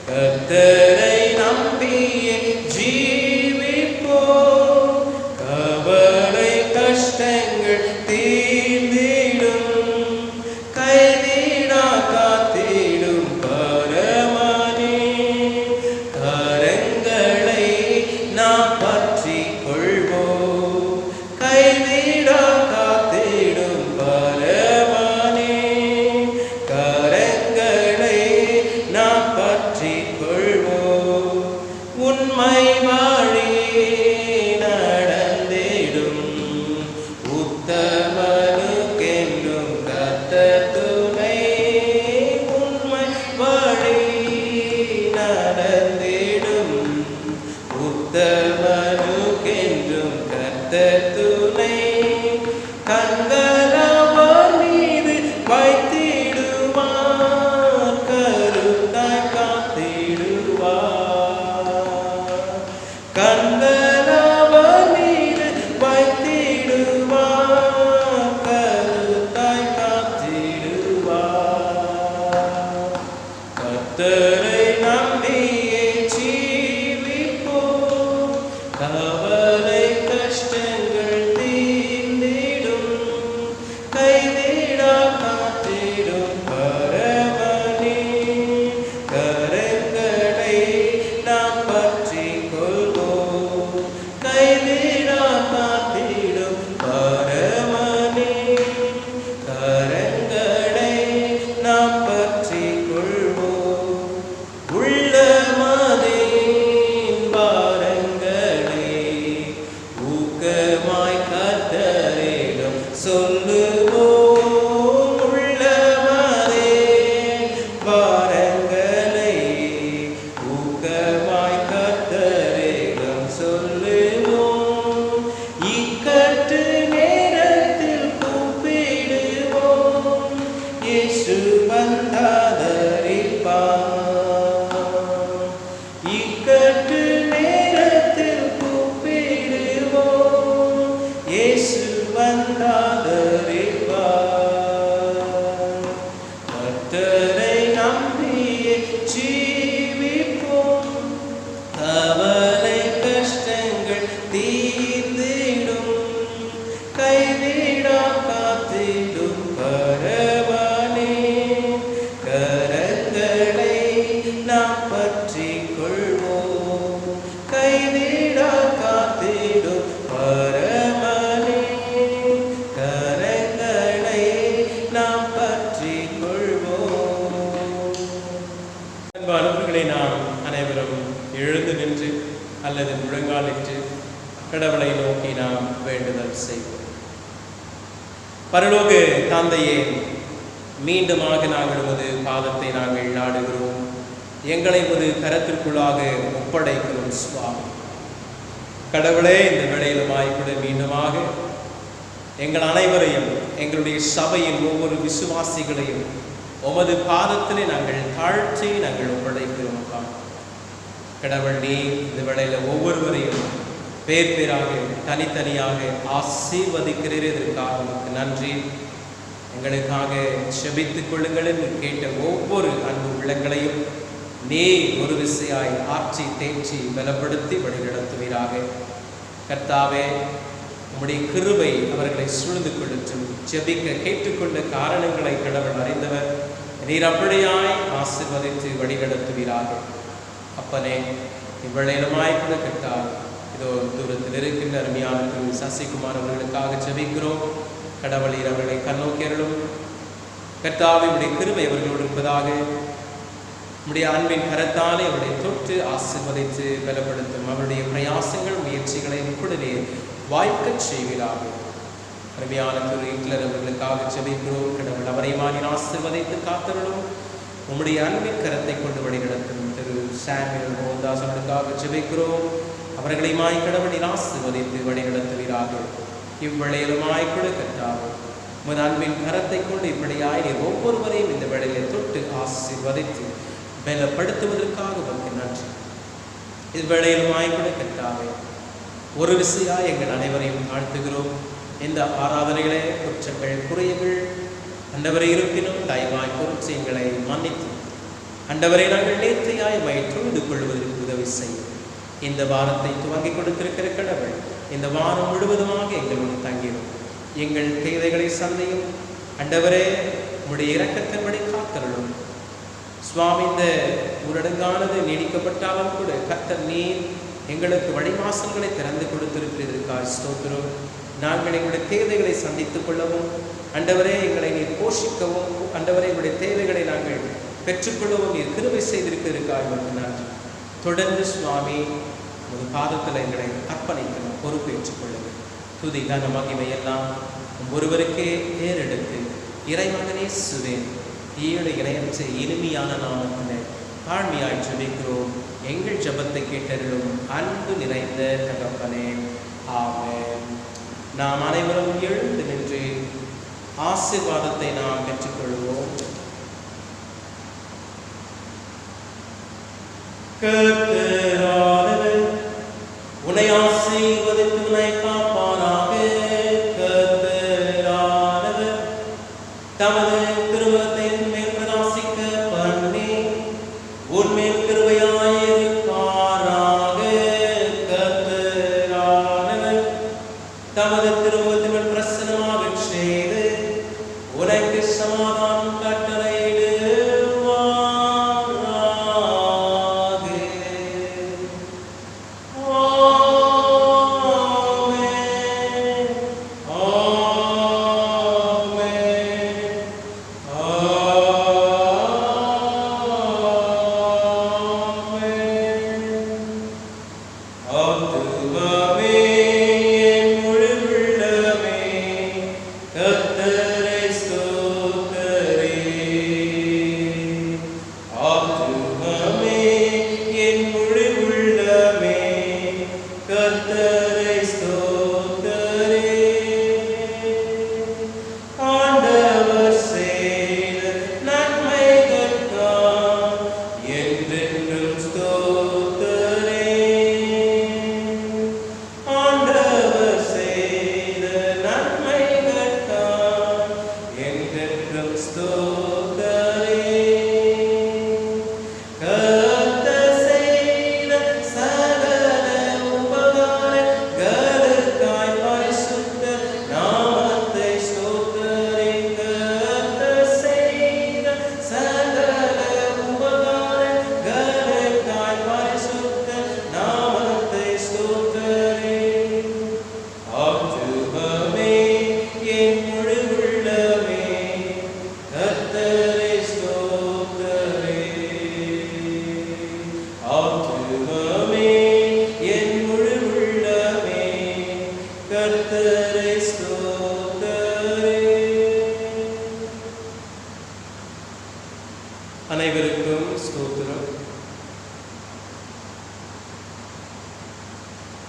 Speaker 6: கர்த்தரை நம்பியே ஜீவிப்போம், கவலை கஷ்டங்கள் தீர்ந்திடும், கைவிடா காத்திடும் நம்பியே ஜீவிப்போம். கவலை கஷ்டங்கள் தீர்ந்திடும், கைவிடா காத்திடும் பரமனே. கரங்களை நாம் பற்றிக் கொள்வோம், கைவிடா காத்திடும் பரமனே. கரங்களை நாம் பற்றிக் கொள்வோம், உள்ளமதின் பாரங்களை ஊக்கமாய் கர்த்தரிடம் சொல்லுவோம். உள்ளமதின் பாரங்களை ஊக்கமாய் கர்த்தரிடம் சொல்லுவோம். இக்கட்டு நேரத்தில் கூப்பிடுவோம், இயேசு வந்தாதரிப்பார். இக்கட்டு நேரத்தில் கூப்பிடுவோம், இயேசு வந்தாதரிப்பார். கர்த்தரை நம்பியே ஜீவிப்போம், கவலை கஷ்டங்கள் தீர்ந்திடும், கைவிடா காத்திடும் பரமனே. கரங்களை நாம் பற்றிக் கொள்வோம், கைவிடா காத்திடும் பரமனே. கரங்களை நாம் பற்றிக் கொள்வோம். அன்பானவர்களே, நாம் அனைவரும் எழுந்து நின்று அல்லது முழங்காலிட்டு கடவுளை நோக்கி நாம் வேண்டுதல் செய்வோம். பரலோக தந்தையே, மீண்டுமாக நாங்கள் உமது பாதத்தை நாங்கள் நாடுகிறோம், எங்களை உமது கரத்திற்குள்ளாக ஒப்படைக்கிறோம் சுவாமி. கடவுளே, இந்த வேளையிலுமாய் கூட மீண்டுமாக எங்கள் அனைவரையும், எங்களுடைய சபையின் ஒவ்வொரு விசுவாசிகளையும் உமது பாதத்திலே நாங்கள் தாழ்த்தி நாங்கள் ஒப்படைக்கிறோம். கடவுள், நீ இந்த வேளையில் ஒவ்வொருவரையும் பேர் பேராக தனித்தனியாக ஆசீர்வதிக்கிறீர். இதற்காக உமக்கு நன்றி. எங்களுக்காக செபித்துக் கொள்ளுங்கள் என்று கேட்ட ஒவ்வொரு அன்பு உள்ளங்களையும் நீ ஒரு விசையாய் ஆட்சி தேய்ச்சி பலப்படுத்தி வழிநடத்துவீராக. கர்த்தாவே, உம்முடைய கிருபை அவர்களை சூழ்ந்து கொள்ளட்டும். ஜெபிக்க கேட்டுக்கொண்ட காரணங்களை கடவுள் அறிந்தவர். நீர் அப்படியாய் ஆசீர்வதித்து வழிநடத்துவீராக. அப்பனே, இவ்வளையிலுமாய் கூட கர்த்தாவே, இதோ தூரத்தில் இருக்கின்ற அருமையான திரு சசிகுமார் அவர்களுக்காக ஜெபிக்கிறோம். கடவுளீர் அவர்களை கண்ணோக்கியர்களும் கர்த்தாவே, உடைய கிருபை அவர்களோடு இருப்பதாக. உடைய அன்பின் கரத்தாலே அவருடைய தொற்று ஆசீர்வதித்து பலப்படுத்தும். அவருடைய பிரயாசங்கள் முயற்சிகளை உடனே வாய்க்கச் செய்வீராக. அருமையான திரு ஹிட்லர் அவர்களுக்காக ஜெபிக்கிறோம். கடவுள் அவரை மாறி ஆசீர்வதித்து காத்தருளும். உம்முடைய அன்பின் கரத்தை கொண்டு வழிநடத்தும். திரு சாமுவேல் மோகன்தாஸ் அவர்களுக்காக ஜெபிக்கிறோம். அவர்களை மாய் கடவுளில் ஆசீர்வதித்து வழிநடத்துவீராக. இவ்வேளையிலுமாய் கூட கர்த்தாவே, உமது அன்பின் கரத்தை கொண்டு இப்படியாய் நீர் ஒவ்வொருவரையும் இந்த வேளையிலே தொட்டு ஆசீர்வதித்து பலப்படுத்துவதற்காக உமக்கு நன்றி. இவ்வேளையிலுமாய் கூட கர்த்தாவே, ஒரு விசையாய் எங்கள் அனைவரையும் தாழ்த்துகிறோம். இந்த ஆராதனைகளே குற்றங்கள் குறைகள் அண்டவரை இருப்பினும் தயவாய் பொறுத்து எங்களை மன்னித்து அண்டவரை நாங்கள் நேர்த்தியாய் தொழுது கொள்வதற்கு உதவி செய்யும். இந்த வாரத்தை துவங்கி கொடுத்திருக்கிற கடவுள் இந்த வாரம் முழுவதுமாக எங்களோடு தங்கிடும். எங்கள் தேவைகளை சந்தையும் அண்டவரே உடைய இரக்கத்தின்படி காத்தருளும். சுவாமி, இந்த ஊரடங்கானது நீடிக்கப்பட்டாலும் கூட கர்த்தர் நீர் எங்களுக்கு வழிவாசல்களை திறந்து கொடுத்திருக்கிறதற்காக ஸ்தோத்திரம். நாங்கள் எங்களுடைய தேவைகளை சந்தித்துக் கொள்ளவும் அண்டவரே எங்களை நீர் போஷிக்கவும் அண்டவரே எங்களுடைய தேவைகளை நாங்கள் பெற்றுக்கொள்ளவும் நீர் கிருபை செய்திருக்கிறதற்காக நன்றி. தொடர்ந்து சுவாமி ஒரு பாதத்தில் எங்களை அர்ப்பணிக்கணும், பொறுப்பேற்றுக் கொள்ளுங்கள். துதி கன மகிமையெல்லாம் ஒருவருக்கே ஏறெடுத்து இறைமகனே சுவேன் ஈடு இணையற்ற இனிமையான நாமத்தினை தாழ்மையாய் ஜெபிக்கிறோம். எங்கள் ஜெபத்தை கேட்டருளும் அன்பு நிறைந்த தகப்பனே, ஆமென். நாம் அனைவரும் எழுந்து நின்று ஆசீர்வாதத்தை நாம் பெற்றுக்கொள்வோம். கர்த்தரானவர் உன்னை ஆசீர்வதித்து உன்னை காப்பாராக. கர்த்தரானவர் தமது திருமுகத்தை மேல் பிரகாசிக்க பண்ணி உன்மேல் கிருபையாய்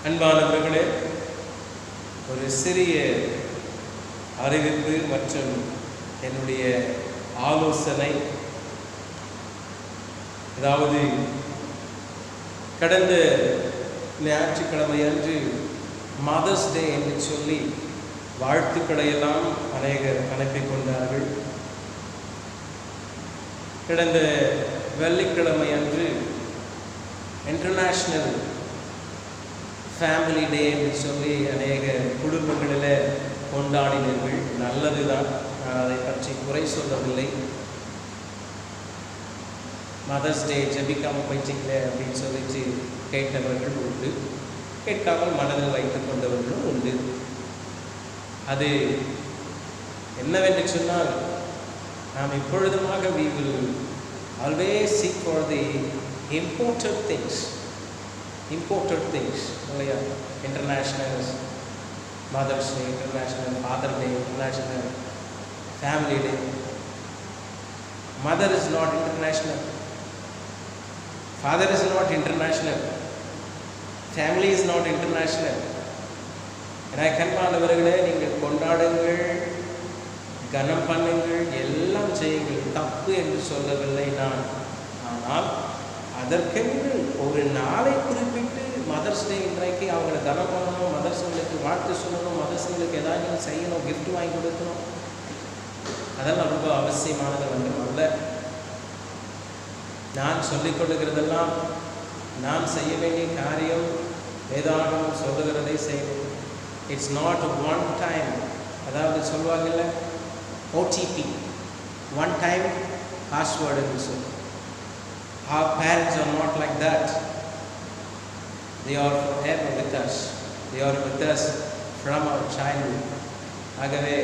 Speaker 2: அன்பானவர்களே, ஒரு சிறிய அறிவிப்பு மற்றும் என்னுடைய ஆலோசனை. அதாவது கடந்த ஞாயிற்றுக்கிழமை அன்று மதர்ஸ் டே என்று சொல்லி வாழ்த்துக்களையெல்லாம் அநேகர் அனுப்பிக் கொண்டார்கள். கடந்த வெள்ளிக்கிழமை அன்று இன்டர்நேஷ்னல் ஃபேமிலி டே என்று சொல்லி அநேக குடும்பங்களில் கொண்டாடினர்கள். நல்லது தான், நான் அதை பற்றி குறை சொல்லவில்லை. மதர்ஸ் டே ஜெபிக்காமல் போயிட்டீங்களே அப்படின்னு சொல்லிட்டு கேட்டவர்கள் உண்டு, கேட்காமல் மனதில் வைத்துக் கொண்டவர்களும் உண்டு. அது என்னவென்று சொன்னால், நாம் இப்பொழுதுமாக we will always seek for the imported things இல்லையா? International mother's day, international father day, international family day. Mother is not international, father is not international, family is not international. கண்பானவர்களே, நீங்கள் கொண்டாடுங்கள், கனம் பண்ணுங்கள், எல்லாம் செய்யுங்கள், தப்பு என்று சொல்லவில்லை நான். ஆனால் அதற்கென்று ஒரு நாளை குறிப்பிட்டு மதர்ஸ் டே இன்றைக்கு அவங்களை கனம் பண்ணணும், மதர்ஸுங்களுக்கு வாழ்த்து சொல்லணும், மதர்ஸுங்களுக்கு ஏதாவது செய்யணும், கிஃப்ட் வாங்கி கொடுக்கணும், அதெல்லாம் ரொம்ப அவசியமானது ஒன்றும் அல்ல. நான் சொல்லிக் கொடுக்கிறதெல்லாம் நான் செய்ய வேண்டிய காரியம் வேதாகமம் சொல்லுகிறதை செய்யணும். இட்ஸ் நாட் ஒன் டைம், அதாவது சொல்லுவாங்கல்ல ஓடிபி, ஒன் டைம் பாஸ்வேர்டுன்னு சொல்லி. Our parents are not like that. They are forever with us. They are with us from our childhood. ஆகவே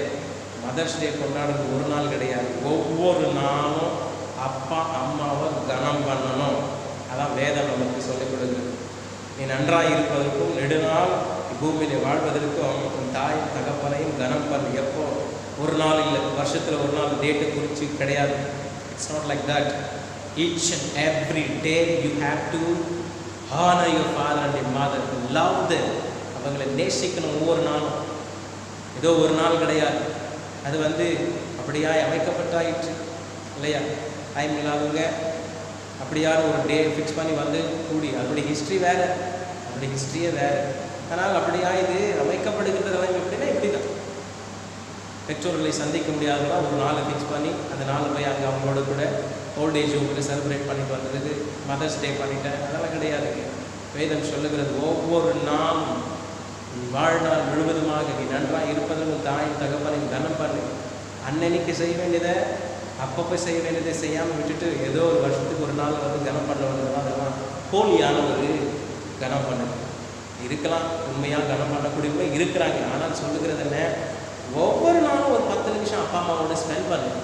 Speaker 2: மதர்ஸ் டே கொண்டாடுறது ஒரு நாள் கிடையாது, ஒவ்வொரு நாளும் அப்பா அம்மாவை கனம் பண்ணணும். அதான் வேதம் நமக்கு சொல்லிக் கொடுக்குறது. நீ நன்றாக இருப்பதற்கும் நெடுநாள் பூமியில் வாழ்வதற்கும் உன் தாய் தகப்பனையும் கனம் பண்ணு. எப்போ? ஒரு நாள் இல்லை, வருஷத்தில் ஒரு நாள் டேட்டை குறித்து கிடையாது. It's not like that. Each and every day you have to honor your father and your mother, love them. அவங்களை நேசிக்கணும் ஒவ்வொரு நாளும். ஏதோ ஒரு நாள் கிடையாது, அது அப்படியா அமைக்கப்பட்டாயிற்று இல்லையா? டைம் இல்லாதவங்க அப்படியான ஒரு டே ஃபிக்ஸ் பண்ணி கூடி, அதனுடைய ஹிஸ்ட்ரி வேறு, அதனுடைய ஹிஸ்ட்ரியே வேறு. ஆனால் அப்படியா இது அமைக்கப்படுகின்றதெல்லாம் எப்படின்னா இப்படி தான். பெற்றோர்களை சந்திக்க முடியாதவங்க ஒரு நாளை ஃபிக்ஸ் பண்ணி அந்த நாள் போய் அங்கே அவங்களோட கூட ஓல்டேஜ் ஹோமில் செலிப்ரேட் பண்ணிட்டு வந்ததுக்கு மதர்ஸ் டே பண்ணிட்டேன், அதெல்லாம் கிடையாதுங்க. வேதம் சொல்லுகிறது, ஒவ்வொரு நாளும் வாழ்நாள் முழுவதுமாக நீ நன்றாக இருப்பதற்கு தாயின் தகப்பனையும் கனம் பண்ணு. அன்னன்னைக்கு செய்ய வேண்டியதை அப்பப்போ செய்ய வேண்டியதை செய்யாமல் விட்டுட்டு ஏதோ ஒரு வருஷத்துக்கு ஒரு நாள் கனம் பண்ண வந்ததுலாம் அதெல்லாம் போலியான ஒரு கனம் பண்ணு. இருக்கலாம், உண்மையாக கனம் பண்ணக்கூடியவங்க இருக்கிறாங்க. ஆனால் சொல்லுகிறது என்ன? ஒவ்வொரு நாளும் ஒரு 10 நிமிஷம் அப்பா அம்மாவோட ஸ்பெண்ட் பண்ணுங்க.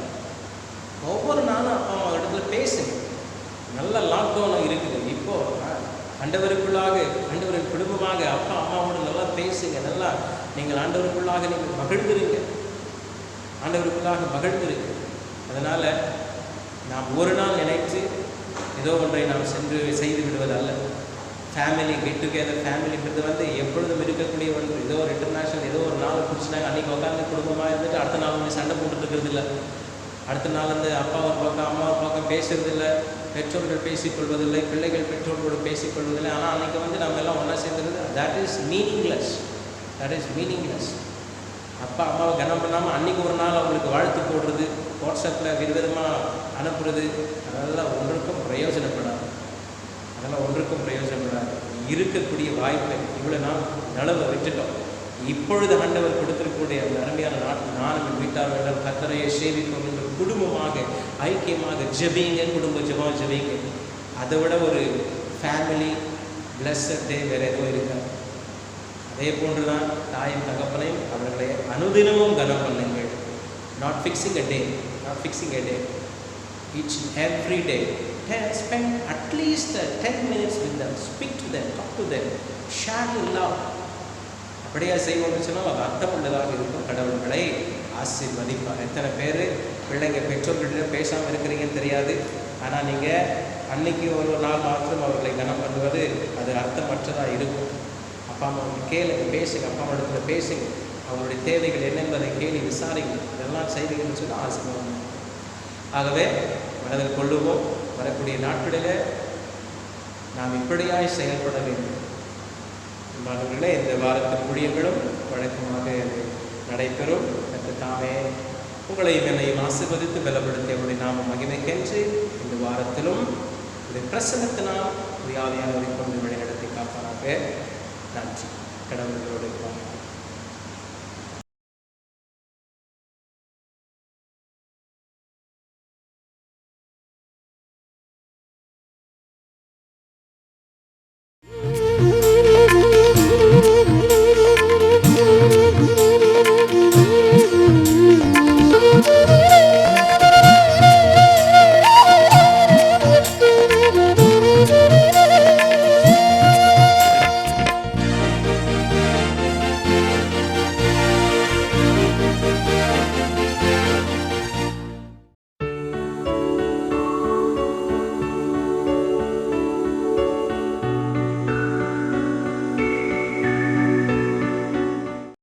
Speaker 2: ஒவ்வொரு நாளும் அப்பா அம்மா இடத்துல பேசுங்க. நல்ல லாக்டவுன் இருக்குது இப்போது. ஆண்டவருக்குள்ளாக, ஆண்டவரின் குடும்பமாக அப்பா அம்மாவோட நல்லா பேசுங்க. நல்லா நீங்கள் ஆண்டவருக்குள்ளாக நீங்கள் மகிழ்ந்துருங்க, ஆண்டவருக்குள்ளாக மகிழ்ந்துருங்க. அதனால் நாம் ஒரு நாள் நினைத்து ஏதோ ஒன்றை நாம் சென்று செய்து விடுவது அல்ல. ஃபேமிலி கெட் டுகெதர், ஃபேமிலிங்கிறது எப்பொழுதும் இருக்கக்கூடிய ஒன்று. ஏதோ ஒரு இன்டர்நேஷ்னல் ஏதோ ஒரு நாள் பிடிச்சினாங்க, அன்றைக்கி உட்காந்து குடும்பமாக இருந்துட்டு அடுத்த நாள் சண்டை போட்டுட்டு இருக்கிறது இல்லை. அடுத்த நாள் அப்பா ஒரு பக்கம் அம்மா ஒரு பக்கம் பேசுறதில்லை, பெற்றோர்கள் பேசிக்கொள்வதில்லை, பிள்ளைகள் பெற்றோர்களோடு பேசிக்கொள்வதில்லை. ஆனால் அன்றைக்கி நம்ம எல்லாம் ஒன்றா சேர்ந்துருது. That is meaningless, that is meaningless. அப்பா அம்மாவை கனம் பண்ணாமல் அன்றைக்கி ஒரு நாள் அவங்களுக்கு வாழ்த்து போடுறது, வாட்ஸ்அப்பில் விதவிதமாக அனுப்புறது, அதெல்லாம் ஒன்றுக்கும் பிரயோஜனப்படாது. அதெல்லாம் ஒன்றுக்கும் பிரயோஜனப்படாது. இருக்கக்கூடிய வாய்ப்பை இவ்வளோ நாள் நழுவ விட்டுட்டோம். இப்பொழுது ஆண்டவர் கொடுத்திருக்கக்கூடிய அந்த அருமையான நாட்டில் நானும் வீட்டார் எல்லாம் கர்த்தரையை சேவிக்கும் என்ற குடும்பமாக ஐக்கியமாக ஜெபிங்க, குடும்ப ஜெபம் ஜெபிங்க. அதை விட ஒரு ஃபேமிலி பிளஸட் டே வேறு எதுவும் இருக்காது. அதே போன்று தான் தாயும் தகப்பனையும் அவர்களை அனுதினமும் கனம் பண்ணுங்கள். Not fixing a day, not fixing a day. each and every day spend at least 10 minutes with them, speak to them, talk to them, share your love. அப்படியே செய்வோம்னு சொன்னால் அது அர்த்தமுள்ளதாக இருக்கும். கடவுள்களை ஆசீர்வதிப்பார். எத்தனை பேர் பிள்ளைங்க பெற்றோர்கிட்ட பேசாமல் இருக்கிறீங்கன்னு தெரியாது. ஆனால் நீங்கள் அன்னைக்கு ஒரு நாள் மாத்திரம் அவர்களை கனம் பண்ணுவது அது அர்த்தமற்றதாக இருக்கும். அப்பா
Speaker 6: அப்பா அம்மா கேளுங்க, பேசுங்க, அப்பா அம்மா இடத்துல பேசுங்க, அவங்களுடைய தேவைகள் என்ன என்பதை கேள்வி விசாரிங்க. இதெல்லாம் செய்வீங்கன்னு சொல்லி ஆசீர்வாதம். ஆகவே மனதில் கொள்ளுவோம், வரக்கூடிய நாட்களில் நாம் இப்படியாய் செயல்பட வேண்டும். மாணவர்களே, இந்த வாரத்தின் ஊழியர்களும் வழக்கமாக நடைபெறும். தாமே உங்களையும் என்னையும் ஆசீர்வதித்து பலப்படுத்தி அவருடைய நாம மகிமைக்கென்று இந்த வாரத்திலும் இந்த பிரசன்னத்தினால் ஆவியானவரை கொண்டு வழி நடத்தி காப்பாராக. நன்றி. கடவுளோடு